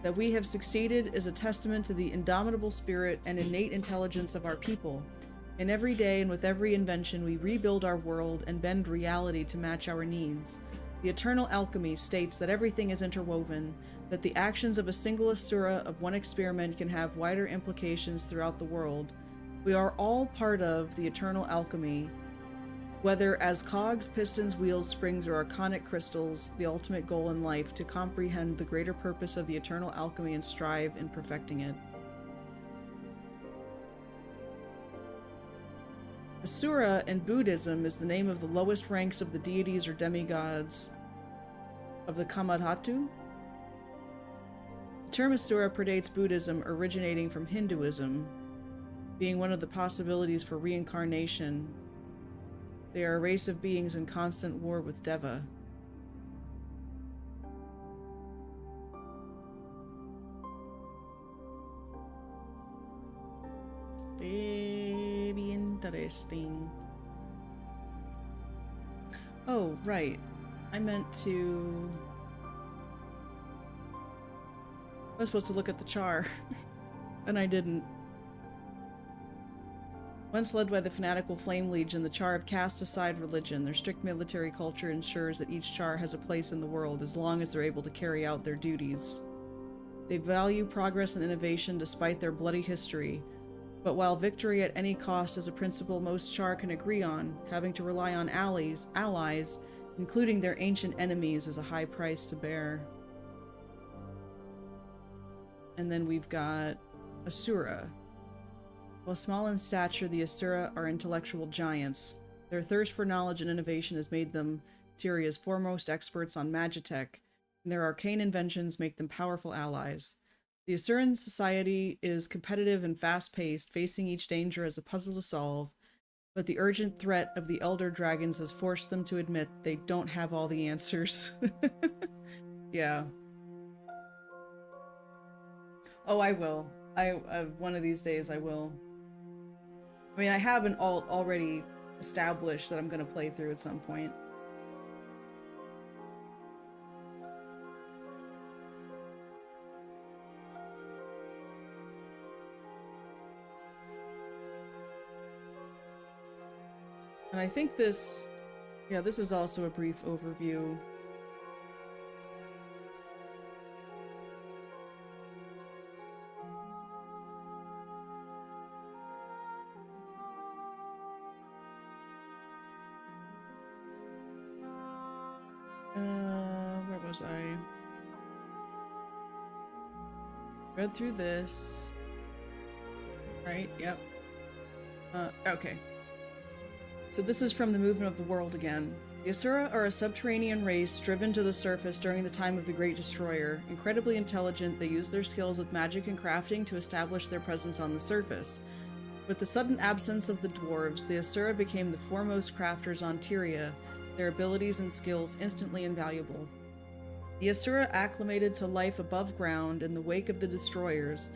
That we have succeeded is a testament to the indomitable spirit and innate intelligence of our people. In every day and with every invention, we rebuild our world and bend reality to match our needs. The eternal alchemy states that everything is interwoven, that the actions of a single Asura of one experiment can have wider implications throughout the world. We are all part of the eternal alchemy, whether as cogs, pistons, wheels, springs, or arcanic crystals, the ultimate goal in life to comprehend the greater purpose of the eternal alchemy and strive in perfecting it." Asura in Buddhism is the name of the lowest ranks of the deities or demigods of the Kamadhatu. The term Asura predates Buddhism, originating from Hinduism, being one of the possibilities for reincarnation. They are a race of beings in constant war with Deva. Very interesting. Oh, right. I meant to... I was supposed to look at the Charr, and I didn't. Once led by the fanatical Flame Legion, the Charr have cast aside religion. Their strict military culture ensures that each Charr has a place in the world as long as they're able to carry out their duties. They value progress and innovation despite their bloody history, but while victory at any cost is a principle most Charr can agree on, having to rely on allies, including their ancient enemies, is a high price to bear. And then we've got Asura. While small in stature, the Asura are intellectual giants. Their thirst for knowledge and innovation has made them Tyria's foremost experts on magitech, and their arcane inventions make them powerful allies. The Asuran society is competitive and fast-paced, facing each danger as a puzzle to solve, but the urgent threat of the Elder Dragons has forced them to admit they don't have all the answers. Yeah. Oh, I will. One of these days I will. I mean, I have an alt already established that I'm going to play through at some point. And I think this, yeah, this is also a brief overview. Where was I? Read through this. Right, yep. Okay. So this is from the Movement of the World again. The Asura are a subterranean race driven to the surface during the time of the Great Destroyer. Incredibly intelligent, they use their skills with magic and crafting to establish their presence on the surface. With the sudden absence of the dwarves, the Asura became the foremost crafters on Tyria, their abilities and skills instantly invaluable. The Asura acclimated to life above ground in the wake of the destroyers,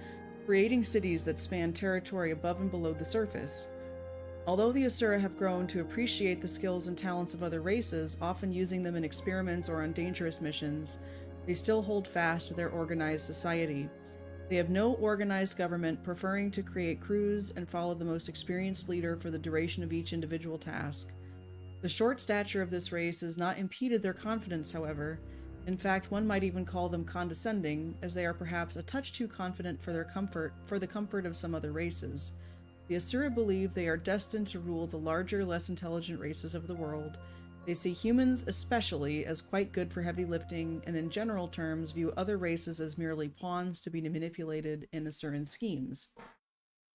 creating cities that span territory above and below the surface. Although the Asura have grown to appreciate the skills and talents of other races, often using them in experiments or on dangerous missions, they still hold fast to their organized society. They have no organized government, preferring to create crews and follow the most experienced leader for the duration of each individual task. The short stature of this race has not impeded their confidence, however. In fact, one might even call them condescending, as they are perhaps a touch too confident for the comfort of some other races. The Asura believe they are destined to rule the larger, less intelligent races of the world. They see humans especially as quite good for heavy lifting, and in general terms view other races as merely pawns to be manipulated in Asuran schemes.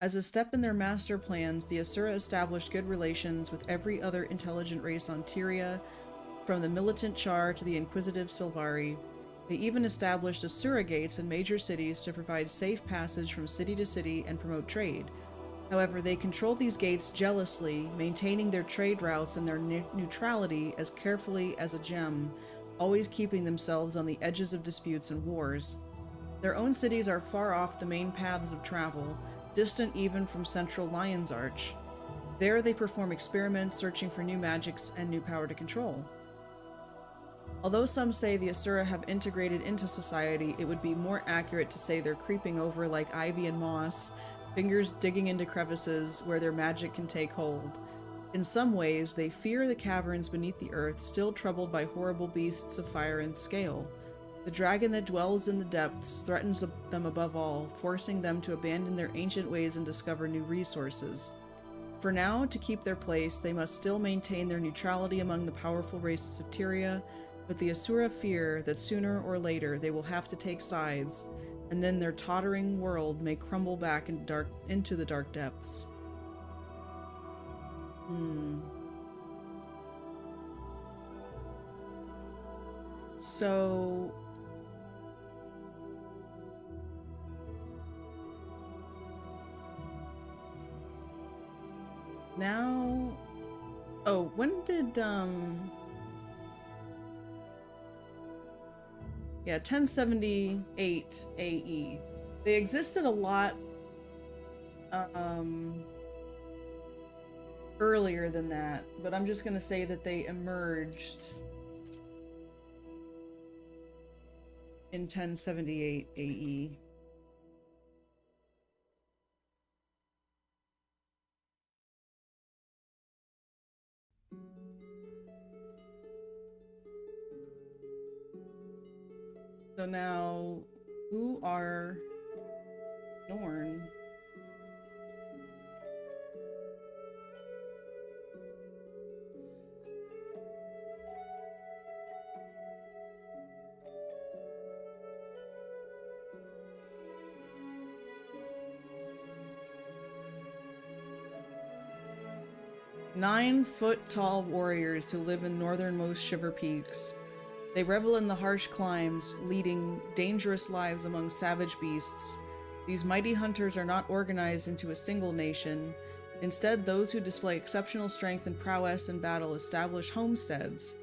As a step in their master plans, the Asura established good relations with every other intelligent race on Tyria, from the militant Charr to the inquisitive Sylvari. They even established Asura gates in major cities to provide safe passage from city to city and promote trade. However, they control these gates jealously, maintaining their trade routes and their neutrality as carefully as a gem, always keeping themselves on the edges of disputes and wars. Their own cities are far off the main paths of travel, distant even from central Lion's Arch. There they perform experiments, searching for new magics and new power to control. Although some say the Asura have integrated into society, it would be more accurate to say they're creeping over like ivy and moss, fingers digging into crevices where their magic can take hold. In some ways, they fear the caverns beneath the earth, still troubled by horrible beasts of fire and scale. The dragon that dwells in the depths threatens them above all, forcing them to abandon their ancient ways and discover new resources. For now, to keep their place, they must still maintain their neutrality among the powerful races of Tyria, but the Asura fear that sooner or later they will have to take sides, and then their tottering world may crumble back into the dark depths. So... now... Oh, when did, yeah, 1078 AE. They existed a lot earlier than that, but I'm just gonna say that they emerged in 1078 AE. So now, who are Norn? Nine-foot-tall warriors who live in northernmost Shiver Peaks. They revel in the harsh climbs, leading dangerous lives among savage beasts. These mighty hunters are not organized into a single nation. Instead, those who display exceptional strength and prowess in battle establish homesteads.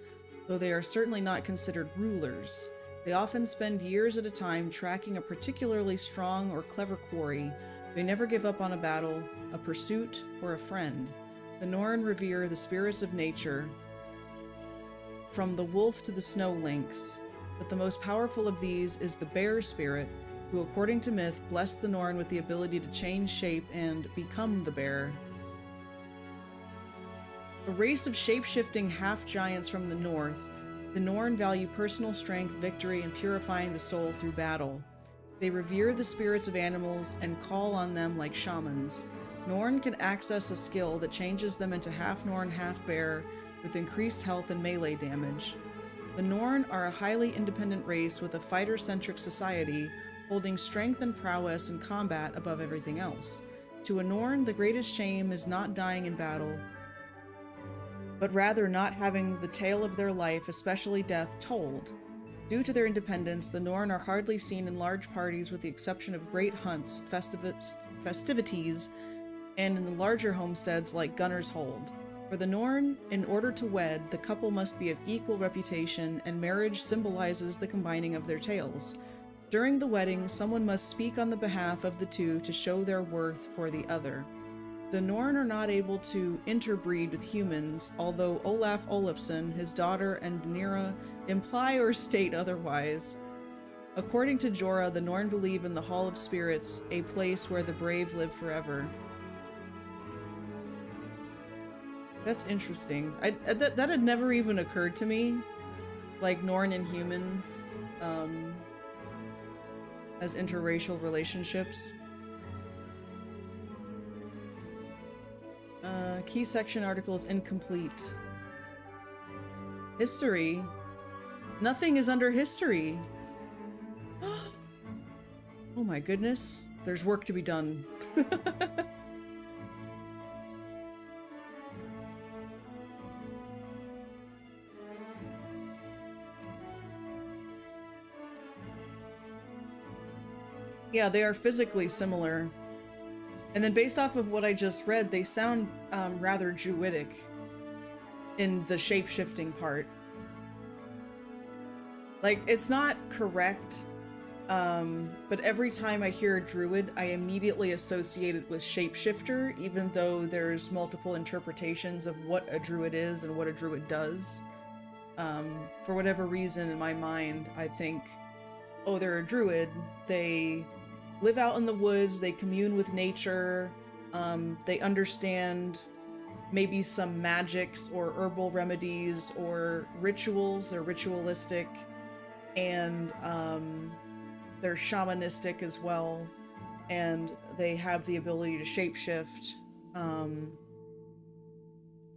Though they are certainly not considered rulers, they often spend years at a time tracking a particularly strong or clever quarry. They never give up on a battle, a pursuit, or a friend. The Norn revere the spirits of nature, from the wolf to the snow lynx, but the most powerful of these is the bear spirit, who according to myth blessed the Norn with the ability to change shape and become the bear. A race of shape-shifting half-giants from the north, the Norn value personal strength, victory, and purifying the soul through battle. They revere the spirits of animals and call on them like shamans. Norn can access a skill that changes them into half-Norn, half-bear, with increased health and melee damage. The Norn are a highly independent race with a fighter-centric society, holding strength and prowess in combat above everything else. To a Norn, the greatest shame is not dying in battle, but rather not having the tale of their life, especially death, told. Due to their independence, the Norn are hardly seen in large parties with the exception of great hunts, festivities, and in the larger homesteads like Gunner's Hold. For the Norn, in order to wed, the couple must be of equal reputation, and marriage symbolizes the combining of their tales. During the wedding, someone must speak on the behalf of the two to show their worth for the other. The Norn are not able to interbreed with humans, although Olaf Olafsson, his daughter, and Nira imply or state otherwise. According to Jorah, the Norn believe in the Hall of Spirits, a place where the brave live forever. That's interesting. That had never even occurred to me. Like, Norn and humans, as interracial relationships. Key section article is incomplete. History? Nothing is under history. Oh my goodness. There's work to be done. Yeah, they are physically similar. And then based off of what I just read, they sound rather druidic in the shape-shifting part. Like, it's not correct, but every time I hear a druid, I immediately associate it with shapeshifter, even though there's multiple interpretations of what a druid is and what a druid does. For whatever reason, in my mind, I think, oh, they're a druid. They live out in the woods, they commune with nature, they understand maybe some magics or herbal remedies or rituals. They're ritualistic, and they're shamanistic as well, and they have the ability to shapeshift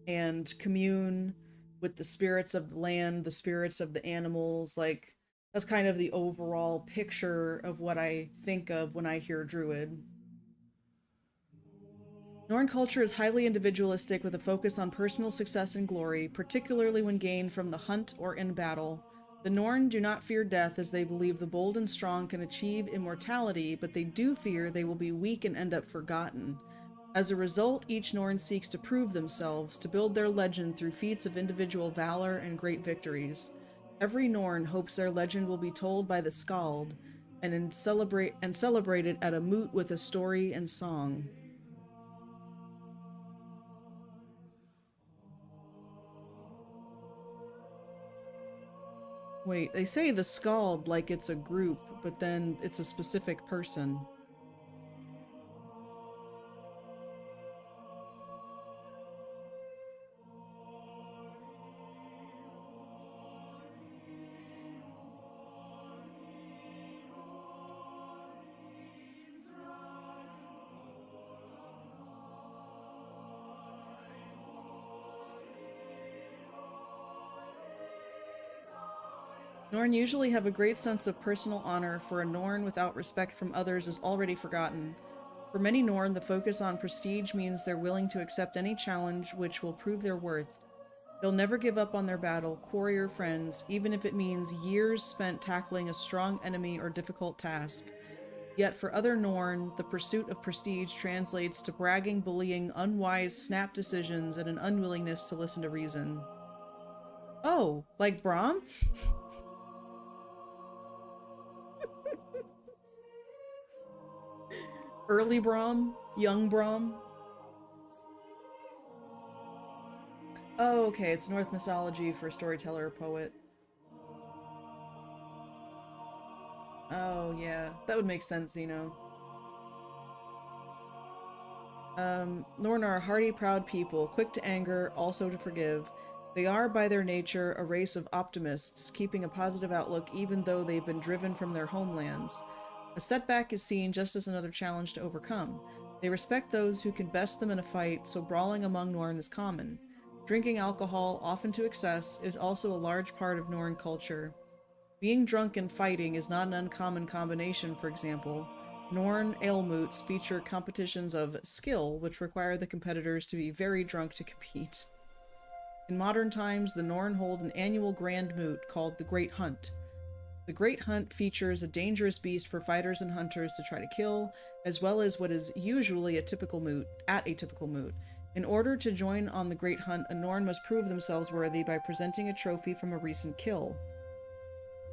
and commune with the spirits of the land, the spirits of the animals. Like, that's kind of the overall picture of what I think of when I hear druid. Norn culture is highly individualistic, with a focus on personal success and glory, particularly when gained from the hunt or in battle. The Norn do not fear death, as they believe the bold and strong can achieve immortality, but they do fear they will be weak and end up forgotten. As a result, each Norn seeks to prove themselves, to build their legend through feats of individual valor and great victories. Every Norn hopes their legend will be told by the Skald, and celebrated at a moot with a story and song. Wait, they say the Skald like it's a group, but then it's a specific person. Norn usually have a great sense of personal honor, for a Norn without respect from others is already forgotten. For many Norn, the focus on prestige means they're willing to accept any challenge which will prove their worth. They'll never give up on their battle, quarry or friends, even if it means years spent tackling a strong enemy or difficult task. Yet for other Norn, the pursuit of prestige translates to bragging, bullying, unwise snap decisions, and an unwillingness to listen to reason. Oh, like Braum? Early Braum? Young Braum? Oh, okay, it's Norse mythology for storyteller or poet. Oh, yeah, that would make sense, Zeno. Norn are a hardy, proud people, quick to anger, also to forgive. They are, by their nature, a race of optimists, keeping a positive outlook even though they've been driven from their homelands. A setback is seen just as another challenge to overcome. They respect those who can best them in a fight, so brawling among Norn is common. Drinking alcohol, often to excess, is also a large part of Norn culture. Being drunk and fighting is not an uncommon combination, for example. Norn alemoots feature competitions of skill, which require the competitors to be very drunk to compete. In modern times, the Norn hold an annual grand moot called the Great Hunt. The Great Hunt features a dangerous beast for fighters and hunters to try to kill, as well as what is usually a typical moot. In order to join on the Great Hunt, a Norn must prove themselves worthy by presenting a trophy from a recent kill.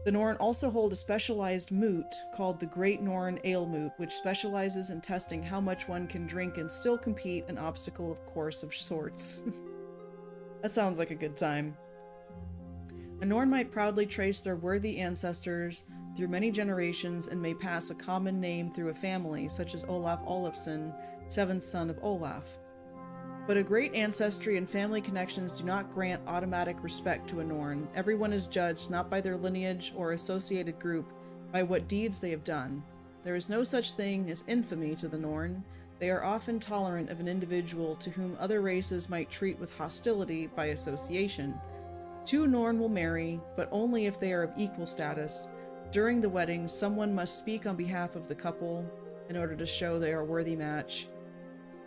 The Norn also hold a specialized moot called the Great Norn Ale Moot, which specializes in testing how much one can drink and still compete an obstacle of course of sorts. That sounds like a good time. A Norn might proudly trace their worthy ancestors through many generations and may pass a common name through a family, such as Olaf Olafsson, seventh son of Olaf. But a great ancestry and family connections do not grant automatic respect to a Norn. Everyone is judged not by their lineage or associated group, by what deeds they have done. There is no such thing as infamy to the Norn. They are often tolerant of an individual to whom other races might treat with hostility by association. Two Norn will marry, but only if they are of equal status. During the wedding, someone must speak on behalf of the couple in order to show they are a worthy match.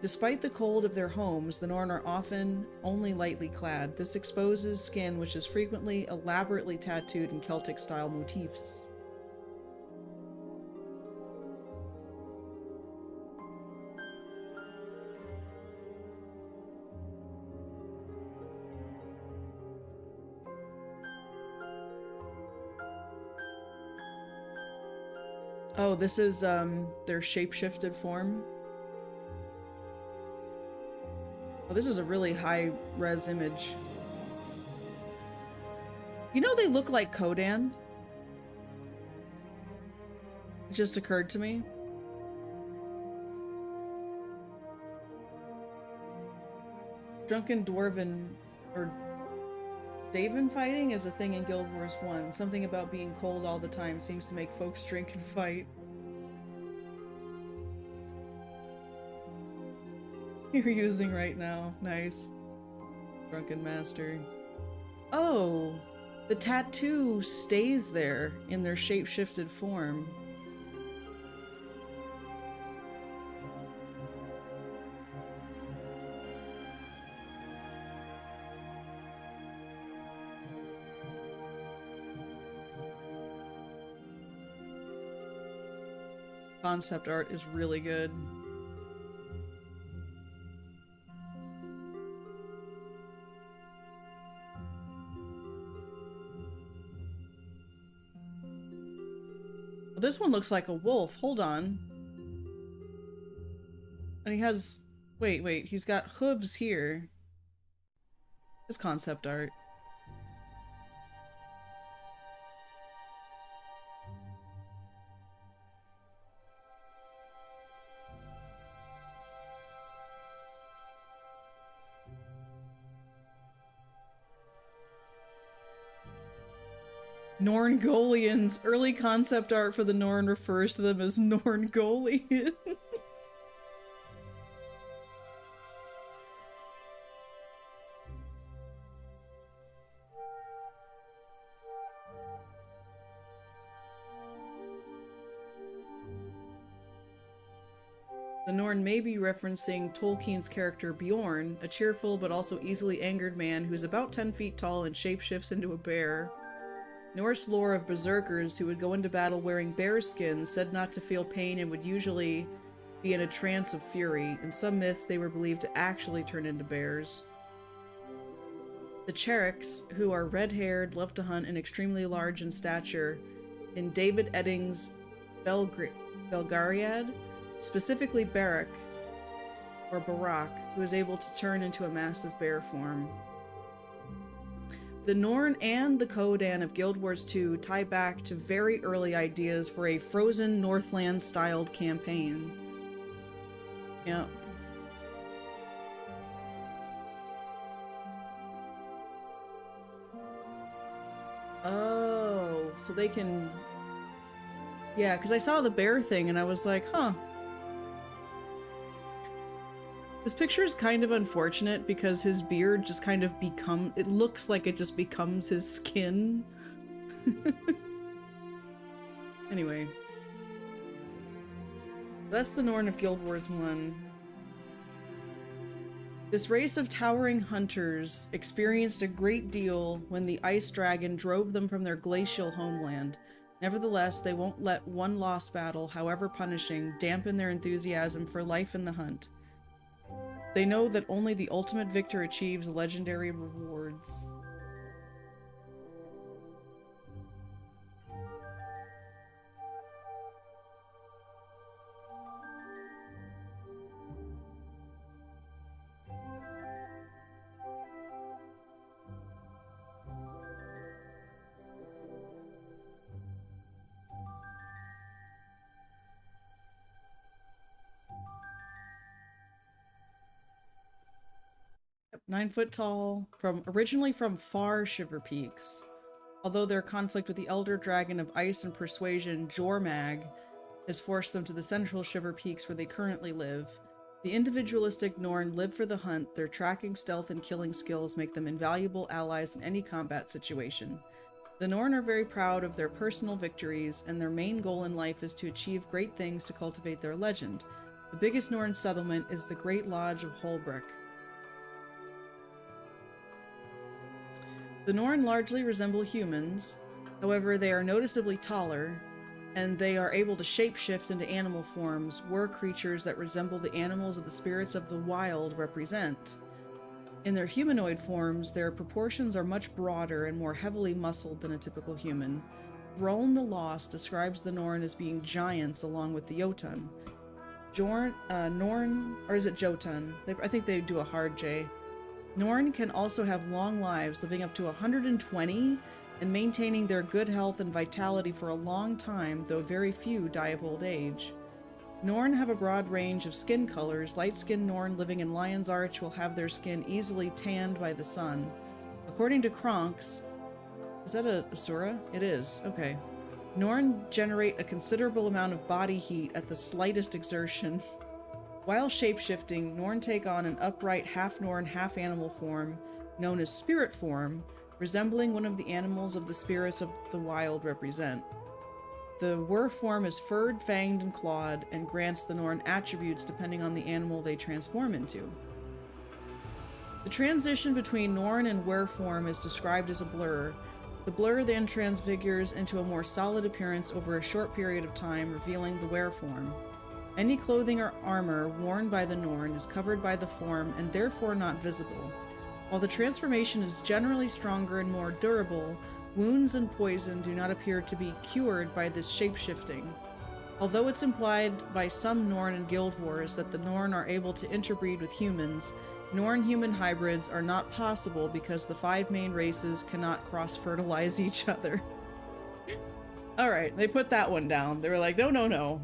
Despite the cold of their homes, the Norn are often only lightly clad. This exposes skin which is frequently elaborately tattooed in Celtic-style motifs. Oh, this is their shape-shifted form. Oh, this is a really high-res image. You know they look like Kodan? It just occurred to me. Drunken Dwarven, or Daven fighting is a thing in Guild Wars 1. Something about being cold all the time seems to make folks drink and fight. You're using right now. Nice. Drunken Master. Oh! The tattoo stays there in their shape-shifted form. Concept art is really good. This one looks like a wolf. Hold on. And he has... Wait. He's got hooves here. It's concept art. Norngolians. Early concept art for the Norn refers to them as Norngolians. The Norn may be referencing Tolkien's character Bjorn, a cheerful but also easily angered man who is about 10 feet tall and shapeshifts into a bear. Norse lore of berserkers who would go into battle wearing bear skins said not to feel pain and would usually be in a trance of fury. In some myths, they were believed to actually turn into bears. The Cherriks, who are red-haired, love to hunt, and extremely large in stature, in David Edding's Belgariad, specifically Barak, or Barak, who is able to turn into a massive bear form. The Norn and the Kodan of Guild Wars 2 tie back to very early ideas for a frozen Northland-styled campaign. Yeah. Oh, so they can... Yeah, because I saw the bear thing and I was like, huh. This picture is kind of unfortunate because his beard just kind of it looks like it just becomes his skin. Anyway. That's the Norn of Guild Wars 1. This race of towering hunters experienced a great deal when the ice dragon drove them from their glacial homeland. Nevertheless, they won't let one lost battle, however punishing, dampen their enthusiasm for life in the hunt. They know that only the ultimate victor achieves legendary rewards. Yep, 9 foot tall, originally from far Shiver Peaks. Although their conflict with the Elder Dragon of Ice and Persuasion, Jormag, has forced them to the central Shiver Peaks where they currently live. The individualistic Norn live for the hunt. Their tracking, stealth, and killing skills make them invaluable allies in any combat situation. The Norn are very proud of their personal victories, and their main goal in life is to achieve great things to cultivate their legend. The biggest Norn settlement is the Great Lodge of Holbrook. The Norn largely resemble humans, however they are noticeably taller, and they are able to shapeshift into animal forms, were creatures that resemble the animals of the spirits of the wild represent. In their humanoid forms, their proportions are much broader and more heavily muscled than a typical human. Rolln the Lost describes the Norn as being giants along with the Jotun. Norn, or is it Jotun? I think they do a hard J. Norn can also have long lives, living up to 120 and maintaining their good health and vitality for a long time, though very few die of old age. Norn have a broad range of skin colors. Light-skinned Norn living in Lion's Arch will have their skin easily tanned by the sun. According to Kronks, is that a Asura? It is. Okay. Norn generate a considerable amount of body heat at the slightest exertion. While shapeshifting, Norn take on an upright half-Norn, half-animal form, known as spirit form, resembling one of the animals of the spirits of the wild represent. The Wur form is furred, fanged, and clawed, and grants the Norn attributes depending on the animal they transform into. The transition between Norn and Wur form is described as a blur. The blur then transfigures into a more solid appearance over a short period of time, revealing the Were form. Any clothing or armor worn by the Norn is covered by the form and therefore not visible. While the transformation is generally stronger and more durable, wounds and poison do not appear to be cured by this shapeshifting. Although it's implied by some Norn and Guild Wars that the Norn are able to interbreed with humans, Norn-human hybrids are not possible because the 5 main races cannot cross-fertilize each other. Alright, they put that one down. They were like, no.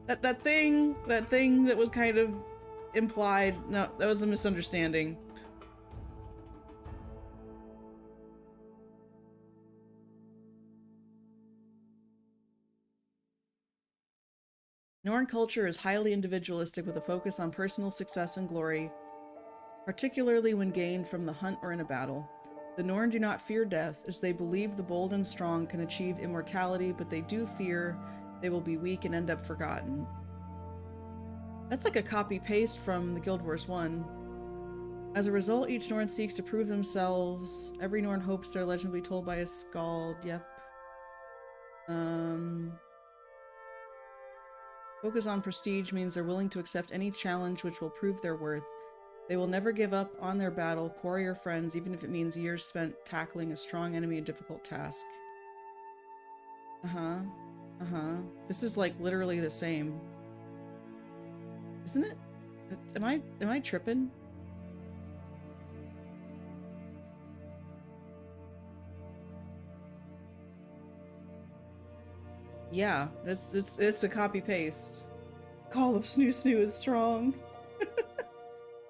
that thing that was kind of implied, no, that was a misunderstanding. Norn culture is highly individualistic with a focus on personal success and glory, particularly when gained from the hunt or in a battle. The Norn do not fear death, as they believe the bold and strong can achieve immortality, but they do fear they will be weak and end up forgotten. That's like a copy-paste from the Guild Wars 1. As a result, each Norn seeks to prove themselves. Every Norn hopes their legend will be told by a skald. Yep. Focus on prestige means they're willing to accept any challenge which will prove their worth. They will never give up on their battle, quarry, or friends, even if it means years spent tackling a strong enemy, a difficult task. This is like literally the same. Isn't it? Am I tripping? Yeah, it's a copy paste. Call of Snoo Snoo is strong.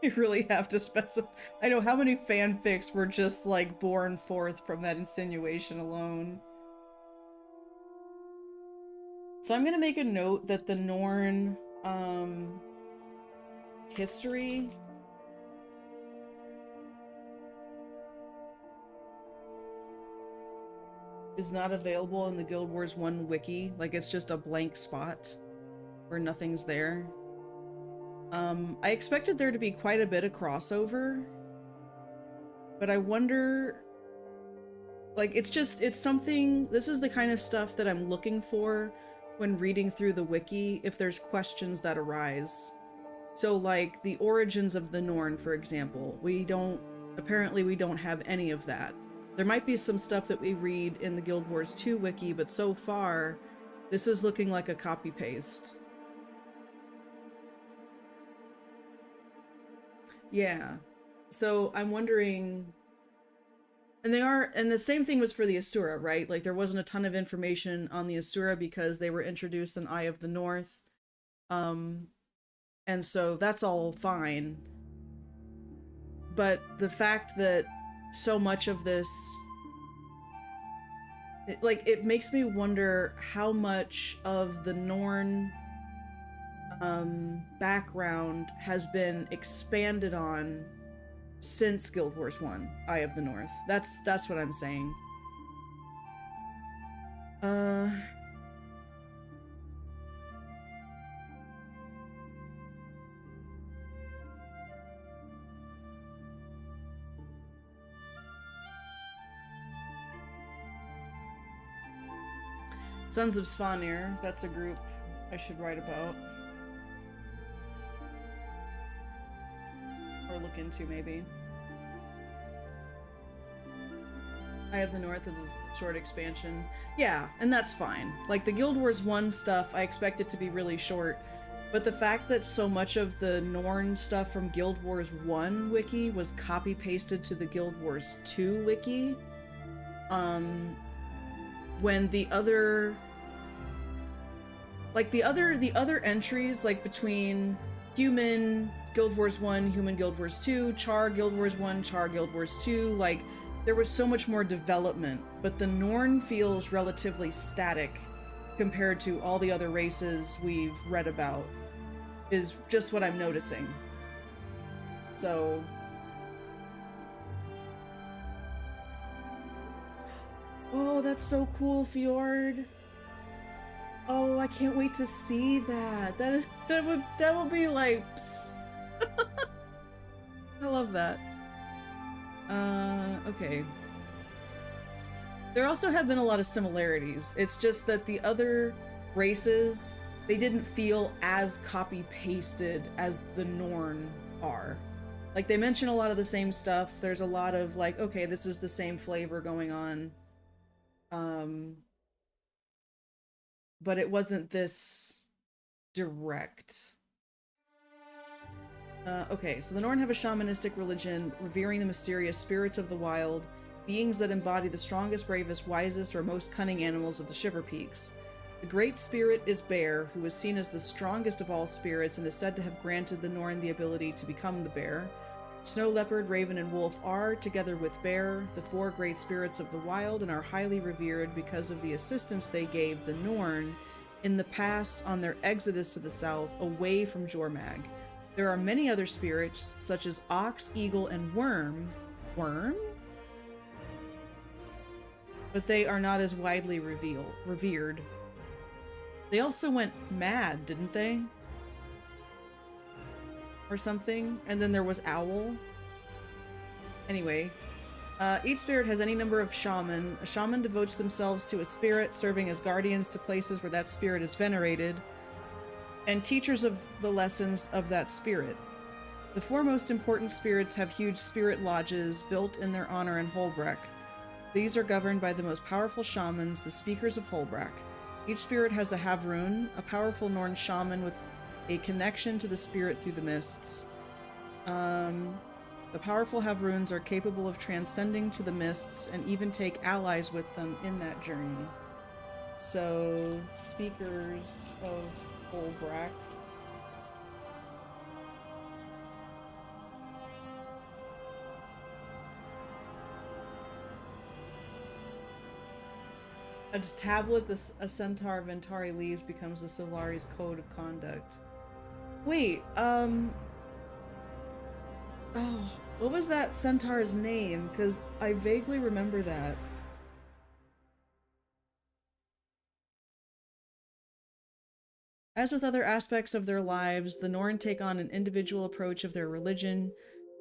You really have to specify. I know how many fanfics were just like born forth from that insinuation alone. So I'm gonna make a note that the Norn history is not available in the Guild Wars 1 wiki. Like, it's just a blank spot where nothing's there. I expected there to be quite a bit of crossover, but I wonder, like, it's something, this is the kind of stuff that I'm looking for when reading through the wiki, if there's questions that arise. So like the origins of the Norn, for example, apparently we don't have any of that. There might be some stuff that we read in the Guild Wars 2 wiki, but so far, this is looking like a copy-paste. Yeah. So I'm wondering... And the same thing was for the Asura, right? Like there wasn't a ton of information on the Asura because they were introduced in Eye of the North. And so that's all fine. But the fact that so much of this, it makes me wonder how much of the Norn background has been expanded on since Guild Wars 1, Eye of the North. That's what I'm saying. Sons of Svanir, that's a group I should write about. Or look into, maybe. Eye of the North is a short expansion. Yeah, and that's fine. Like, the Guild Wars 1 stuff, I expect it to be really short. But the fact that so much of the Norn stuff from Guild Wars 1 wiki was copy-pasted to the Guild Wars 2 wiki, when the other entries, like between Human Guild Wars 1, Human Guild Wars 2, Charr Guild Wars 1, Charr Guild Wars 2, like, there was so much more development, but the Norn feels relatively static compared to all the other races we've read about, is just what I'm noticing. So... Oh, that's so cool, Fjord. Oh, I can't wait to see that. That would be like... I love that. Okay. There also have been a lot of similarities. It's just that the other races, they didn't feel as copy-pasted as the Norn are. Like, they mention a lot of the same stuff. There's a lot of, like, okay, this is the same flavor going on. But it wasn't this direct. Okay, so the Norn have a shamanistic religion, revering the mysterious spirits of the wild, beings that embody the strongest, bravest, wisest, or most cunning animals of the Shiver Peaks. The Great Spirit is Bear, who is seen as the strongest of all spirits and is said to have granted the Norn the ability to become the bear. Snow Leopard, Raven, and Wolf are, together with Bear, the four great spirits of the wild and are highly revered because of the assistance they gave the Norn in the past on their exodus to the south away from Jormag. There are many other spirits, such as Ox, Eagle, and Worm. Worm? But they are not as widely revered. They also went mad, didn't they? Or something? And then there was Owl. Anyway, each spirit has any number of shaman. A shaman devotes themselves to a spirit, serving as guardians to places where that spirit is venerated, and teachers of the lessons of that spirit. The four most important spirits have huge spirit lodges built in their honor in Holbrook. These are governed by the most powerful shamans, the Speakers of Holbrook. Each spirit has a Havrun, a powerful Norn shaman with a connection to the spirit through the mists. The powerful Havruns are capable of transcending to the mists and even take allies with them in that journey. So, Speakers of Holbrook. A tablet a centaur Ventari leaves becomes the Sylvari's code of conduct. Wait, oh, what was that centaur's name? Because I vaguely remember that. As with other aspects of their lives, the Norn take on an individual approach of their religion.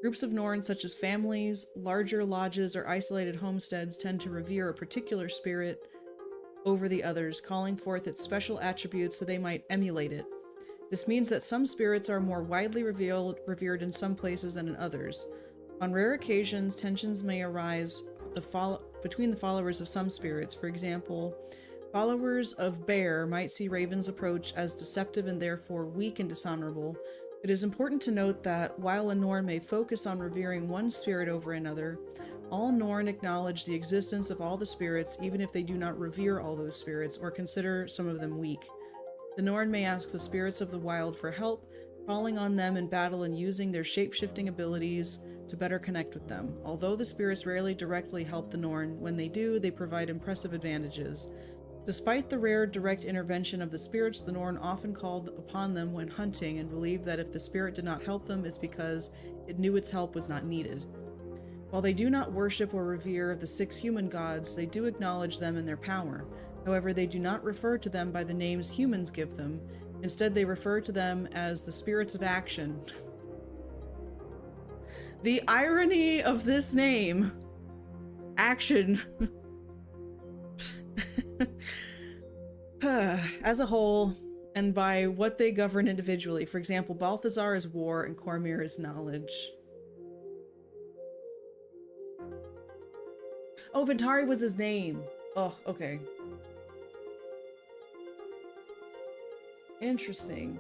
Groups of Norn, such as families, larger lodges, or isolated homesteads, tend to revere a particular spirit over the others, calling forth its special attributes so they might emulate it. This means that some spirits are more widely revered in some places than in others. On rare occasions, tensions may arise between the followers of some spirits. For example, followers of Bear might see Raven's approach as deceptive and therefore weak and dishonorable. It is important to note that while a Norn may focus on revering one spirit over another, all Norn acknowledge the existence of all the spirits, even if they do not revere all those spirits or consider some of them weak. The Norn may ask the spirits of the wild for help, calling on them in battle and using their shape-shifting abilities to better connect with them. Although the spirits rarely directly help the Norn, when they do, they provide impressive advantages. Despite the rare direct intervention of the spirits, the Norn often called upon them when hunting and believed that if the spirit did not help them, it's because it knew its help was not needed. While they do not worship or revere the 6 human gods, they do acknowledge them and their power. However, they do not refer to them by the names humans give them. Instead, they refer to them as the spirits of action. The irony of this name. Action. As a whole, and by what they govern individually. For example, Balthazar is war and Cormyr is knowledge. Oh, Ventari was his name. Oh, okay. Interesting.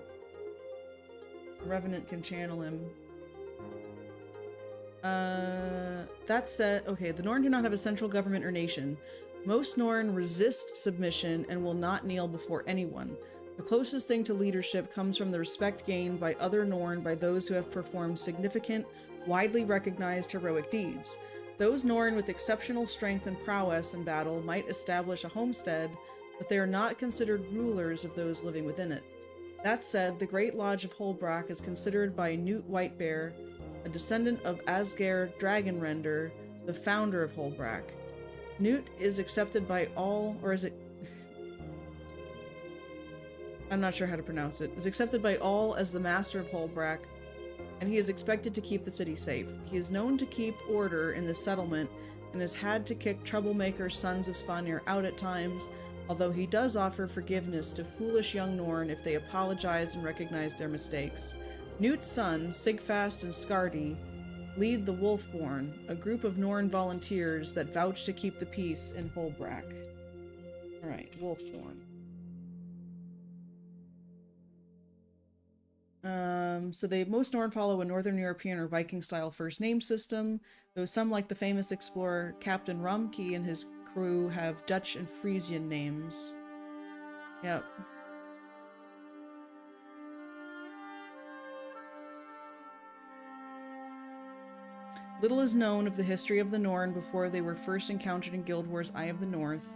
The Revenant can channel him. That said, okay, the Norn do not have a central government or nation. Most Norn resist submission and will not kneel before anyone. The closest thing to leadership comes from the respect gained by other Norn by those who have performed significant, widely recognized heroic deeds. Those Norn with exceptional strength and prowess in battle might establish a homestead, but they are not considered rulers of those living within it. That said, the Great Lodge of Holbrock is considered by Newt Whitebear, a descendant of Asgare Dragonrender, the founder of Holbrock. Newt is accepted by all, or is it... I'm not sure how to pronounce it. Is accepted by all as the master of Holbrock, and he is expected to keep the city safe. He is known to keep order in the settlement and has had to kick troublemaker sons of Svanir out at times, although he does offer forgiveness to foolish young Norn if they apologize and recognize their mistakes. Newt's sons, Sigfast and Skardi, lead the Wolfborn, a group of Norn volunteers that vouch to keep the peace in Holbrock. Alright, Wolfborn. So most Norn follow a Northern European or Viking-style first name system, though some, like the famous explorer Captain Rumke and his crew, have Dutch and Frisian names. Yep. Little is known of the history of the Norn before they were first encountered in Guild Wars Eye of the North.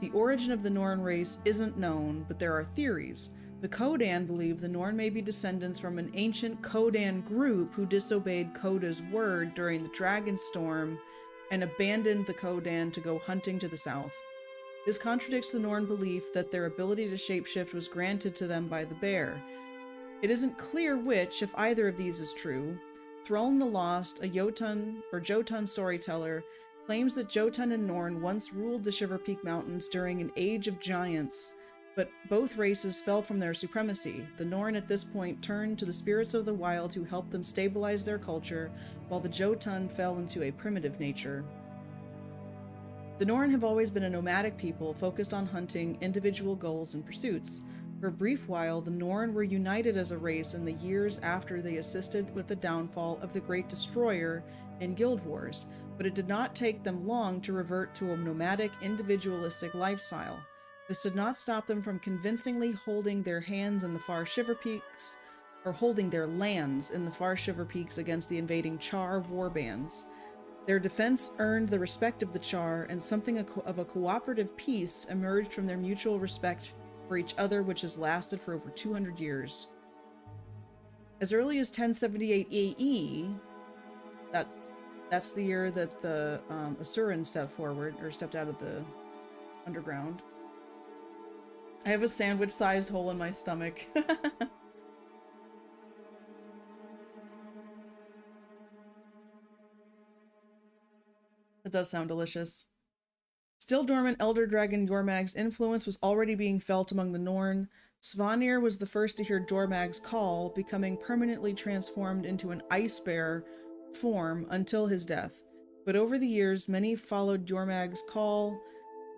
The origin of the Norn race isn't known, but there are theories. The Khodan believe the Norn may be descendants from an ancient Khodan group who disobeyed Khoda's word during the Dragon Storm and abandoned the Khodan to go hunting to the south. This contradicts the Norn belief that their ability to shapeshift was granted to them by the bear. It isn't clear which, if either of these is true. Throne the Lost, a Jotun storyteller, claims that Jotun and Norn once ruled the Shiver Peak Mountains during an age of giants, but both races fell from their supremacy. The Norn at this point turned to the spirits of the wild who helped them stabilize their culture, while the Jotun fell into a primitive nature. The Norn have always been a nomadic people focused on hunting individual goals and pursuits. For a brief while, the Norn were united as a race in the years after they assisted with the downfall of the Great Destroyer in Guild Wars, but it did not take them long to revert to a nomadic, individualistic lifestyle. This did not stop them from convincingly holding their hands in the far Shiver Peaks, or holding their lands in the far Shiver Peaks against the invading Charr warbands. Their defense earned the respect of the Charr, and something of a cooperative peace emerged from their mutual respect for each other, which has lasted for over 200 years. As early as 1078 AE, that's the year that the Asura stepped out of the underground. I have a sandwich-sized hole in my stomach. It does sound delicious. Still dormant Elder Dragon Yormag's influence was already being felt among the Norn. Svanir was the first to hear Jormag's call, becoming permanently transformed into an ice bear form until his death. But over the years, many followed Jormag's call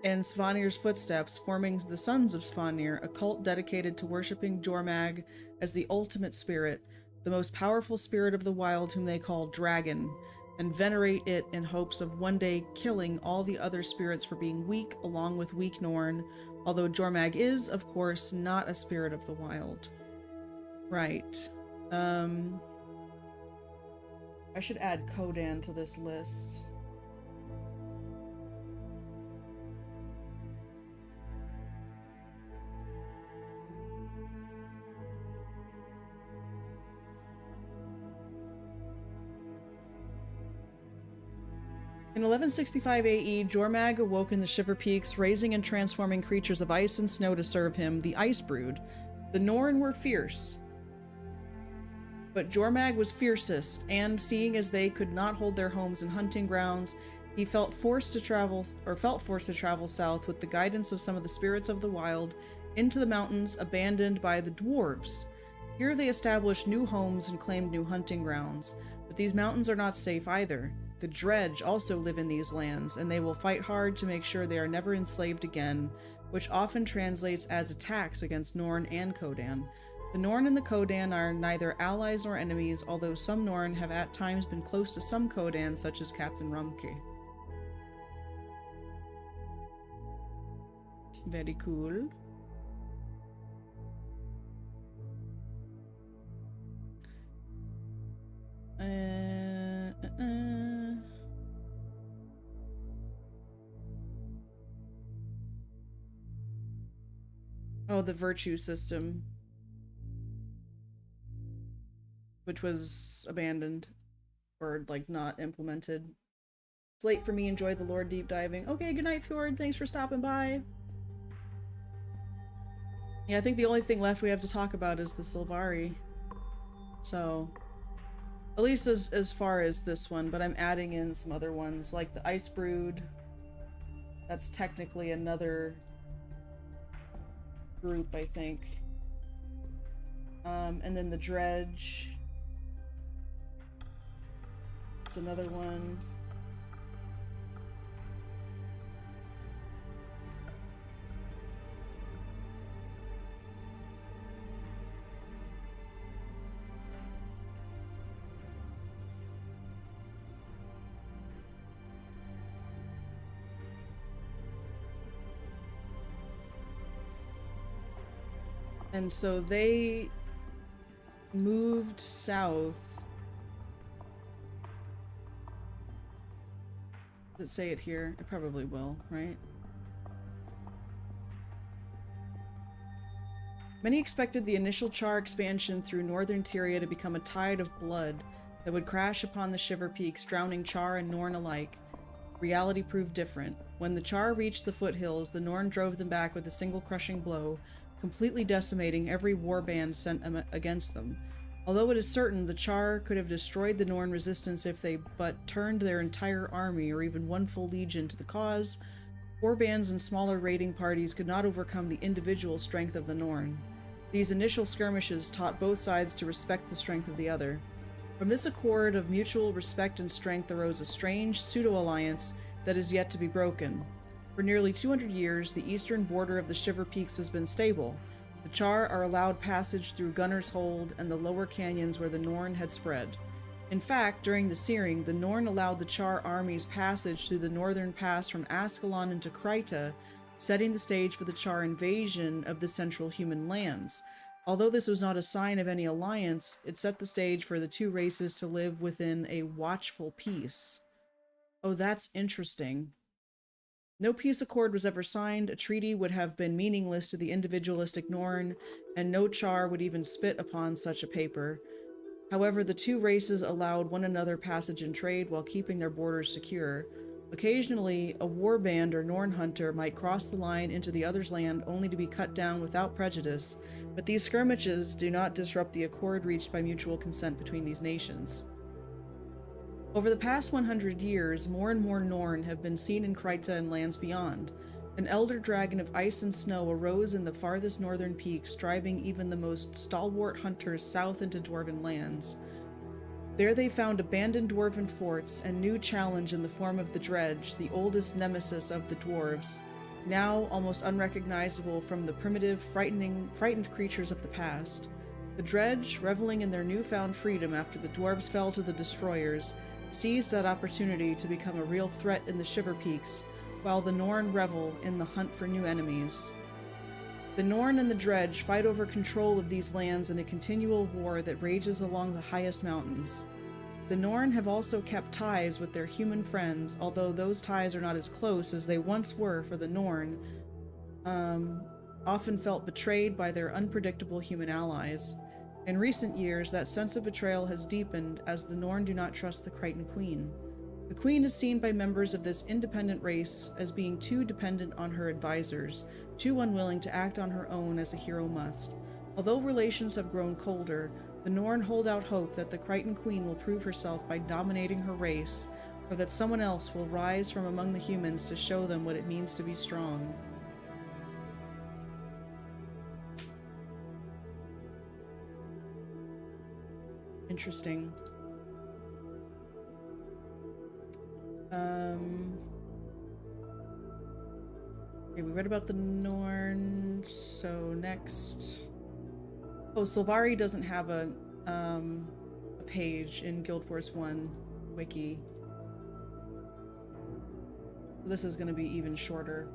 and Svanir's footsteps, forming the Sons of Svanir, a cult dedicated to worshipping Jormag as the ultimate spirit, the most powerful spirit of the wild, whom they call Dragon, and venerate it in hopes of one day killing all the other spirits for being weak, along with weak Norn, although Jormag is, of course, not a spirit of the wild. Right. I should add Kodan to this list. In 1165 AE, Jormag awoke in the Shiver Peaks, raising and transforming creatures of ice and snow to serve him, the Ice Brood. The Norn were fierce, but Jormag was fiercest, and seeing as they could not hold their homes and hunting grounds, he felt forced to travel south with the guidance of some of the spirits of the wild into the mountains abandoned by the dwarves. Here they established new homes and claimed new hunting grounds, but these mountains are not safe either. The Dredge also live in these lands, and they will fight hard to make sure they are never enslaved again, which often translates as attacks against Norn and Kodan. The Norn and the Kodan are neither allies nor enemies, although some Norn have at times been close to some Kodan, such as Captain Rumke. Very cool. Oh, the virtue system, which was abandoned or like not implemented. It's late for me. Enjoy the lore deep diving. Okay, good night, Fjord. Thanks for stopping by. Yeah, I think the only thing left we have to talk about is the Sylvari. So, at least as far as this one, but I'm adding in some other ones, like the Ice Brood. That's technically another group, I think. And then the Dredge. It's another one. And so they moved south. Does it say it here? It probably will, right? Many expected the initial Charr expansion through northern Tyria to become a tide of blood that would crash upon the Shiver Peaks, drowning Charr and Norn alike. Reality proved different. When the Charr reached the foothills, the Norn drove them back with a single crushing blow, completely decimating every warband sent against them. Although it is certain the Charr could have destroyed the Norn resistance if they but turned their entire army or even one full legion to the cause, warbands and smaller raiding parties could not overcome the individual strength of the Norn. These initial skirmishes taught both sides to respect the strength of the other. From this accord of mutual respect and strength arose a strange pseudo-alliance that is yet to be broken. For nearly 200 years, the eastern border of the Shiver Peaks has been stable. The Charr are allowed passage through Gunner's Hold and the lower canyons where the Norn had spread. In fact, during the Searing, the Norn allowed the Charr armies passage through the northern pass from Ascalon into Kryta, setting the stage for the Charr invasion of the central human lands. Although this was not a sign of any alliance, it set the stage for the two races to live within a watchful peace. Oh, that's interesting. No peace accord was ever signed, a treaty would have been meaningless to the individualistic Norn, and no Charr would even spit upon such a paper. However, the two races allowed one another passage and trade while keeping their borders secure. Occasionally, a warband or Norn hunter might cross the line into the other's land only to be cut down without prejudice, but these skirmishes do not disrupt the accord reached by mutual consent between these nations. Over the past 100 years, more and more Norn have been seen in Kryta and lands beyond. An elder dragon of ice and snow arose in the farthest northern peaks, driving even the most stalwart hunters south into dwarven lands. There they found abandoned dwarven forts and new challenge in the form of the Dredge, the oldest nemesis of the dwarves, now almost unrecognizable from the primitive, frightened creatures of the past. The Dredge, reveling in their newfound freedom after the dwarves fell to the destroyers, seized that opportunity to become a real threat in the Shiver Peaks, while the Norn revel in the hunt for new enemies. The Norn and the Dredge fight over control of these lands in a continual war that rages along the highest mountains. The Norn have also kept ties with their human friends, although those ties are not as close as they once were, for the Norn often felt betrayed by their unpredictable human allies. In recent years, that sense of betrayal has deepened as the Norn do not trust the Crichton Queen. The Queen is seen by members of this independent race as being too dependent on her advisors, too unwilling to act on her own as a hero must. Although relations have grown colder, the Norn hold out hope that the Crichton Queen will prove herself by dominating her race, or that someone else will rise from among the humans to show them what it means to be strong. Interesting. Okay, we read about the Norn, so next... Oh, Sylvari doesn't have a page in Guild Wars 1 wiki. This is going to be even shorter.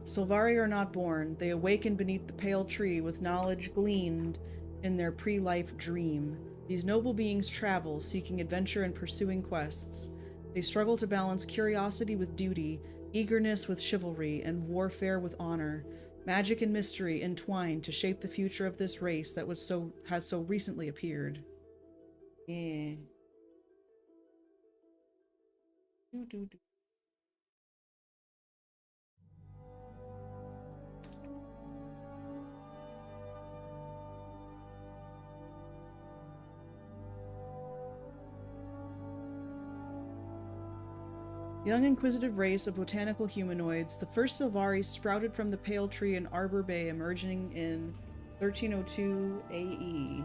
Sylvari are not born. They awaken beneath the pale tree with knowledge gleaned in their pre-life dream. These noble beings travel, seeking adventure and pursuing quests. They struggle to balance curiosity with duty, eagerness with chivalry, and warfare with honor. Magic and mystery entwined to shape the future of this race that has so recently appeared. Yeah. Young inquisitive race of botanical humanoids, the first Sylvari sprouted from the pale tree in Arbor Bay, emerging in 1302 AE.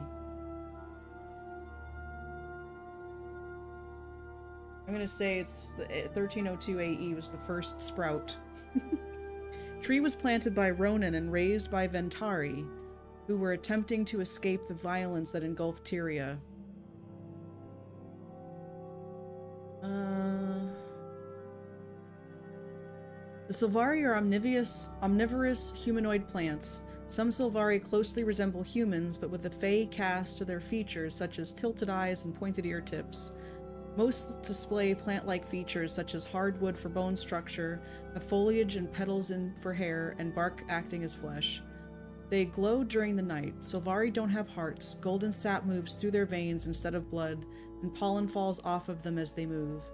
I'm gonna say it's 1302 AE was the first sprout. Tree was planted by Ronin and raised by Ventari, who were attempting to escape the violence that engulfed Tyria. The Sylvari are omnivorous humanoid plants. Some Sylvari closely resemble humans, but with a fey cast to their features, such as tilted eyes and pointed ear tips. Most display plant-like features such as hardwood for bone structure, have foliage and petals for hair, and bark acting as flesh. They glow during the night. Sylvari don't have hearts. Golden sap moves through their veins instead of blood, and pollen falls off of them as they move.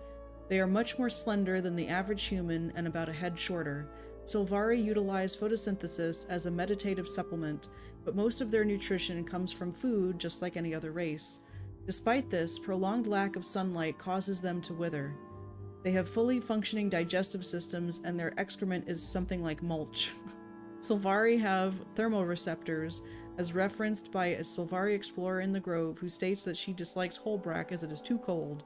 They are much more slender than the average human and about a head shorter. Sylvari utilize photosynthesis as a meditative supplement, but most of their nutrition comes from food, just like any other race. Despite this, prolonged lack of sunlight causes them to wither. They have fully functioning digestive systems, and their excrement is something like mulch. Sylvari have thermoreceptors, as referenced by a Sylvari explorer in the Grove who states that she dislikes Holbrack as it is too cold.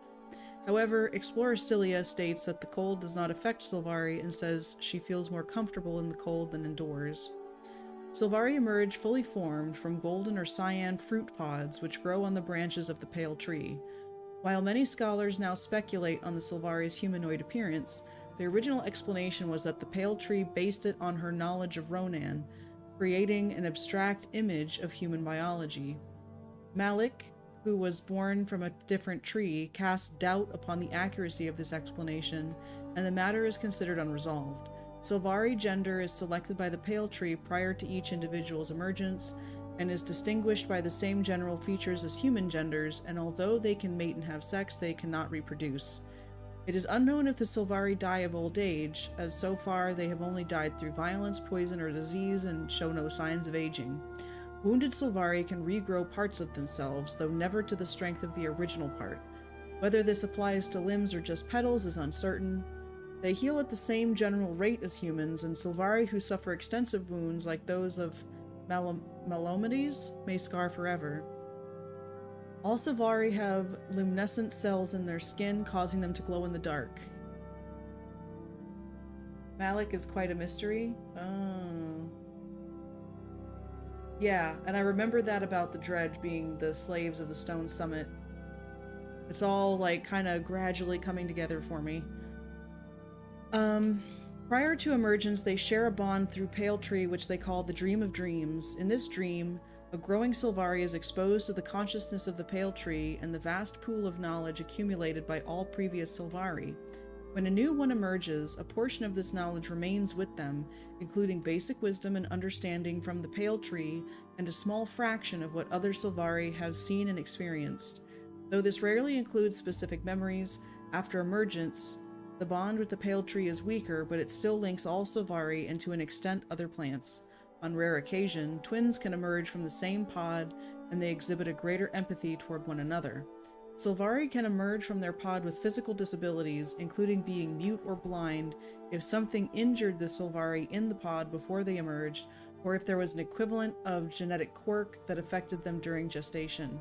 However, Explorer Cilia states that the cold does not affect Sylvari and says she feels more comfortable in the cold than indoors. Sylvari emerge fully formed from golden or cyan fruit pods which grow on the branches of the pale tree. While many scholars now speculate on the Sylvari's humanoid appearance, the original explanation was that the pale tree based it on her knowledge of Ronan, creating an abstract image of human biology. Malik, who was born from a different tree, casts doubt upon the accuracy of this explanation, and the matter is considered unresolved. Sylvari gender is selected by the pale tree prior to each individual's emergence, and is distinguished by the same general features as human genders, and although they can mate and have sex, they cannot reproduce. It is unknown if the Sylvari die of old age, as so far they have only died through violence, poison, or disease, and show no signs of aging. Wounded Sylvari can regrow parts of themselves, though never to the strength of the original part. Whether this applies to limbs or just petals is uncertain. They heal at the same general rate as humans, and Sylvari who suffer extensive wounds like those of Melomedes may scar forever. All Sylvari have luminescent cells in their skin, causing them to glow in the dark. Malik is quite a mystery. Oh. Yeah, and I remember that about the Dredge being the slaves of the Stone Summit. It's all, like, kind of gradually coming together for me. Prior to emergence, they share a bond through Pale Tree, which they call the Dream of Dreams. In this dream, a growing Sylvari is exposed to the consciousness of the Pale Tree and the vast pool of knowledge accumulated by all previous Sylvari. When a new one emerges, a portion of this knowledge remains with them, including basic wisdom and understanding from the Pale Tree, and a small fraction of what other Sylvari have seen and experienced. Though this rarely includes specific memories, after emergence, the bond with the Pale Tree is weaker, but it still links all Sylvari and to an extent other plants. On rare occasion, twins can emerge from the same pod, and they exhibit a greater empathy toward one another. Sylvari can emerge from their pod with physical disabilities, including being mute or blind, if something injured the Sylvari in the pod before they emerged, or if there was an equivalent of genetic quirk that affected them during gestation.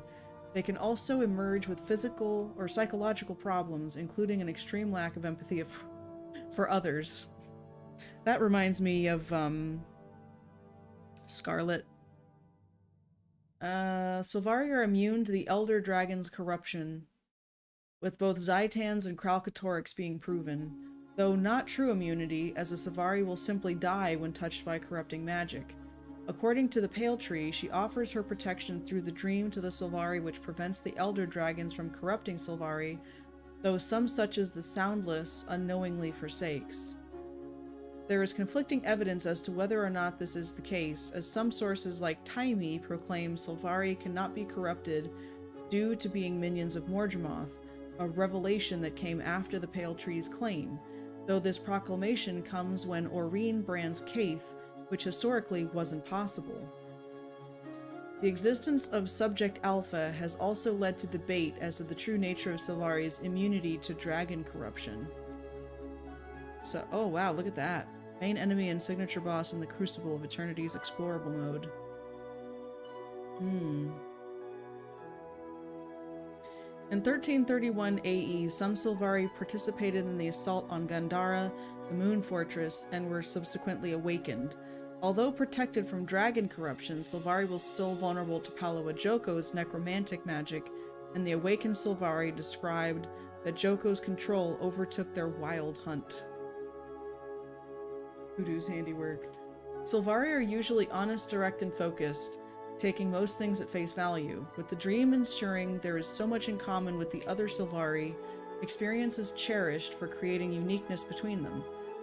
They can also emerge with physical or psychological problems, including an extreme lack of empathy for others. That reminds me of Scarlet. Sylvari are immune to the Elder Dragon's corruption, with both Zitans and Kralkatorix being proven, though not true immunity, as a Sylvari will simply die when touched by corrupting magic. According to the Pale Tree, she offers her protection through the dream to the Sylvari, which prevents the Elder Dragons from corrupting Sylvari, though some such as the Soundless unknowingly forsakes. There is conflicting evidence as to whether or not this is the case, as some sources like Taimi proclaim Sylvari cannot be corrupted due to being minions of Mordramoth, a revelation that came after the Pale Tree's claim, though this proclamation comes when Aurene brands Kaith, which historically wasn't possible. The existence of Subject Alpha has also led to debate as to the true nature of Sylvari's immunity to dragon corruption. So, oh wow, look at that. Main enemy and signature boss in the Crucible of Eternity's explorable mode. In 1331 AE, some Sylvari participated in the assault on Gandhara, the Moon Fortress, and were subsequently awakened. Although protected from dragon corruption, Sylvari was still vulnerable to Palawa Joko's necromantic magic, and the awakened Sylvari described that Joko's control overtook their wild hunt. Hoodoo's handiwork. Sylvari are usually honest, direct, and focused, taking most things at face value. With the dream ensuring there is so much in common with the other Sylvari, experience is cherished for creating uniqueness between them.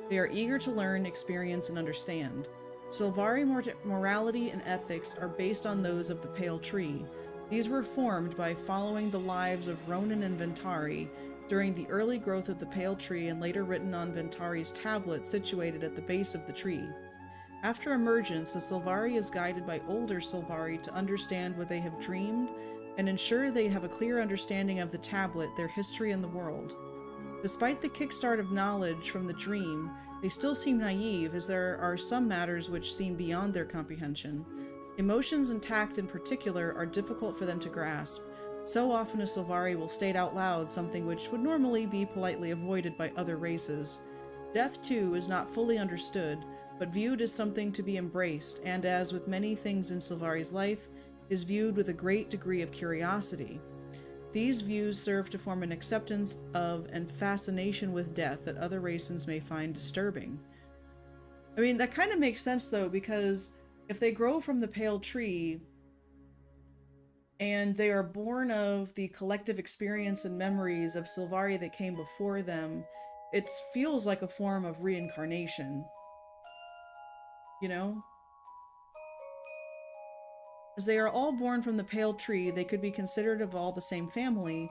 They are eager to learn, experience, and understand. Sylvari morality and ethics are based on those of the Pale Tree. These were formed by following the lives of Ronan and Ventari during the early growth of the Pale Tree and later written on Ventari's tablet situated at the base of the tree. After emergence, the Sylvari is guided by older Sylvari to understand what they have dreamed and ensure they have a clear understanding of the tablet, their history, and the world. Despite the kickstart of knowledge from the dream, they still seem naive, as there are some matters which seem beyond their comprehension. Emotions and tact in particular are difficult for them to grasp. So often a Sylvari will state out loud something which would normally be politely avoided by other races. Death, too, is not fully understood, but viewed as something to be embraced, and as with many things in Sylvari's life, is viewed with a great degree of curiosity. These views serve to form an acceptance of and fascination with death that other races may find disturbing. I mean, that kind of makes sense, though, because if they grow from the Pale Tree, and they are born of the collective experience and memories of Sylvari that came before them, it feels like a form of reincarnation. You know? As they are all born from the Pale Tree, they could be considered of all the same family.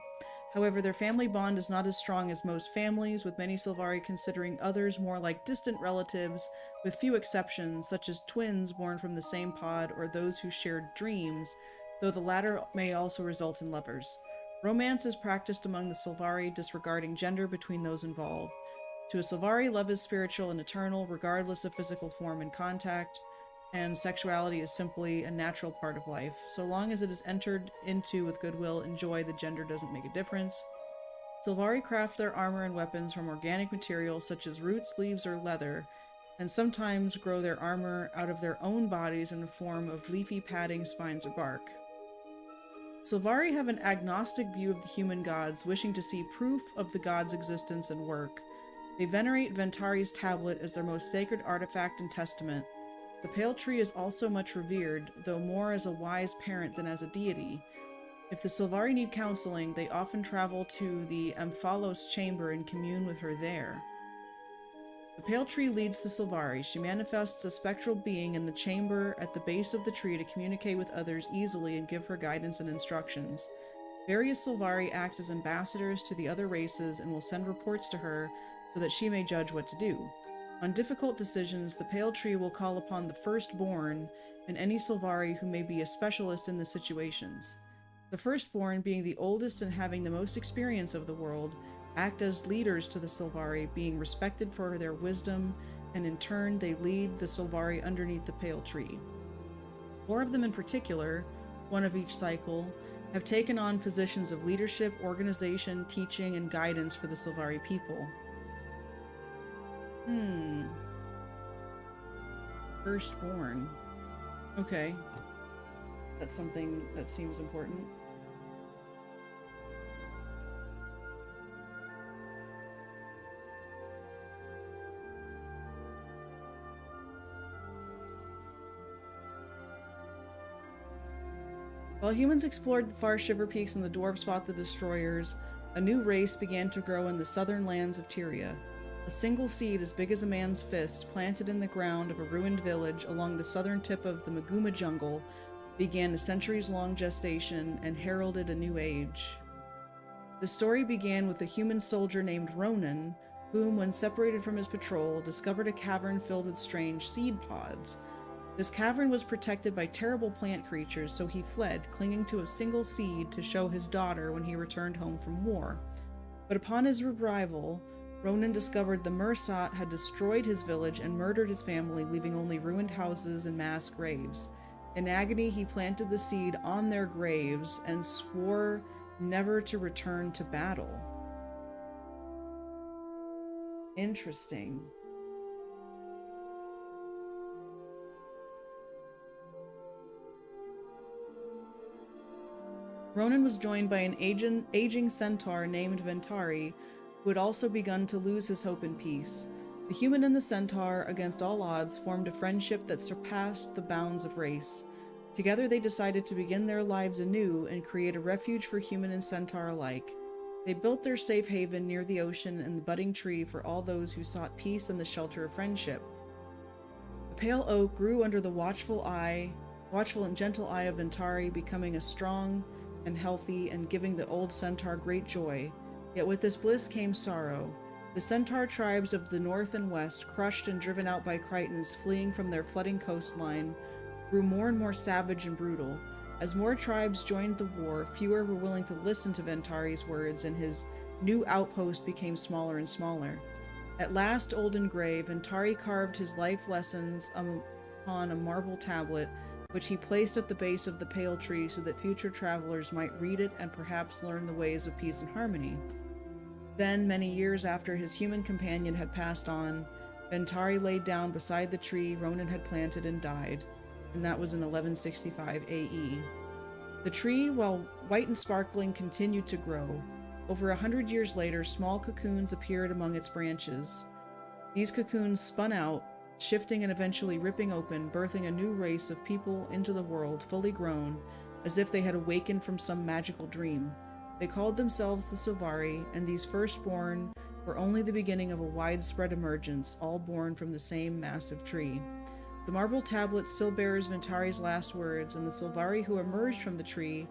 However, their family bond is not as strong as most families, with many Sylvari considering others more like distant relatives, with few exceptions, such as twins born from the same pod or those who shared dreams, though the latter may also result in lovers. Romance is practiced among the Sylvari, disregarding gender between those involved. To a Sylvari, love is spiritual and eternal, regardless of physical form and contact, and sexuality is simply a natural part of life. So long as it is entered into with goodwill and joy, the gender doesn't make a difference. Sylvari craft their armor and weapons from organic materials such as roots, leaves, or leather, and sometimes grow their armor out of their own bodies in the form of leafy padding, spines, or bark. Sylvari have an agnostic view of the human gods, wishing to see proof of the gods' existence and work. They venerate Ventari's tablet as their most sacred artifact and testament. The pale tree is also much revered, though more as a wise parent than as a deity. If the Sylvari need counseling, they often travel to the Amphalos chamber and commune with her there. The pale tree leads the Sylvari. She manifests a spectral being in the chamber at the base of the tree to communicate with others easily and give her guidance and instructions. Various Sylvari act as ambassadors to the other races and will send reports to her so that she may judge what to do. On difficult decisions, the pale tree will call upon the firstborn and any Sylvari who may be a specialist in the situations. The firstborn, being the oldest and having the most experience of the world, act as leaders to the Sylvari, being respected for their wisdom, and in turn they lead the Sylvari underneath the pale tree. 4 of them in particular, one of each cycle, have taken on positions of leadership, organization, teaching, and guidance for the Sylvari people. Firstborn. Okay. That's something that seems important. While humans explored the far Shiver Peaks and the dwarves fought the destroyers, a new race began to grow in the southern lands of Tyria. A single seed as big as a man's fist, planted in the ground of a ruined village along the southern tip of the Maguma jungle, began a centuries-long gestation and heralded a new age. The story began with a human soldier named Ronan, whom, when separated from his patrol, discovered a cavern filled with strange seed pods. This cavern was protected by terrible plant creatures, so he fled, clinging to a single seed to show his daughter when he returned home from war. But upon his arrival, Ronan discovered the Mursat had destroyed his village and murdered his family, leaving only ruined houses and mass graves. In agony, he planted the seed on their graves and swore never to return to battle. Interesting. Ronan was joined by an aging centaur named Ventari, who had also begun to lose his hope in peace. The human and the centaur, against all odds, formed a friendship that surpassed the bounds of race. Together they decided to begin their lives anew and create a refuge for human and centaur alike. They built their safe haven near the ocean and the budding tree for all those who sought peace and the shelter of friendship. The pale oak grew under the watchful and gentle eye of Ventari, becoming a strong and healthy and giving the old centaur great joy. Yet with this bliss came sorrow. The centaur tribes of the north and west, crushed and driven out by Crichtons fleeing from their flooding coastline, grew more and more savage and brutal. As more tribes joined the war, fewer were willing to listen to Ventari's words, and his new outpost became smaller and smaller. At last, old and gray, Ventari carved his life lessons upon a marble tablet, which he placed at the base of the pale tree so that future travelers might read it and perhaps learn the ways of peace and harmony. Then, many years after his human companion had passed on, Ventari laid down beside the tree Ronan had planted and died, and that was in 1165 AE. The tree, while white and sparkling, continued to grow. Over 100 years later, small cocoons appeared among its branches. These cocoons spun out, shifting and eventually ripping open, birthing a new race of people into the world, fully grown, as if they had awakened from some magical dream. They called themselves the Sylvari, and these firstborn were only the beginning of a widespread emergence, all born from the same massive tree. The marble tablet still bears Ventari's last words, and the Sylvari who emerged from the tree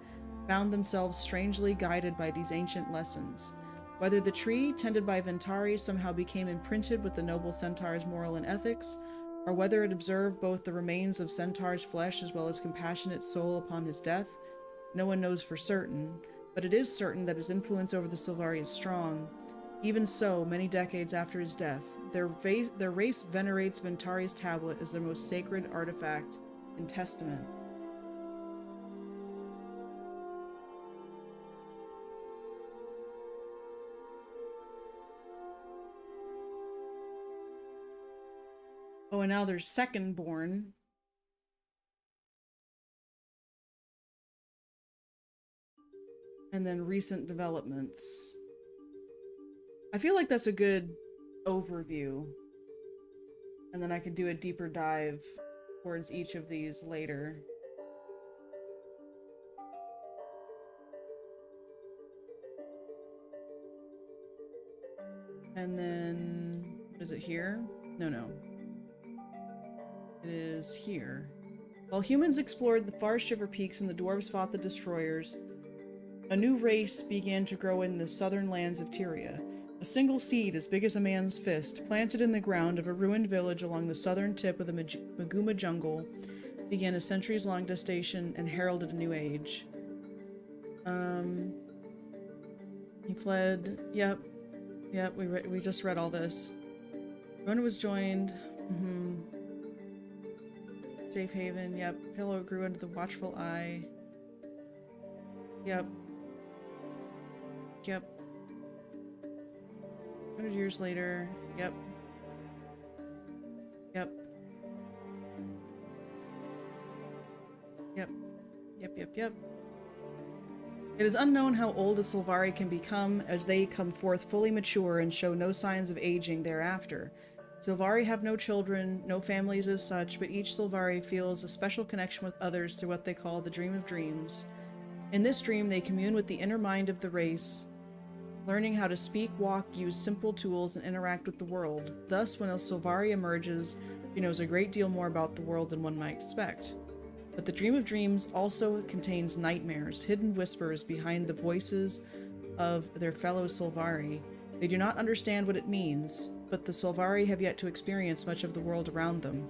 found themselves strangely guided by these ancient lessons. Whether the tree, tended by Ventari, somehow became imprinted with the noble centaur's moral and ethics, or whether it observed both the remains of centaur's flesh as well as compassionate soul upon his death, no one knows for certain, but it is certain that his influence over the Sylvari is strong. Even so, many decades after his death, their race venerates Ventari's tablet as their most sacred artifact and testament. Oh, and now there's Secondborn. And then recent developments. I feel like that's a good overview. And then I could do a deeper dive towards each of these later. And then, is it here? No. It is here. While humans explored the far Shiver Peaks and the dwarves fought the destroyers, a new race began to grow in the southern lands of Tyria. A single seed as big as a man's fist, planted in the ground of a ruined village along the southern tip of the Maguma jungle, began a centuries-long gestation and heralded a new age. He fled. Yep, we just read all this. Rona was joined. Safe haven. Yep. Pillow grew under the watchful eye. Yep. 100 years later. Yep. It is unknown how old a Sylvari can become, as they come forth fully mature and show no signs of aging thereafter. Sylvari have no children, no families as such, but each Sylvari feels a special connection with others through what they call the Dream of Dreams. In this dream, they commune with the inner mind of the race, learning how to speak, walk, use simple tools, and interact with the world. Thus, when a Sylvari emerges, she knows a great deal more about the world than one might expect. But the Dream of Dreams also contains nightmares, hidden whispers behind the voices of their fellow Sylvari. They do not understand what it means, but the Sylvari have yet to experience much of the world around them.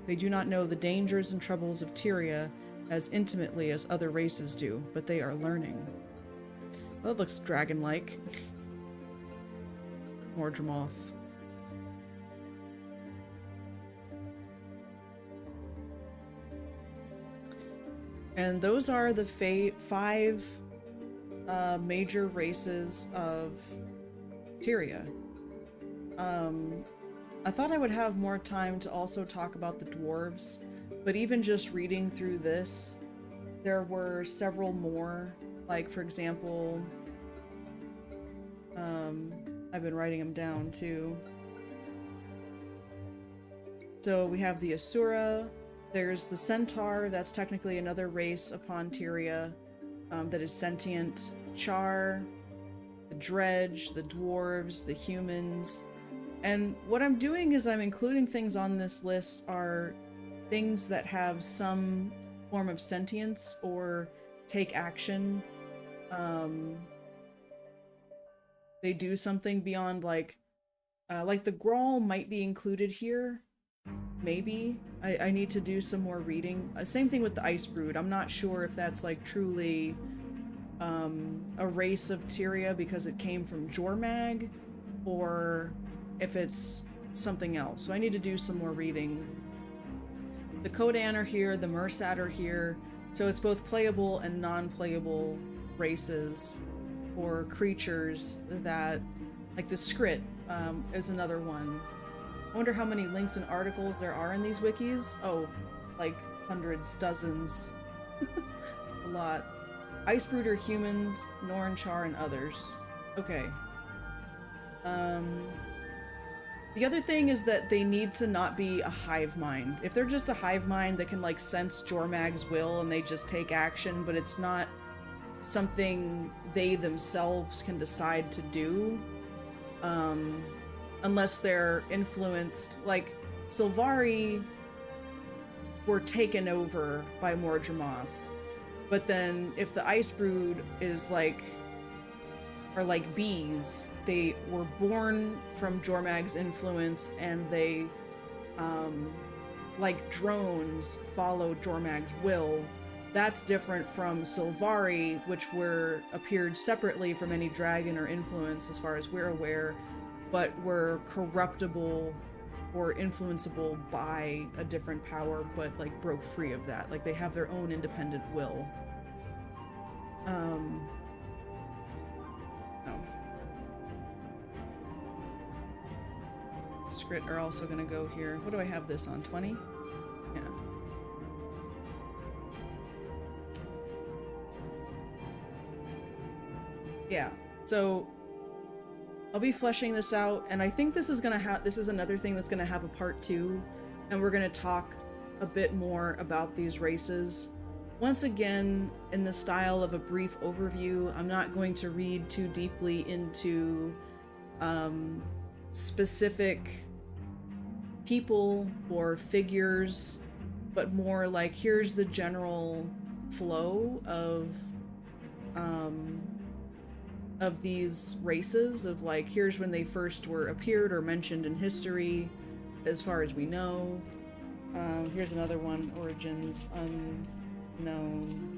They do not know the dangers and troubles of Tyria as intimately as other races do, but they are learning. Well, that looks dragon-like. Mordramoth. And those are the five major races of Tyria. I thought I would have more time to also talk about the dwarves, but even just reading through this, there were several more. Like, for example, I've been writing them down too. So we have the Asura, there's the Centaur, that's technically another race upon Tyria that is sentient. Charr, the Dredge, the dwarves, the humans. And what I'm doing is I'm including things on this list are things that have some form of sentience or take action. They do something beyond like the Grawl might be included here. Maybe. I need to do some more reading. Same thing with the Ice Brood. I'm not sure if that's like truly a race of Tyria because it came from Jormag, or if it's something else. So I need to do some more reading. The Kodan are here, the Mursat are here, so it's both playable and non-playable races or creatures that, like the Skrit is another one. I wonder how many links and articles there are in these wikis. Oh, like hundreds, dozens. A lot. Icebrood are humans, Norn, Charr, and others. Okay. The other thing is that they need to not be a hive mind. If they're just a hive mind that can like sense Jormag's will and they just take action, but it's not something they themselves can decide to do, unless they're influenced. Like Sylvari were taken over by Mordramoth, but then if the Ice Brood is like, are like bees, they were born from Jormag's influence and they, like drones, follow Jormag's will, That's different from Sylvari, which appeared separately from any dragon or influence as far as we're aware, but were corruptible or influenceable by a different power, but like broke free of that. Like they have their own independent will. No. Skrit are also gonna go here. What do I have this on? 20? Yeah. Yeah. So I'll be fleshing this out, and I think this is another thing that's gonna have a part 2, and we're gonna talk a bit more about these races. Once again, in the style of a brief overview, I'm not going to read too deeply into specific people or figures, but more like here's the general flow of these races, of like here's when they first appeared or mentioned in history as far as we know. Here's another one, origins unknown.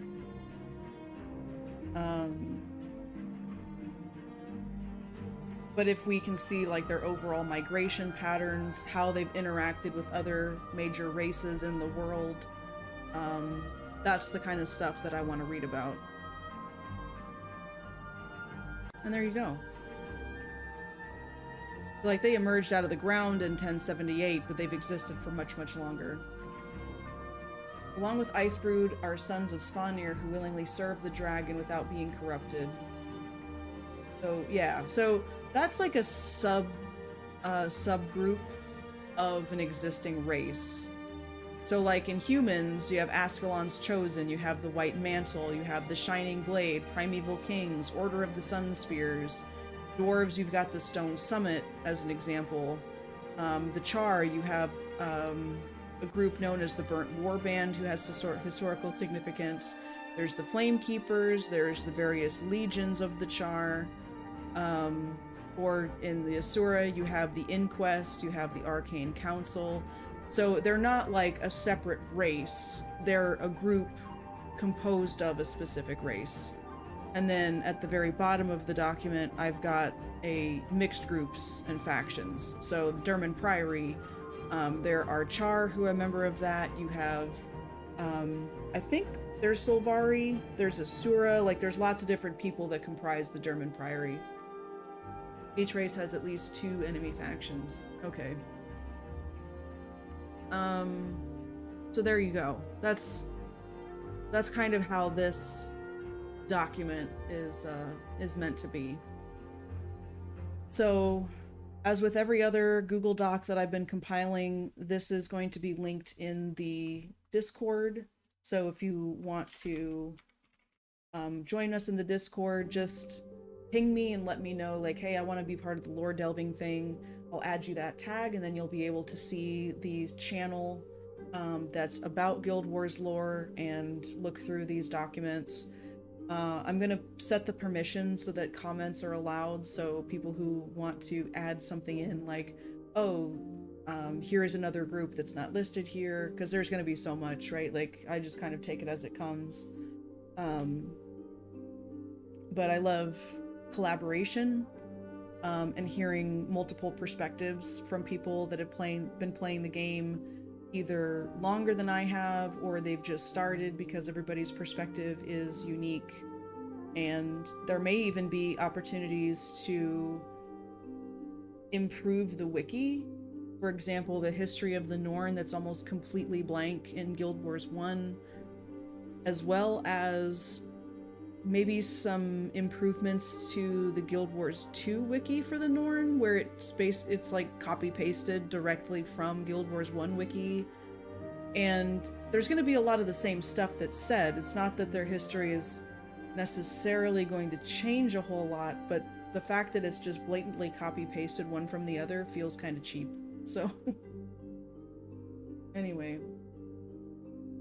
But if we can see like their overall migration patterns, how they've interacted with other major races in the world, that's the kind of stuff that I want to read about. And there you go. Like, they emerged out of the ground in 1078, but they've existed for much, much longer. Along with Icebrood are sons of Svanir who willingly serve the dragon without being corrupted. So, yeah. So, that's like a subgroup of an existing race. So, like, in humans, you have Ascalon's Chosen, you have the White Mantle, you have the Shining Blade, Primeval Kings, Order of the Sun Spears. Dwarves, you've got the Stone Summit, as an example. The Charr, you have a group known as the Burnt Warband, who has historical significance. There's the Flame Keepers, there's the various legions of the Charr. Or in the Asura, you have the Inquest, you have the Arcane Council. So they're not like a separate race, they're a group composed of a specific race. And then at the very bottom of the document, I've got mixed groups and factions. So the Derman Priory, there are Charr, who are a member of that. You have, I think there's Sylvari, there's Asura, like there's lots of different people that comprise the Derman Priory. Each race has at least 2 enemy factions. Okay. So there you go. That's kind of how this document is meant to be. So, as with every other Google Doc that I've been compiling, this is going to be linked in the Discord. So if you want to join us in the Discord, just ping me and let me know, like, hey, I want to be part of the lore delving thing. I'll add you that tag, and then you'll be able to see the channel that's about Guild Wars lore and look through these documents. I'm going to set the permissions so that comments are allowed, so people who want to add something in, like, oh, here is another group that's not listed here, because there's going to be so much, right? Like, I just kind of take it as it comes. But I love collaboration and hearing multiple perspectives from people that have been playing the game either longer than I have, or they've just started, because everybody's perspective is unique. And there may even be opportunities to improve the wiki. For example, the history of the Norn that's almost completely blank in Guild Wars 1, as well as maybe some improvements to the Guild Wars 2 wiki for the Norn, where it's like copy-pasted directly from Guild Wars 1 wiki. And there's going to be a lot of the same stuff that's said. It's not that their history is necessarily going to change a whole lot, but the fact that it's just blatantly copy-pasted one from the other feels kind of cheap. So, anyway.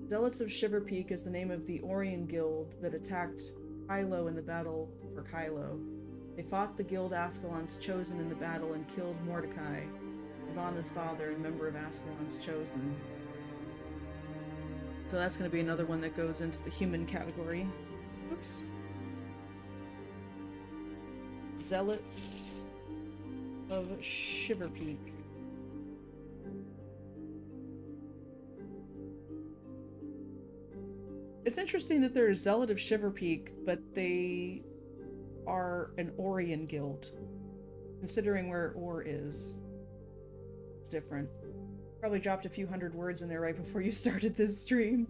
Zealots of Shiver Peak is the name of the Orion Guild that attacked Kylo in the battle for Kylo. They fought the guild Ascalon's Chosen in the battle and killed Mordecai, Ivana's father and member of Ascalon's Chosen. So that's going to be another one that goes into the human category. Oops. Zealots of Shiverpeak. It's interesting that they're a Zealot of Shiverpeak, but they are an Orion guild. Considering where Or is. It's different. Probably dropped a few hundred words in there right before you started this stream.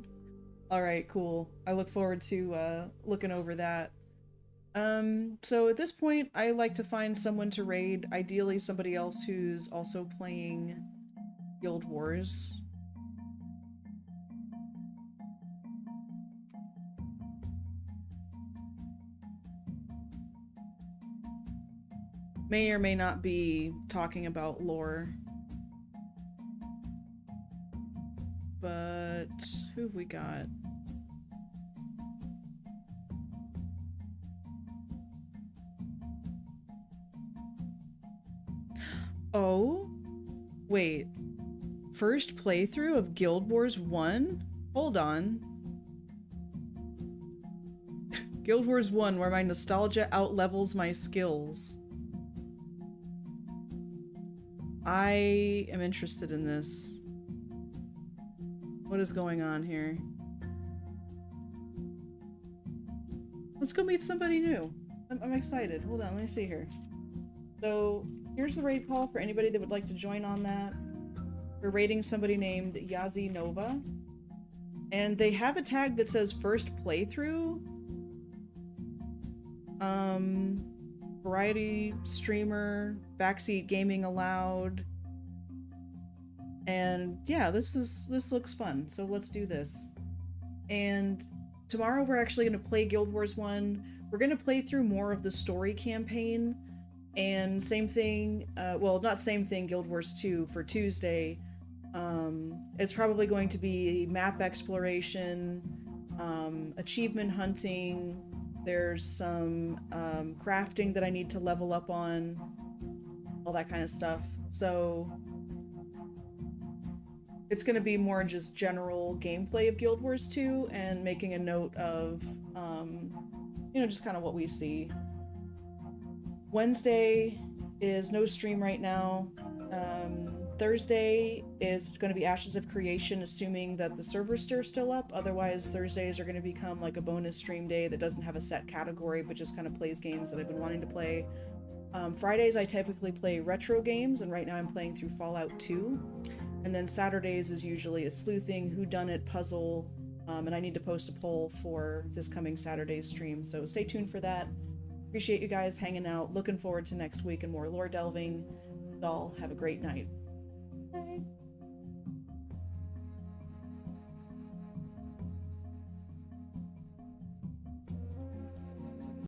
Alright, cool. I look forward to looking over that. So at this point, I like to find someone to raid. Ideally somebody else who's also playing Guild Wars. May or may not be talking about lore. But who have we got? Oh, wait. First playthrough of Guild Wars 1? Hold on. Guild Wars 1, where my nostalgia outlevels my skills. I am interested in this. What is going on here? Let's go meet somebody new. I'm excited. Hold on, let me see here. So, here's the raid call for anybody that would like to join on that. We're raiding somebody named Yazi Nova. And they have a tag that says first playthrough. Variety streamer, backseat gaming allowed. And yeah, this looks fun. So let's do this. And tomorrow we're actually going to play Guild Wars 1. We're going to play through more of the story campaign. And same thing, well, not same thing, Guild Wars 2 for Tuesday. It's probably going to be map exploration, achievement hunting. There's some crafting that I need to level up on, all that kind of stuff. So it's going to be more just general gameplay of Guild Wars 2 and making a note of, you know, just kind of what we see. Wednesday is no stream right now. Thursday is going to be Ashes of Creation, assuming that the servers are still up. Otherwise, Thursdays are going to become like a bonus stream day that doesn't have a set category, but just kind of plays games that I've been wanting to play. Fridays, I typically play retro games, and right now I'm playing through Fallout 2. And then Saturdays is usually a sleuthing, whodunit, puzzle, and I need to post a poll for this coming Saturday's stream, so stay tuned for that. Appreciate you guys hanging out. Looking forward to next week and more lore delving. Y'all have a great night. Bye.